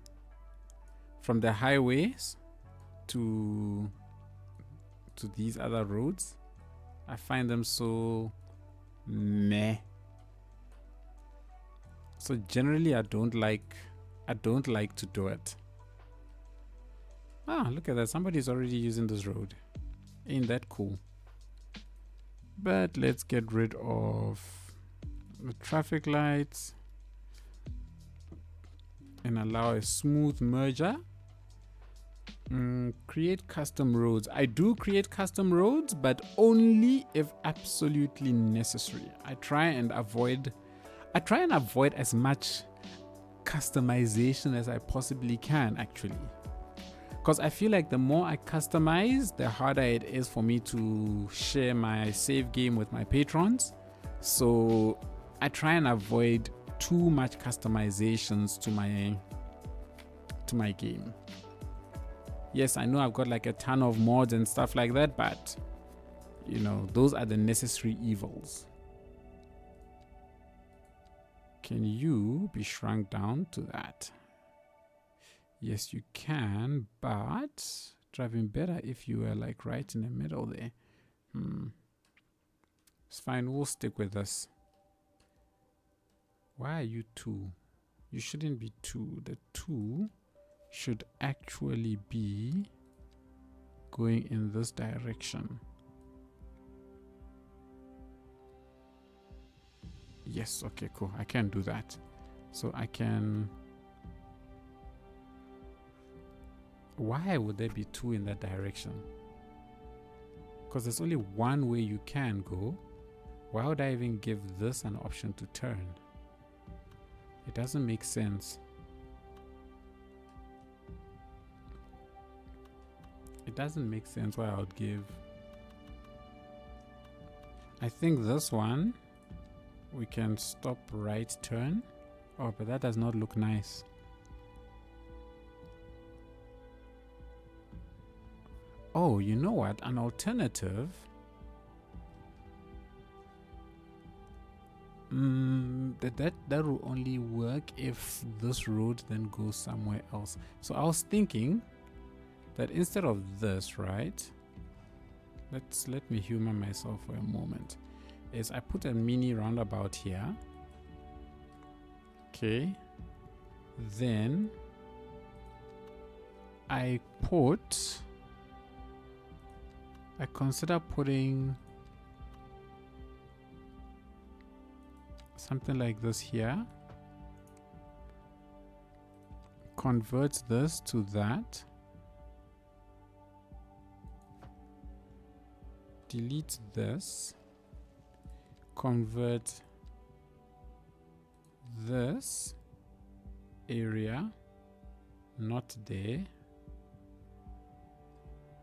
From the highways to these other roads. I find them so meh. So generally I don't like to do it. Ah, look at that. Somebody's already using this road. Ain't that cool? But let's get rid of the traffic lights and allow a smooth merger. Create custom roads. I do create custom roads, but only if absolutely necessary. I try and avoid as much customization as I possibly can, actually. Because I feel like the more I customize, the harder it is for me to share my save game with my patrons. So I try and avoid too much customizations to my game. Yes, I know I've got like a ton of mods and stuff like that, but you know, those are the necessary evils. Can you be shrunk down to that? Yes, you can, but driving better if you were like right in the middle there. It's fine, we'll stick with this. Why are you 2? You shouldn't be 2. The 2 should actually be going in this direction. Yes, okay, cool. I can do that. So I can... Why would there be 2 in that direction? Because there's only one way you can go. Why would I even give this an option to turn? It doesn't make sense. It doesn't make sense why I would give. I think this one we can stop right turn. Oh, but that does not look nice. Oh, you know what? An alternative. That will only work if this road then goes somewhere else. So I was thinking that instead of this, right? Let me humor myself for a moment. Is I put a mini roundabout here. Okay. Then I consider putting something like this here. Convert this to that. Delete this. Convert this area, not there,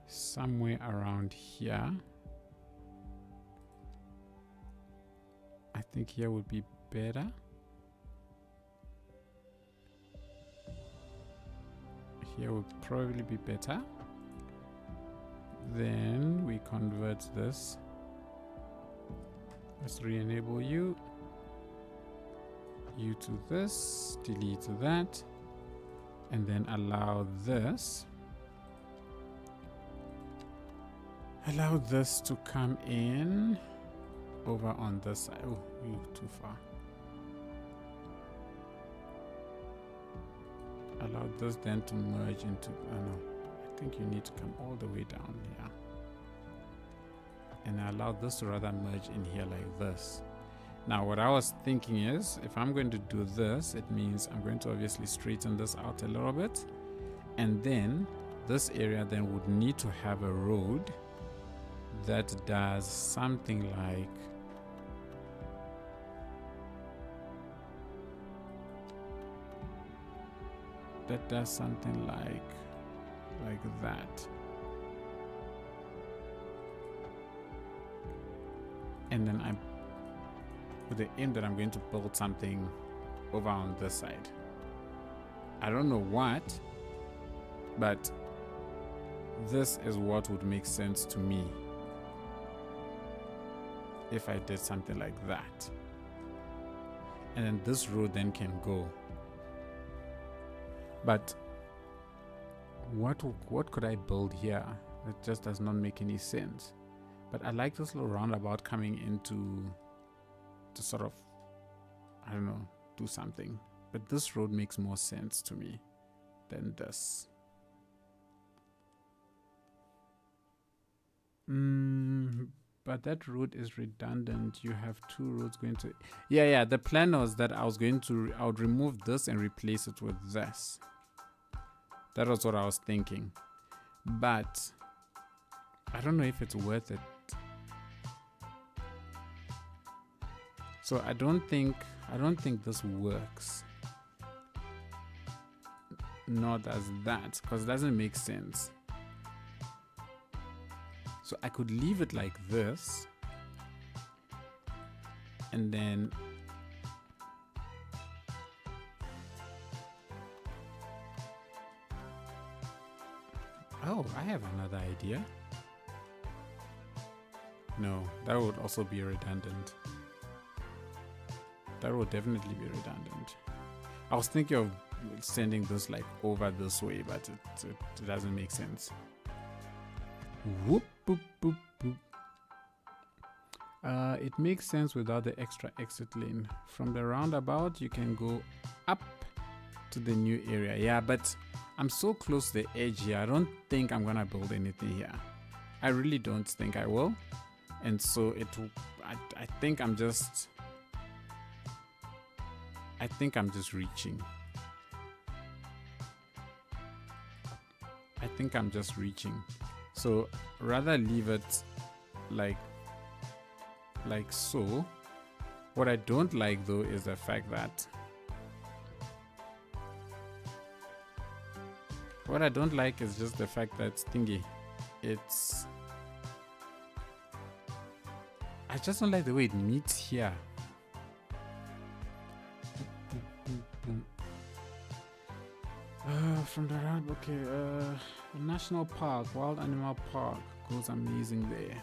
somewhere around here. I think here would be better. Here would probably be better. Then we convert this. Let's re-enable you to this, delete that, and then allow this to come in over on this side. Oh, you're too far. Allow this then to merge into, no, I think you need to come all the way down here. And I allow this to rather merge in here like this. Now what I was thinking is, if I'm going to do this, it means I'm going to obviously straighten this out a little bit, and then this area then would need to have a road that does something like that. And then I'm with the aim that I'm going to build something over on this side. I don't know what, but this is what would make sense to me if I did something like that. And then this road then can go. But what could I build here? That just does not make any sense. But I like this little roundabout coming into to sort of, I don't know, do something. But this road makes more sense to me than this. But that road is redundant. You have 2 roads going to... Yeah, the plan was that I would remove this and replace it with this. That was what I was thinking. But I don't know if it's worth it. So I don't think this works. Not as that, because it doesn't make sense. So I could leave it like this, and then Oh, I have another idea. No, that would also be redundant. That would definitely be redundant. I was thinking of sending this like over this way, but it doesn't make sense. Whoop, boop, boop, boop. It makes sense without the extra exit lane. From the roundabout, you can go up to the new area. Yeah, but I'm so close to the edge here. I don't think I'm gonna build anything here. I really don't think I will. And so I think I'm just reaching. I think I'm just reaching. So rather leave it like so. What I don't like though is the fact that what I don't like is just the fact that thingy, it's, I just don't like the way it meets here. From the round, okay, National Park, Wild Animal Park goes amazing there.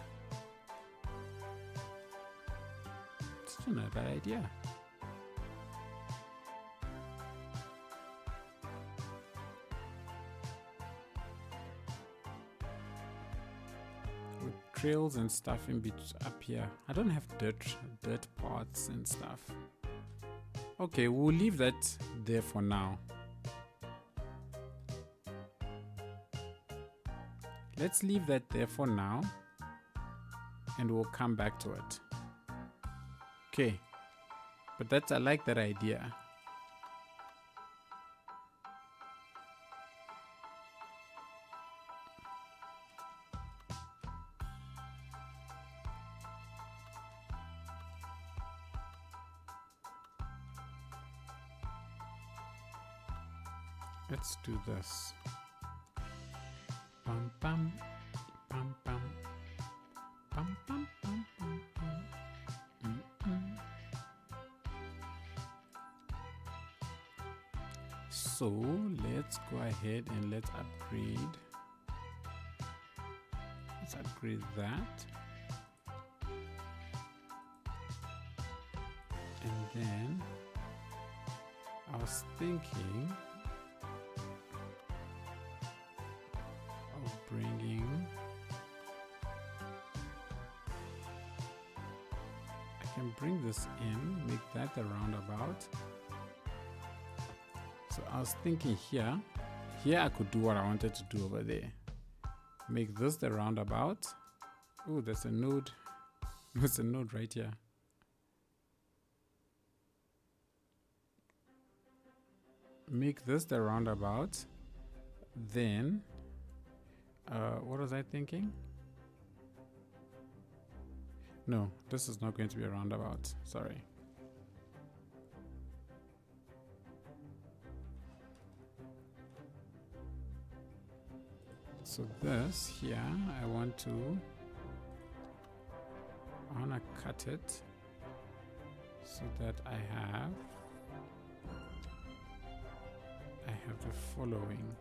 It's not a bad idea. With trails and stuff in between up here. I don't have dirt parts and stuff. Okay, we'll leave that there for now. Let's leave that there for now, and we'll come back to it. Okay, but I like that idea. Let's do this. Bum bum bum bum bum bum bum bum bum. So let's go ahead and let's upgrade. Let's upgrade that. And then I was thinking bringing, I can bring this in, make that the roundabout. So I was thinking here I could do what I wanted to do over there. Make this the roundabout. Oh, there's a node. There's a node right here. Make this the roundabout. Then what was I thinking? No, this is not going to be a roundabout. Sorry. So this here, I want to cut it so that I have the following.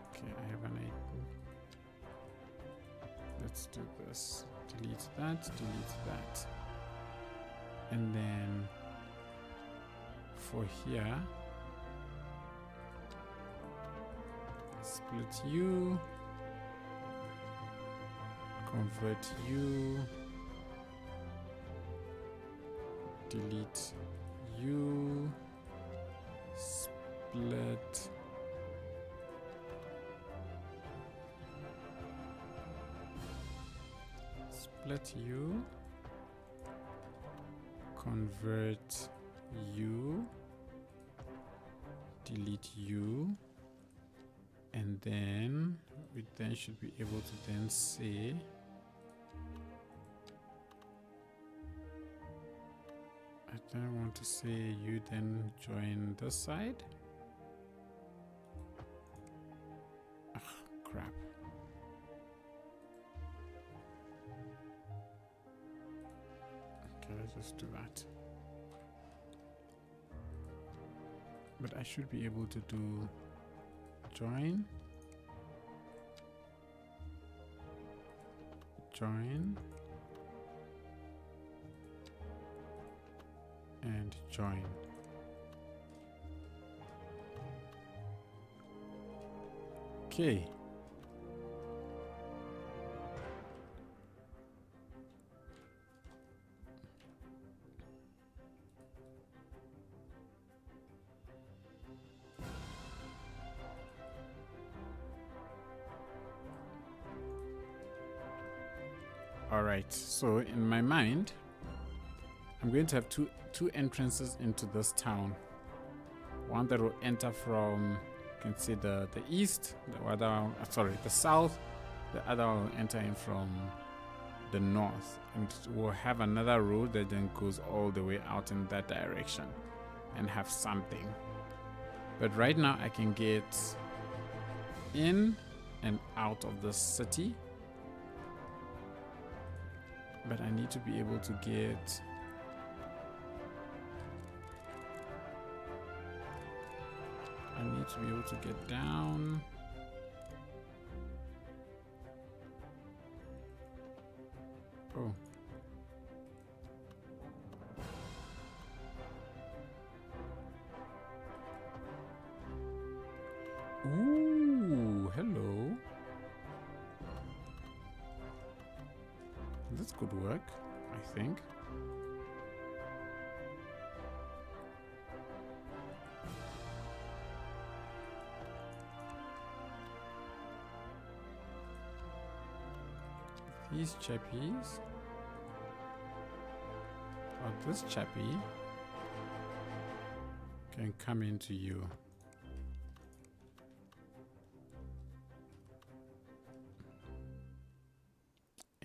Okay, I have an idea. Let's do this. Delete that, and then for here, split you, convert you, delete you, split. Split you, convert you, delete you, and then we then should be able to then say I don't want to say you then join this side. Ugh, crap. Okay, let's just do that. But I should be able to do join join, and join. Okay. All right, so in my mind, I'm going to have two entrances into this town. One that will enter from, you can see the east, the other, the south. The other will enter in from the north, and we'll have another road that then goes all the way out in that direction and have something. But right now I can get in and out of the city, but I need to be able to get down. Oh. Ooh, hello. This could work, I think. These chappies, or this chappie, can come into you.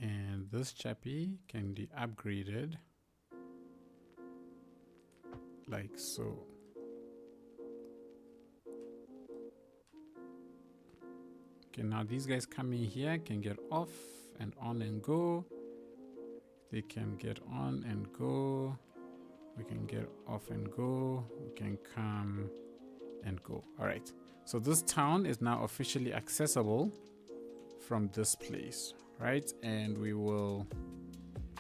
And this chappie can be upgraded like so. Okay, now these guys coming here can get off and on and go. They can get on and go. We can get off and go. We can come and go. All right. So this town is now officially accessible from this place, right? And we will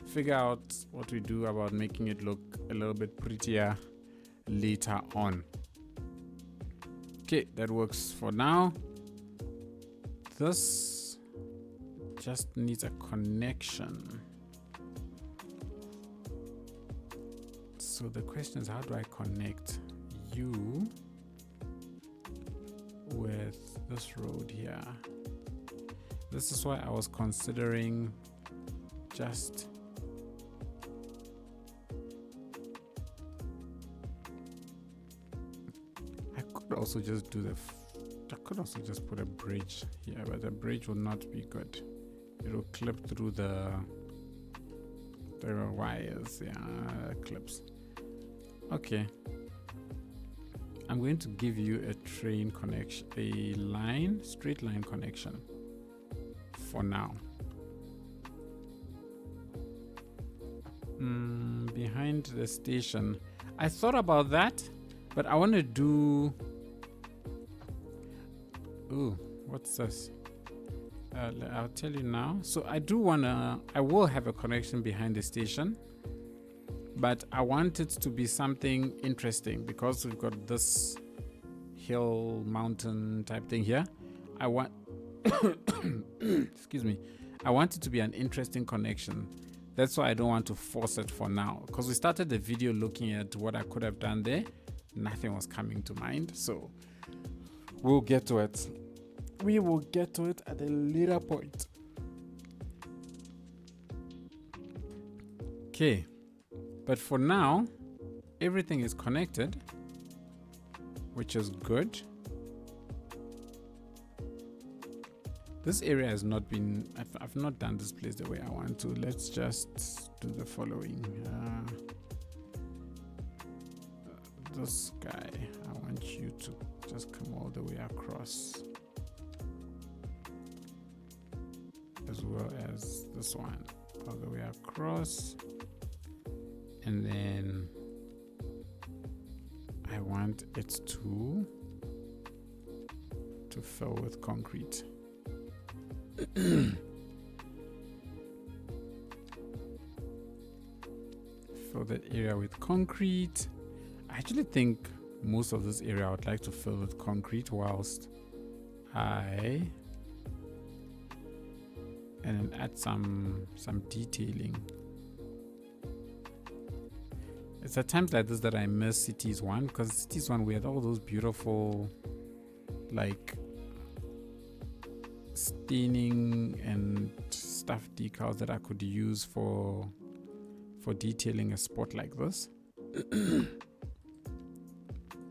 figure out what we do about making it look a little bit prettier later on. Okay, that works for now. This just needs a connection. So the question is, how do I connect you with this road here? This is why I was considering just I could also just do I could also just put a bridge here, but the bridge will not be good. It will clip through the wires, yeah, clips. Okay, I'm going to give you a train connection, a straight line connection for now. Behind the station, I thought about that, but I want to do, ooh, what's this? I'll tell you now. So I will have a connection behind the station, but I want it to be something interesting because we've got this hill mountain type thing here. I want excuse me, I want it to be an interesting connection. That's why I don't want to force it for now, because we started the video looking at what I could have done there. Nothing was coming to mind, so we'll get to it. We will get to it at a later point. Okay, but for now, everything is connected, which is good. This area has not been, I've not done this place the way I want to. Let's just do the following. This guy, I want you to just come all the way across, as well as this one all the way across, and then I want it to fill with concrete. fill that area with concrete. I actually think most of this area I would like to fill with concrete whilst I and then add some detailing. It's at times like this that I miss Cities 1, because Cities 1 we had all those beautiful like staining and stuff decals that I could use for detailing a spot like this.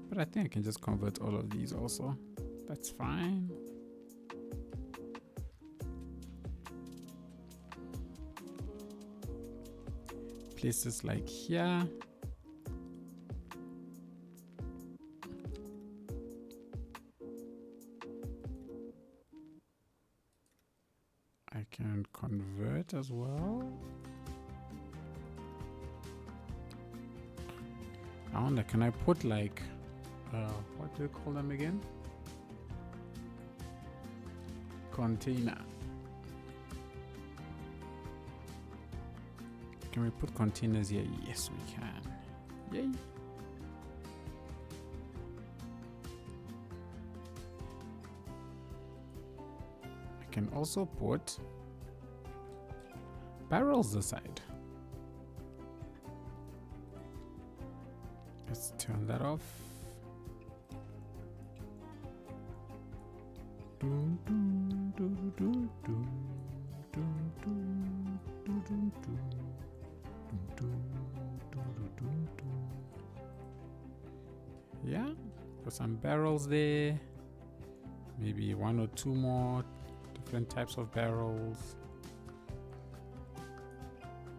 But I think I can just convert all of these also. That's fine. Places like here. I can convert as well. I wonder, can I put like, what do you call them again? Container. Can we put containers here? Yes, we can. Yay. I can also put barrels aside. Let's turn that off. Yeah, put some barrels there. Maybe one or two more different types of barrels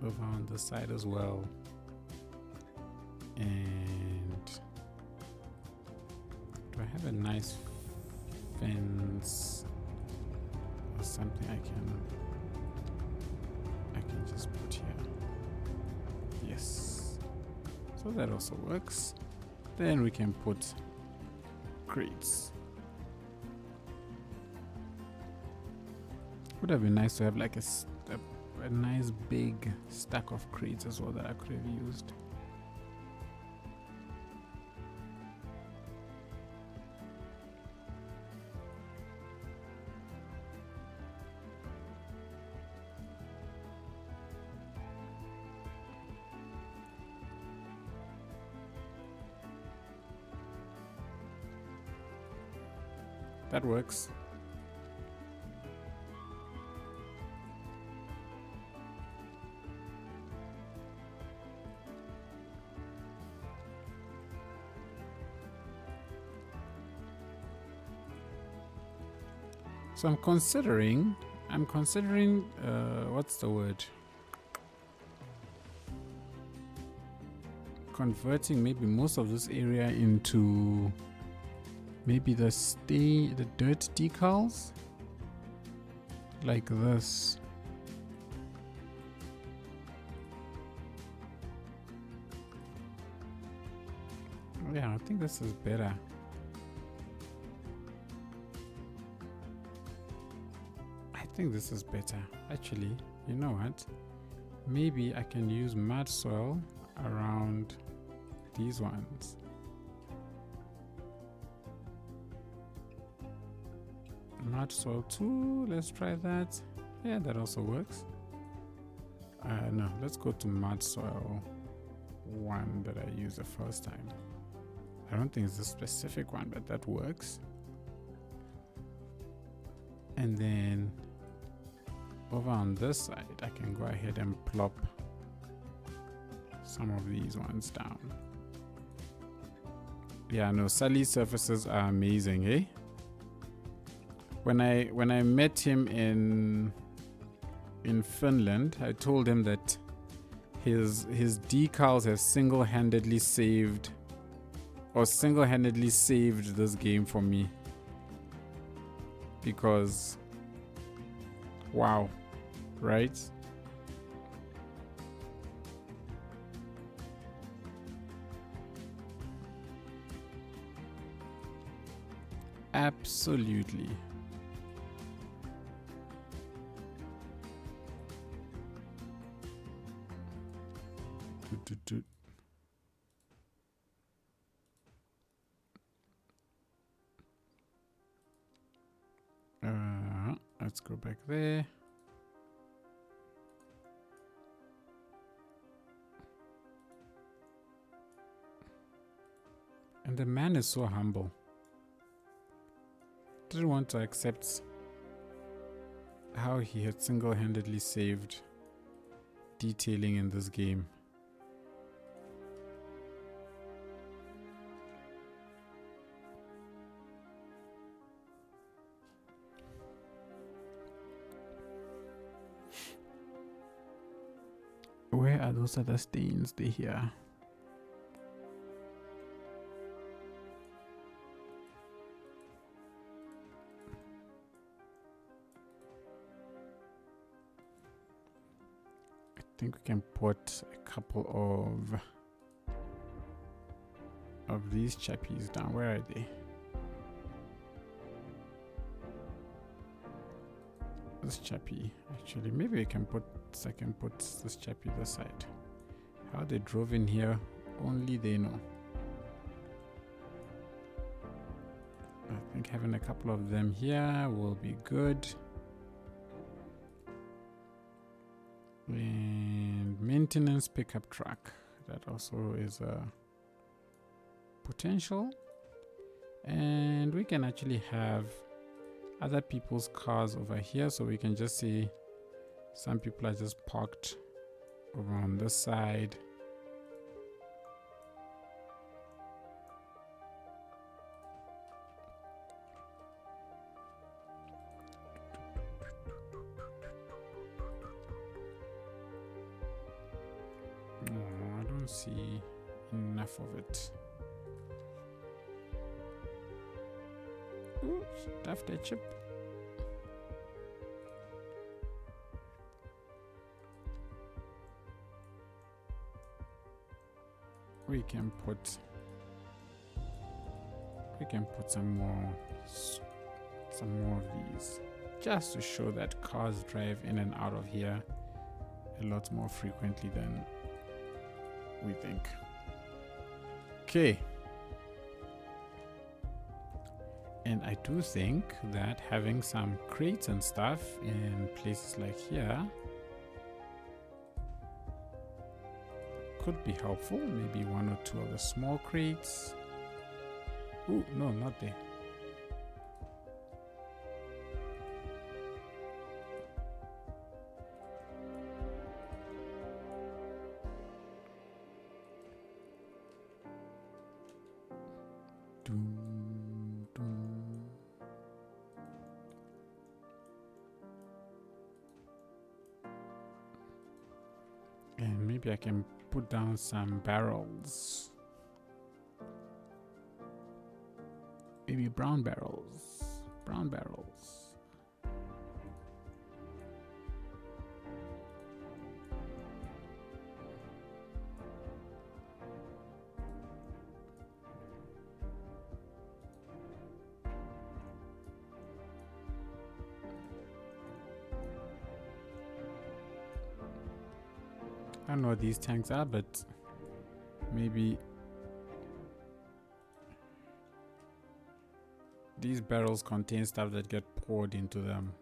over on the side as well. And do I have a nice fence or something I can just put here? Yes, so that also works. Then we can put crates. Would have been nice to have like a nice big stack of crates as well that I could have used. That works. So I'm considering what's the word? Converting maybe most of this area into maybe the dirt decals like this. Yeah, I think this is better. I think this is better. Actually, you know what? Maybe I can use mud soil around these ones. Mud soil 2, let's try that. Yeah, that also works. No, let's go to mud soil 1 that I used the first time. I don't think it's a specific one, but that works. And then over on this side, I can go ahead and plop some of these ones down. Yeah, no, Sally's surfaces are amazing, eh? When I met him in Finland, I told him that his decals have single-handedly saved this game for me, because wow, right? Absolutely. Let's go back there. And the man is so humble. Didn't want to accept how he had single-handedly saved detailing in this game. Where are those other stains? They're here. I think we can put a couple of these chappies down. Where are they? This chappie, actually, maybe I can put this chappie this side. How they drove in here, only they know. I think having a couple of them here will be good. And maintenance pickup truck, that also is a potential. And we can actually have other people's cars over here, so we can just see some people are just parked over on this side. Oh, I don't see enough of it. Ooh, stuffed a chip. We can put some more of these, just to show that cars drive in and out of here a lot more frequently than we think. Okay. And I do think that having some crates and stuff in places like here could be helpful. Maybe one or two of the small crates. Ooh, no, not there. And maybe I can put down some barrels. Maybe brown barrels. Brown barrels. I don't know what these tanks are, but maybe these barrels contain stuff that get poured into them.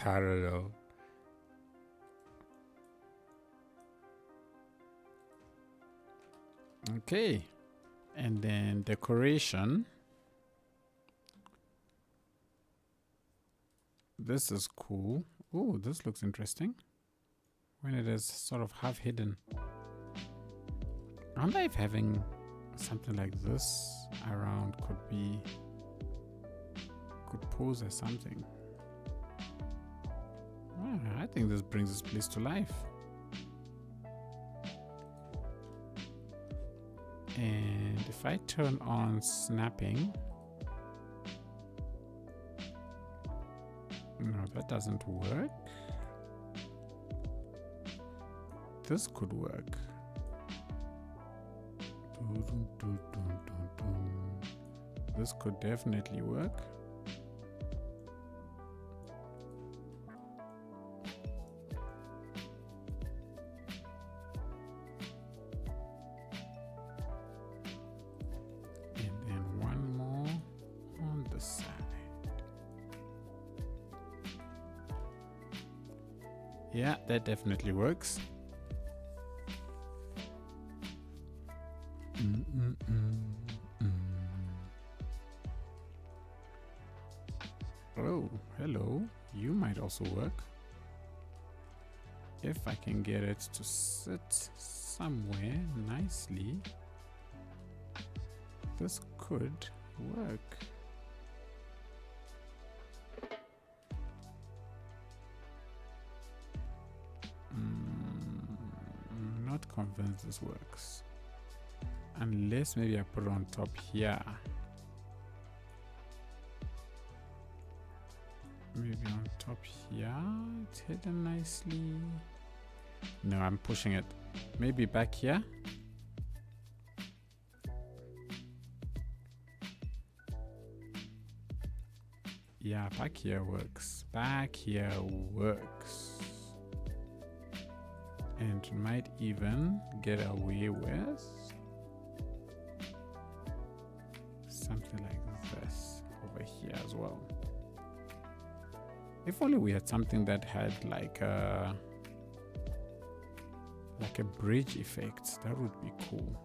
I don't know. Okay. And then decoration. This is cool. Oh, this looks interesting. When it is sort of half hidden. I wonder if having something like this around could pose as something. I think this brings this place to life. And if I turn on snapping, no, that doesn't work. This could work. This could definitely work. Yeah, that definitely works. Oh, hello. You might also work. If I can get it to sit somewhere nicely, this could work. I'm not convinced this works. Unless maybe I put it on top here. Maybe on top here. It's hidden nicely. No, I'm pushing it. Maybe back here. Yeah, back here works. Back here works. And might even get away with something like this over here as well. If only we had something that had like a bridge effect, that would be cool.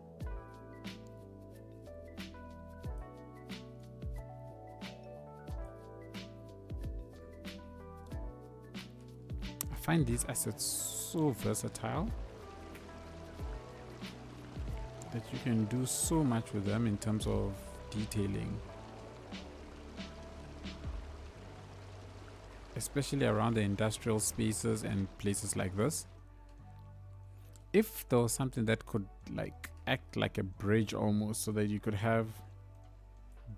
I find these assets so versatile that you can do so much with them in terms of detailing, especially around the industrial spaces and places like this. If there was something that could like act like a bridge almost, so that you could have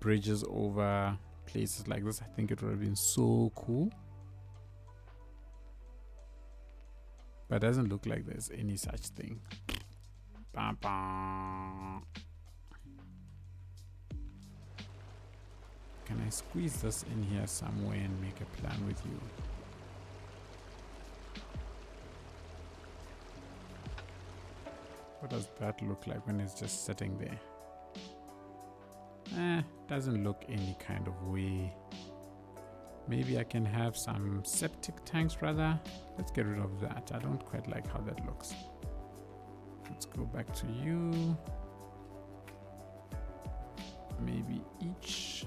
bridges over places like this, I think it would have been so cool. But it doesn't look like there's any such thing. Bah, bah. Can I squeeze this in here somewhere and make a plan with you? What does that look like when it's just sitting there? Doesn't look any kind of way. Maybe I can have some septic tanks rather. Let's get rid of that. I don't quite like how that looks. Let's go back to you. Maybe each.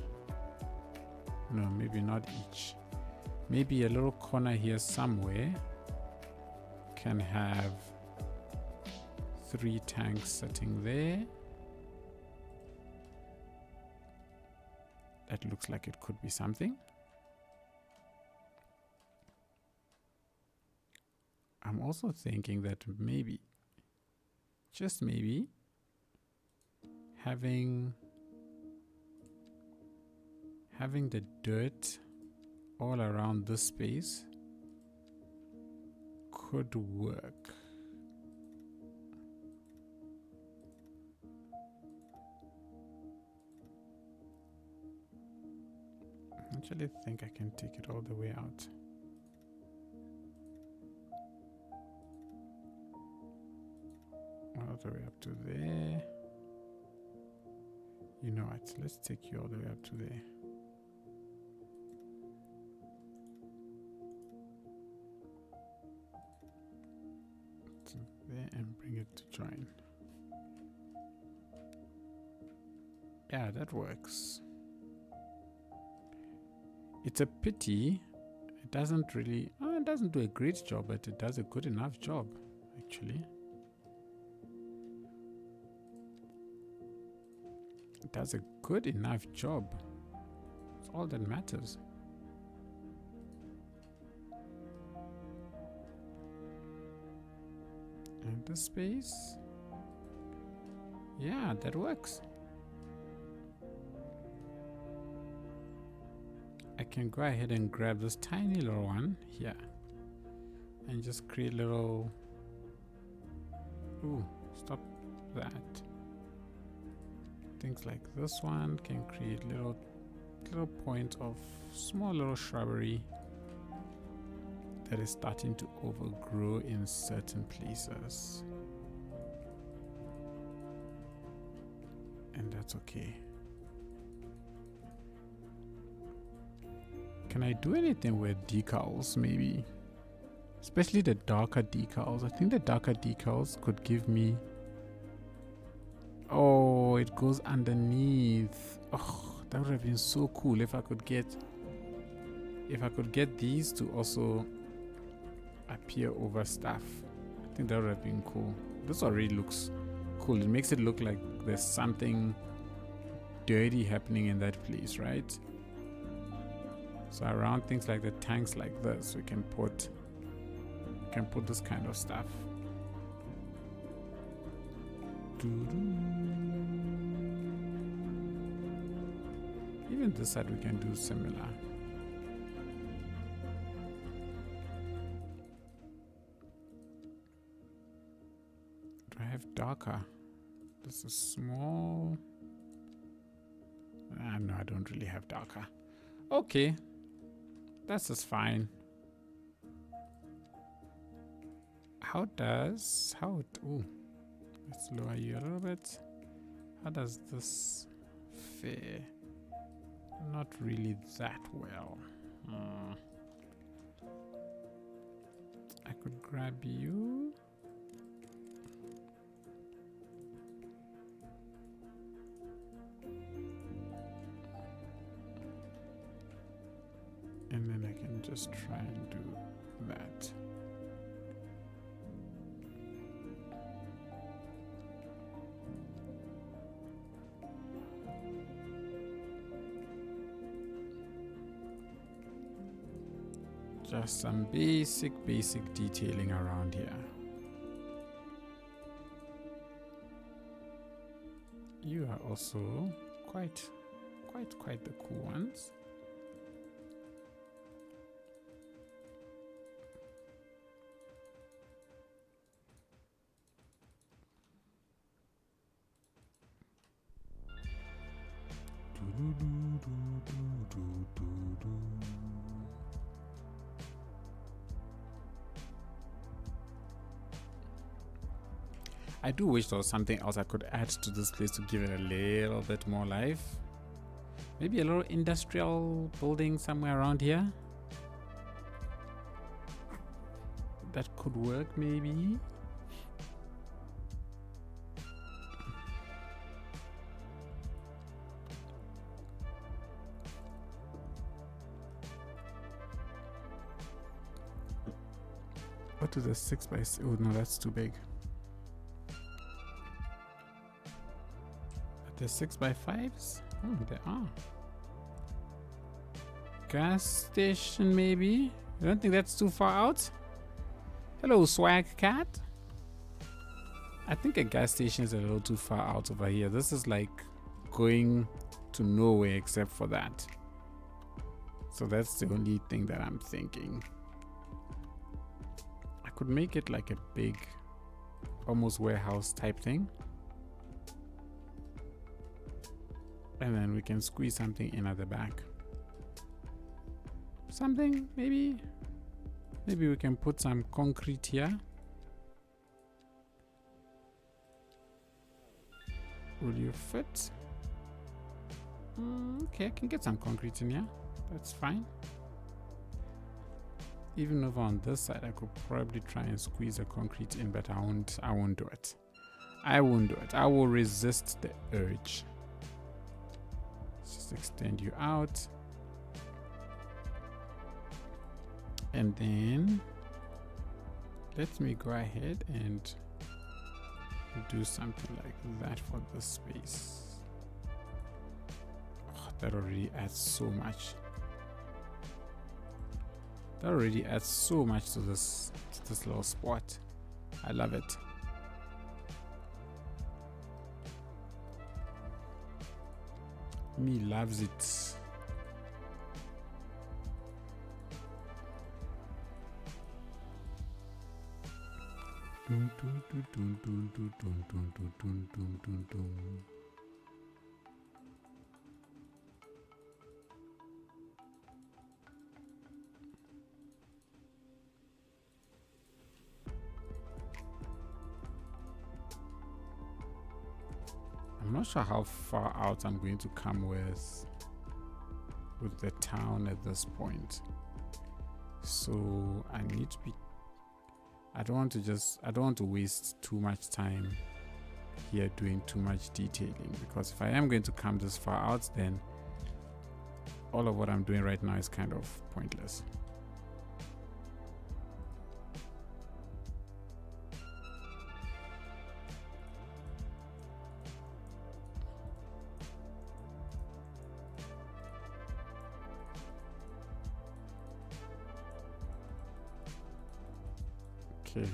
No, maybe not each. Maybe a little corner here somewhere can have 3 tanks sitting there. That looks like it could be something. I'm also thinking that maybe, just maybe, having the dirt all around this space could work. I actually think I can take it all the way out. All the way up to there. You know what? Let's take you all the way up to there. To there and bring it to join. Yeah, that works. It's a pity it doesn't really, it doesn't do a great job, but it does a good enough job actually. It does a good enough job. It's all that matters. And the space, yeah, that works. I can go ahead and grab this tiny little one here and just create little, ooh, stop that. Things like this one can create little points of small little shrubbery that is starting to overgrow in certain places. And that's okay. Can I do anything with decals maybe? especially the darker decals. I think the darker decals could give me, oh, it goes underneath. Oh, that would have been so cool if I could get these to also appear over stuff. I think that would have been cool. This already looks cool. It makes it look like there's something dirty happening in that place, right? So around things like the tanks like this, we can put this kind of stuff. Even this side we can do similar. Do I have darker? This is small. No, I don't really have darker. Okay, that's just fine. Ooh, let's lower you a little bit. How does this fare? Not really that well. I could grab you. And then I can just try and do that. Just some basic detailing around here. You are also quite the cool ones. I do wish there was something else I could add to this place to give it a little bit more life. Maybe a little industrial building somewhere around here. That could work, maybe. What is a 6x? Oh no, that's too big. The 6x5s? Oh, there are. Gas station, maybe? I don't think that's too far out. Hello, swag cat. I think a gas station is a little too far out over here. This is like going to nowhere except for that. So that's the only thing that I'm thinking. I could make it like a big, almost warehouse type thing. And then we can squeeze something in at the back. Something, maybe we can put some concrete here. Will you fit? Okay, I can get some concrete in here. That's fine. Even over on this side, I could probably try and squeeze a concrete in, but I won't do it. I won't do it. I will resist the urge. Just extend you out. And then let me go ahead and do something like that for this space. Oh, that already adds so much. That already adds so much to this little spot. I love it. Me loves it. I'm not sure how far out I'm going to come with the town at this point. So I need to be I don't want to waste too much time here doing too much detailing, because if I am going to come this far out, then all of what I'm doing right now is kind of pointless. Okay,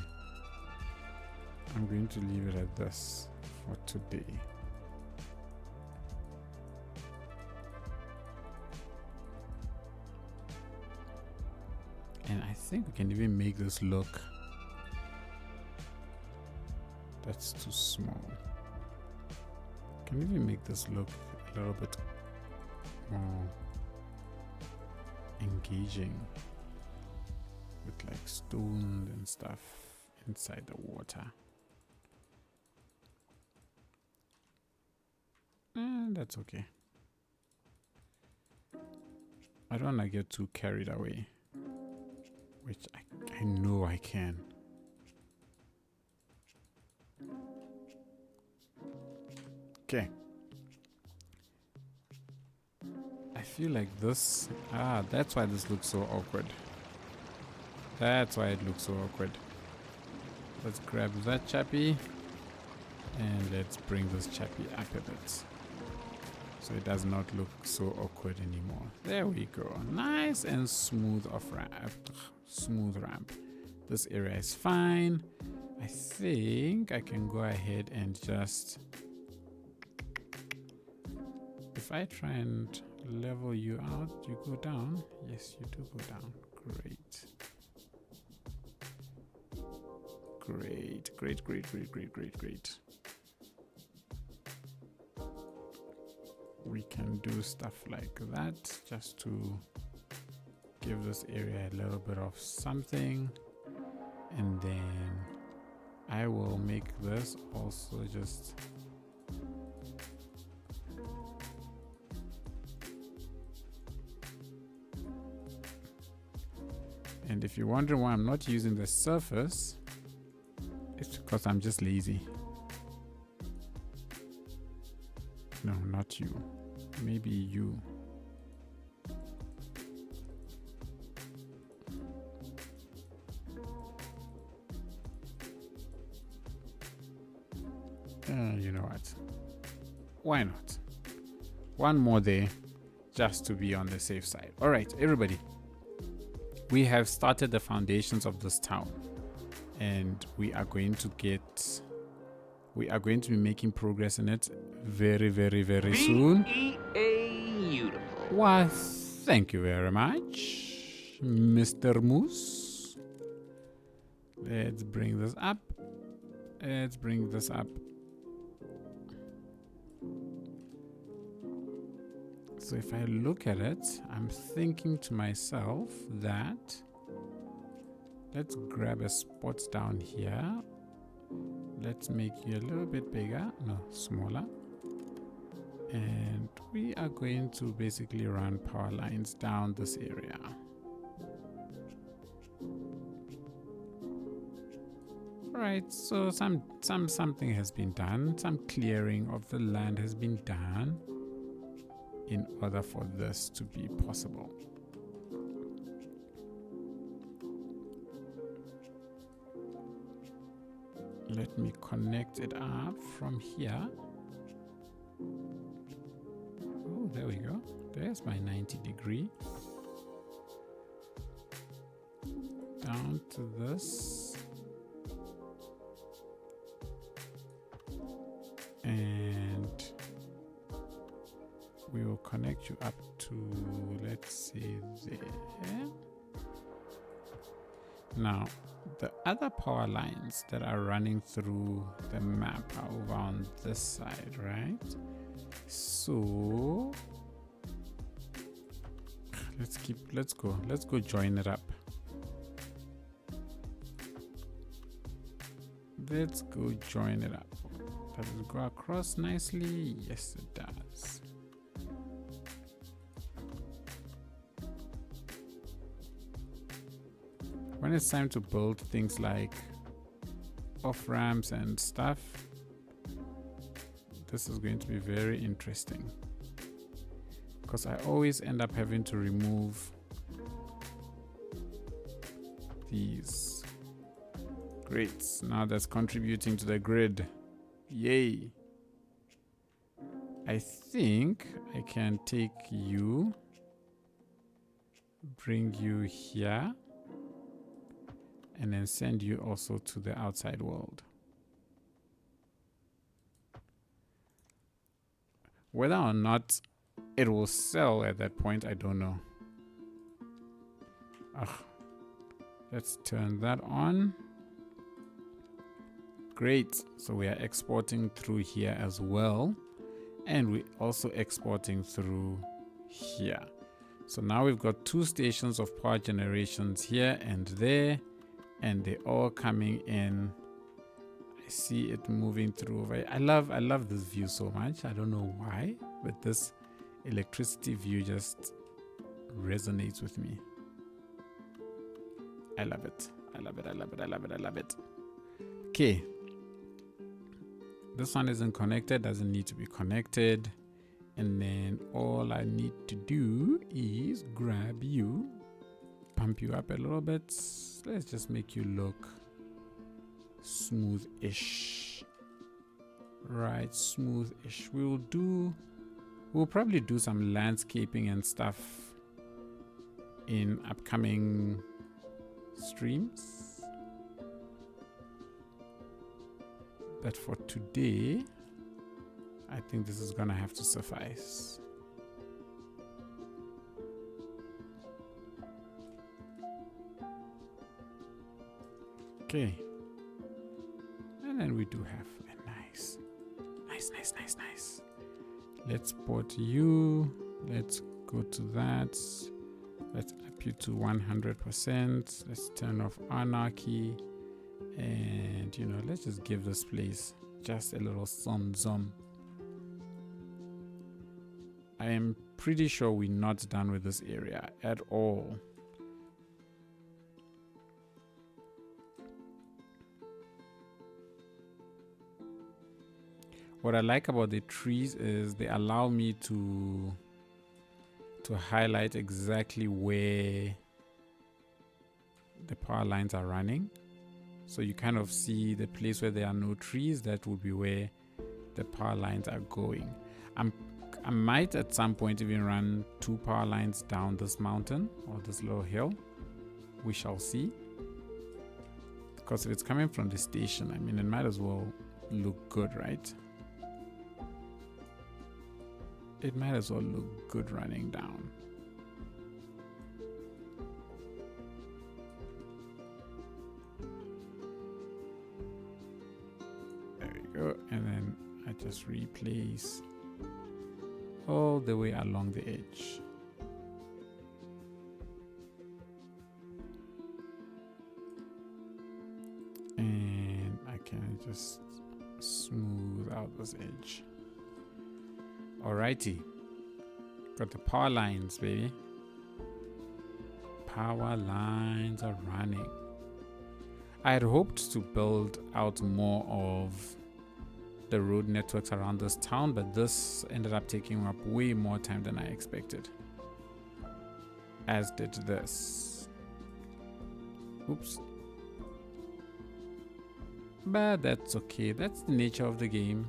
I'm going to leave it at this for today. And I think we can even make this look. That's too small. Can even make this look a little bit more engaging, with like stones and stuff inside the water. And that's okay. I don't want to get too carried away, which I know I can. Okay. I feel like this, that's why this looks so awkward. That's why it looks so awkward. Let's grab that chappy and let's bring this chappy up a bit, so it does not look so awkward anymore. There we go. Nice and smooth ramp. This area is fine. I think I can go ahead and just, if I try and level you out, you go down. Yes, you do go down. Great. Great. We can do stuff like that just to give this area a little bit of something, and then I will make this also just and if you're wondering why I'm not using the surface, it's because I'm just lazy. No, not you. Maybe you. You know what? Why not? One more there, just to be on the safe side. All right, everybody. We have started the foundations of this town, and we are going to be making progress in it very, very, very soon. Beautiful. Why, thank you very much, Mr. Moose. Let's bring this up. So if I look at it, I'm thinking to myself that let's grab a spot down here. Let's make you a little bit bigger, no, smaller. And we are going to basically run power lines down this area. Alright, so something has been done, some clearing of the land has been done in order for this to be possible. Let me connect it up from here. Oh, there we go. There's my 90-degree. Down to this. And we will connect you up to, let's see, there. Now, the other power lines that are running through the map are over on this side, right? So let's go join it up. Let's go join it up. Does it go across nicely? Yes, it does. When it's time to build things like off ramps and stuff. This is going to be very interesting because I always end up having to remove these grates. Now that's contributing to the grid. Yay. I think I can take you, bring you here, and then send you also to the outside world. Whether or not it will sell at that point, I don't know. Let's turn that on. Great. So we are exporting through here as well. And we're also exporting through here. So now we've got 2 stations of power generations here and there. And they're all coming in. I see it moving through over. I love this view so much. I don't know why, but this electricity view just resonates with me. I love it. I love it. I love it. I love it. I love it. Okay. This one isn't connected, doesn't need to be connected. And then all I need to do is grab you, pump you up a little bit. Let's just make you look smooth-ish. Right, smooth-ish. We'll probably do some landscaping and stuff in upcoming streams. But for today, I think this is gonna have to suffice. Okay. And then we do have a nice. Let's port you. Let's go to that. Let's up you to 100%. Let's turn off Anarchy. And, you know, let's just give this place just a little zum. I am pretty sure we're not done with this area at all. What I like about the trees is they allow me to highlight exactly where the power lines are running. So you kind of see the place where there are no trees. That would be where the power lines are going. I might at some point even run 2 power lines down this mountain or this little hill. We shall see. Because if it's coming from the station, I mean, it might as well look good, right? It might as well look good running down. There we go. And then I just replace all the way along the edge. And I can just smooth out this edge. Alrighty, got the power lines, baby. Power lines are running. I had hoped to build out more of the road networks around this town, but this ended up taking up way more time than I expected. As did this. Oops. But that's okay. That's the nature of the game.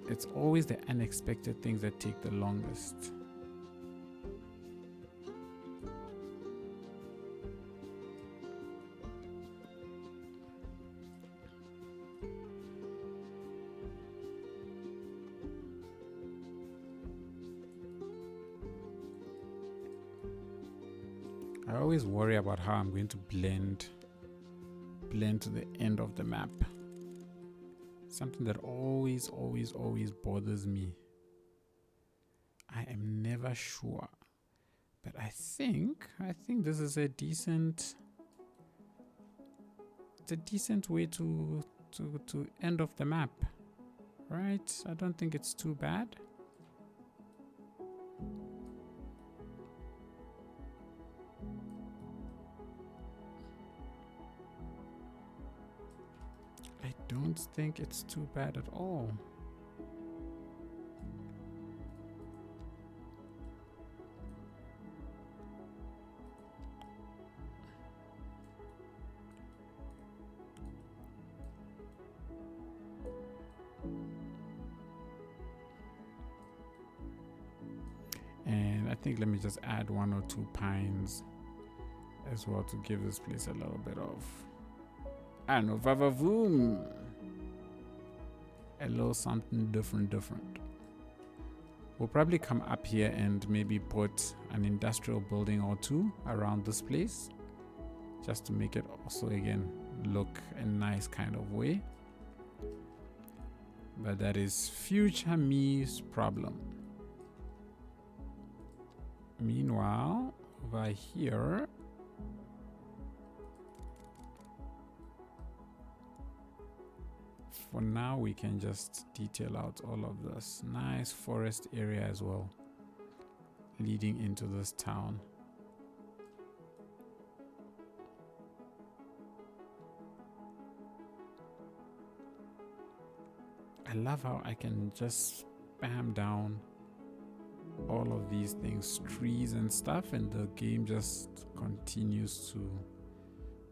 It's always the unexpected things that take the longest. I always worry about how I'm going to blend to the end of the map. Something that always bothers me. I am never sure, but I think this is a decent. It's a decent way to end off the map, right? I don't think it's too bad. I don't think it's too bad at all. And I think let me just add 1 or 2 pines as well to give this place a little bit of, I don't know, vavavoom. A little something different. We'll probably come up here and maybe put an industrial building or 2 around this place, just to make it also again look a nice kind of way. But that is future me's problem. Meanwhile, over here, for now we can just detail out all of this nice forest area as well, leading into this town. I love how I can just spam down all of these things, trees and stuff, and the game just continues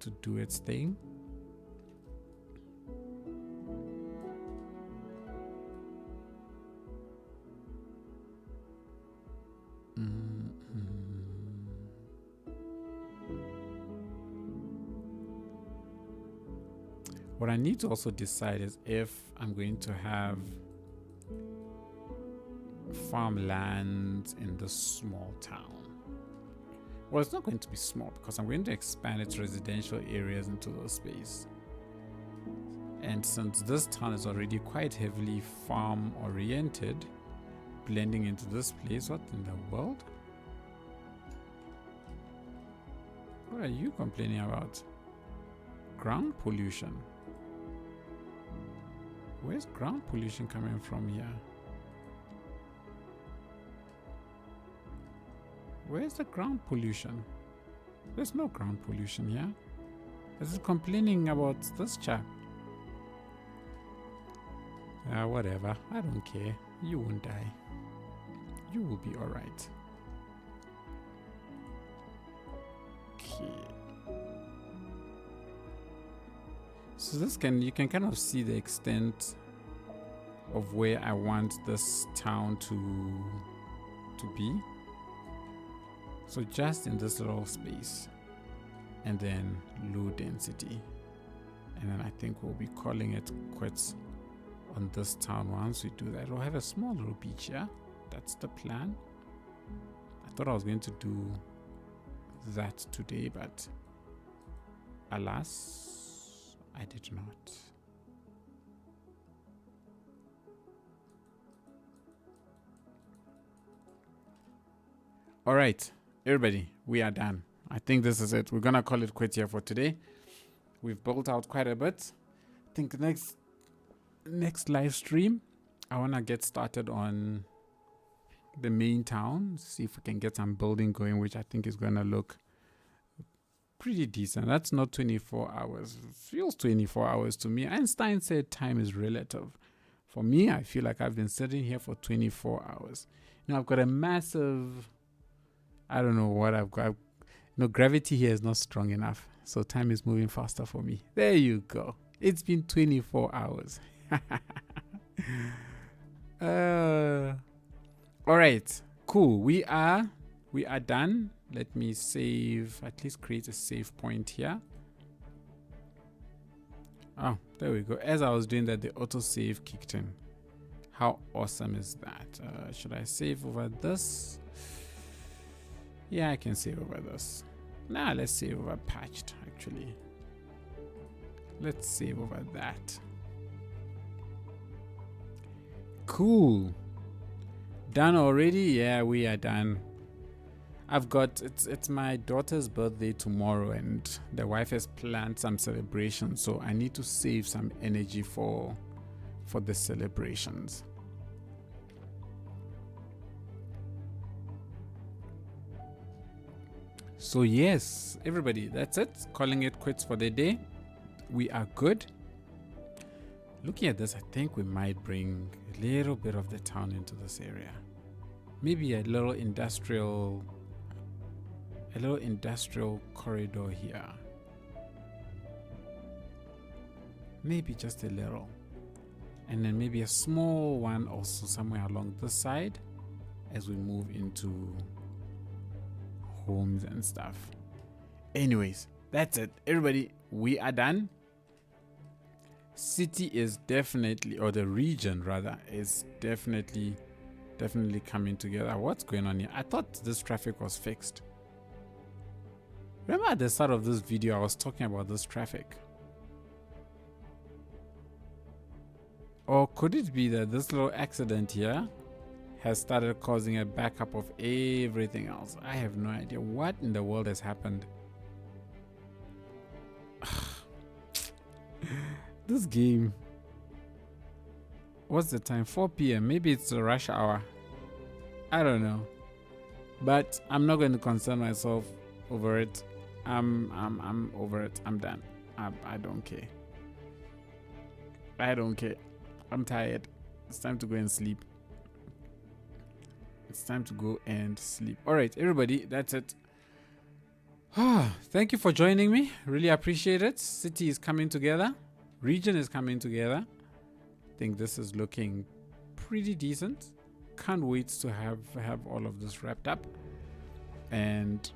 to do its thing. What I need to also decide is if I'm going to have farmland in this small town. Well, it's not going to be small because I'm going to expand its residential areas into the space. And since this town is already quite heavily farm oriented, blending into this place, what in the world? What are you complaining about? Ground pollution. Where's ground pollution coming from here? Where's the ground pollution? There's no ground pollution here. Is it complaining about this chap? Whatever. I don't care. You won't die. You will be alright. Okay. So this you can kind of see the extent of where I want this town to be. So just in this little space, and then low density, and then I think we'll be calling it quits on this town. Once we do that, we'll have a small little beach here. That's the plan. I thought I was going to do that today, but alas, I did not. All right, everybody, we are done. I think this is it. We're gonna call it quits here for today. We've built out quite a bit. I think next live stream, I wanna get started on the main town, see if we can get some building going, which I think is gonna look pretty decent. That's not 24 hours. It feels 24 hours to me. Einstein said time is relative. For me, I feel like I've been sitting here for 24 hours. You know, I've got a massive, I don't know what I've got. No, gravity here is not strong enough. So time is moving faster for me. There you go. It's been 24 hours. All right, cool. We are done. Let me save, at least create a save point here. Oh, there we go. As I was doing that, the autosave kicked in. How awesome is that? Should I save over this? Yeah, I can save over this. Nah, let's save over patched, actually. Let's save over that. Cool. Done already? Yeah, we are done. I've got, it's my daughter's birthday tomorrow, and the wife has planned some celebrations, so I need to save some energy for the celebrations. So yes, everybody, that's it. Calling it quits for the day. We are good. Looking at this, I think we might bring a little bit of the town into this area. Maybe a little industrial corridor here. Maybe just a little. And then maybe a small one also somewhere along this side as we move into homes and stuff. Anyways, that's it. Everybody, we are done. City is definitely, or the region rather, is definitely coming together. What's going on here? I thought this traffic was fixed. Remember at the start of this video, I was talking about this traffic. Or could it be that this little accident here has started causing a backup of everything else? I have no idea what in the world has happened. This game. What's the time? 4 p.m. Maybe it's the rush hour. I don't know. But I'm not going to concern myself over it. I'm over it. I'm done. I don't care. I don't care. I'm tired. It's time to go and sleep. It's time to go and sleep. All right, everybody, that's it. Thank you for joining me. Really appreciate it. City is coming together. Region is coming together. I think this is looking pretty decent. Can't wait to have all of this wrapped up. And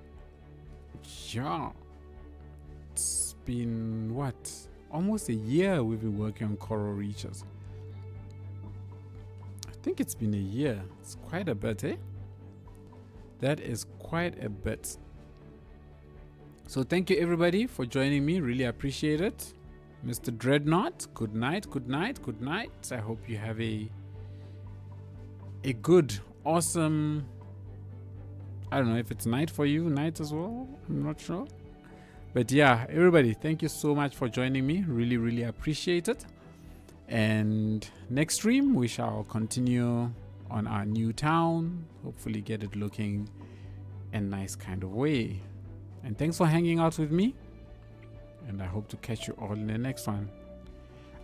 yeah, it's been what? Almost a year we've been working on Coral Reeches. I think it's been a year. It's quite a bit, eh? That is quite a bit. So thank you everybody for joining me. Really appreciate it. Mr. Dreadnought, good night, good night, good night. I hope you have a good, awesome, I don't know if it's night for you, night as well. I'm not sure. But yeah, everybody, thank you so much for joining me. Really, really appreciate it. And next stream, we shall continue on our new town. Hopefully get it looking a nice kind of way. And thanks for hanging out with me. And I hope to catch you all in the next one.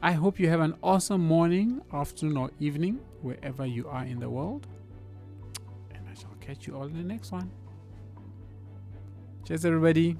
I hope you have an awesome morning, afternoon, or evening, wherever you are in the world. And I shall catch you all in the next one. Cheers, everybody.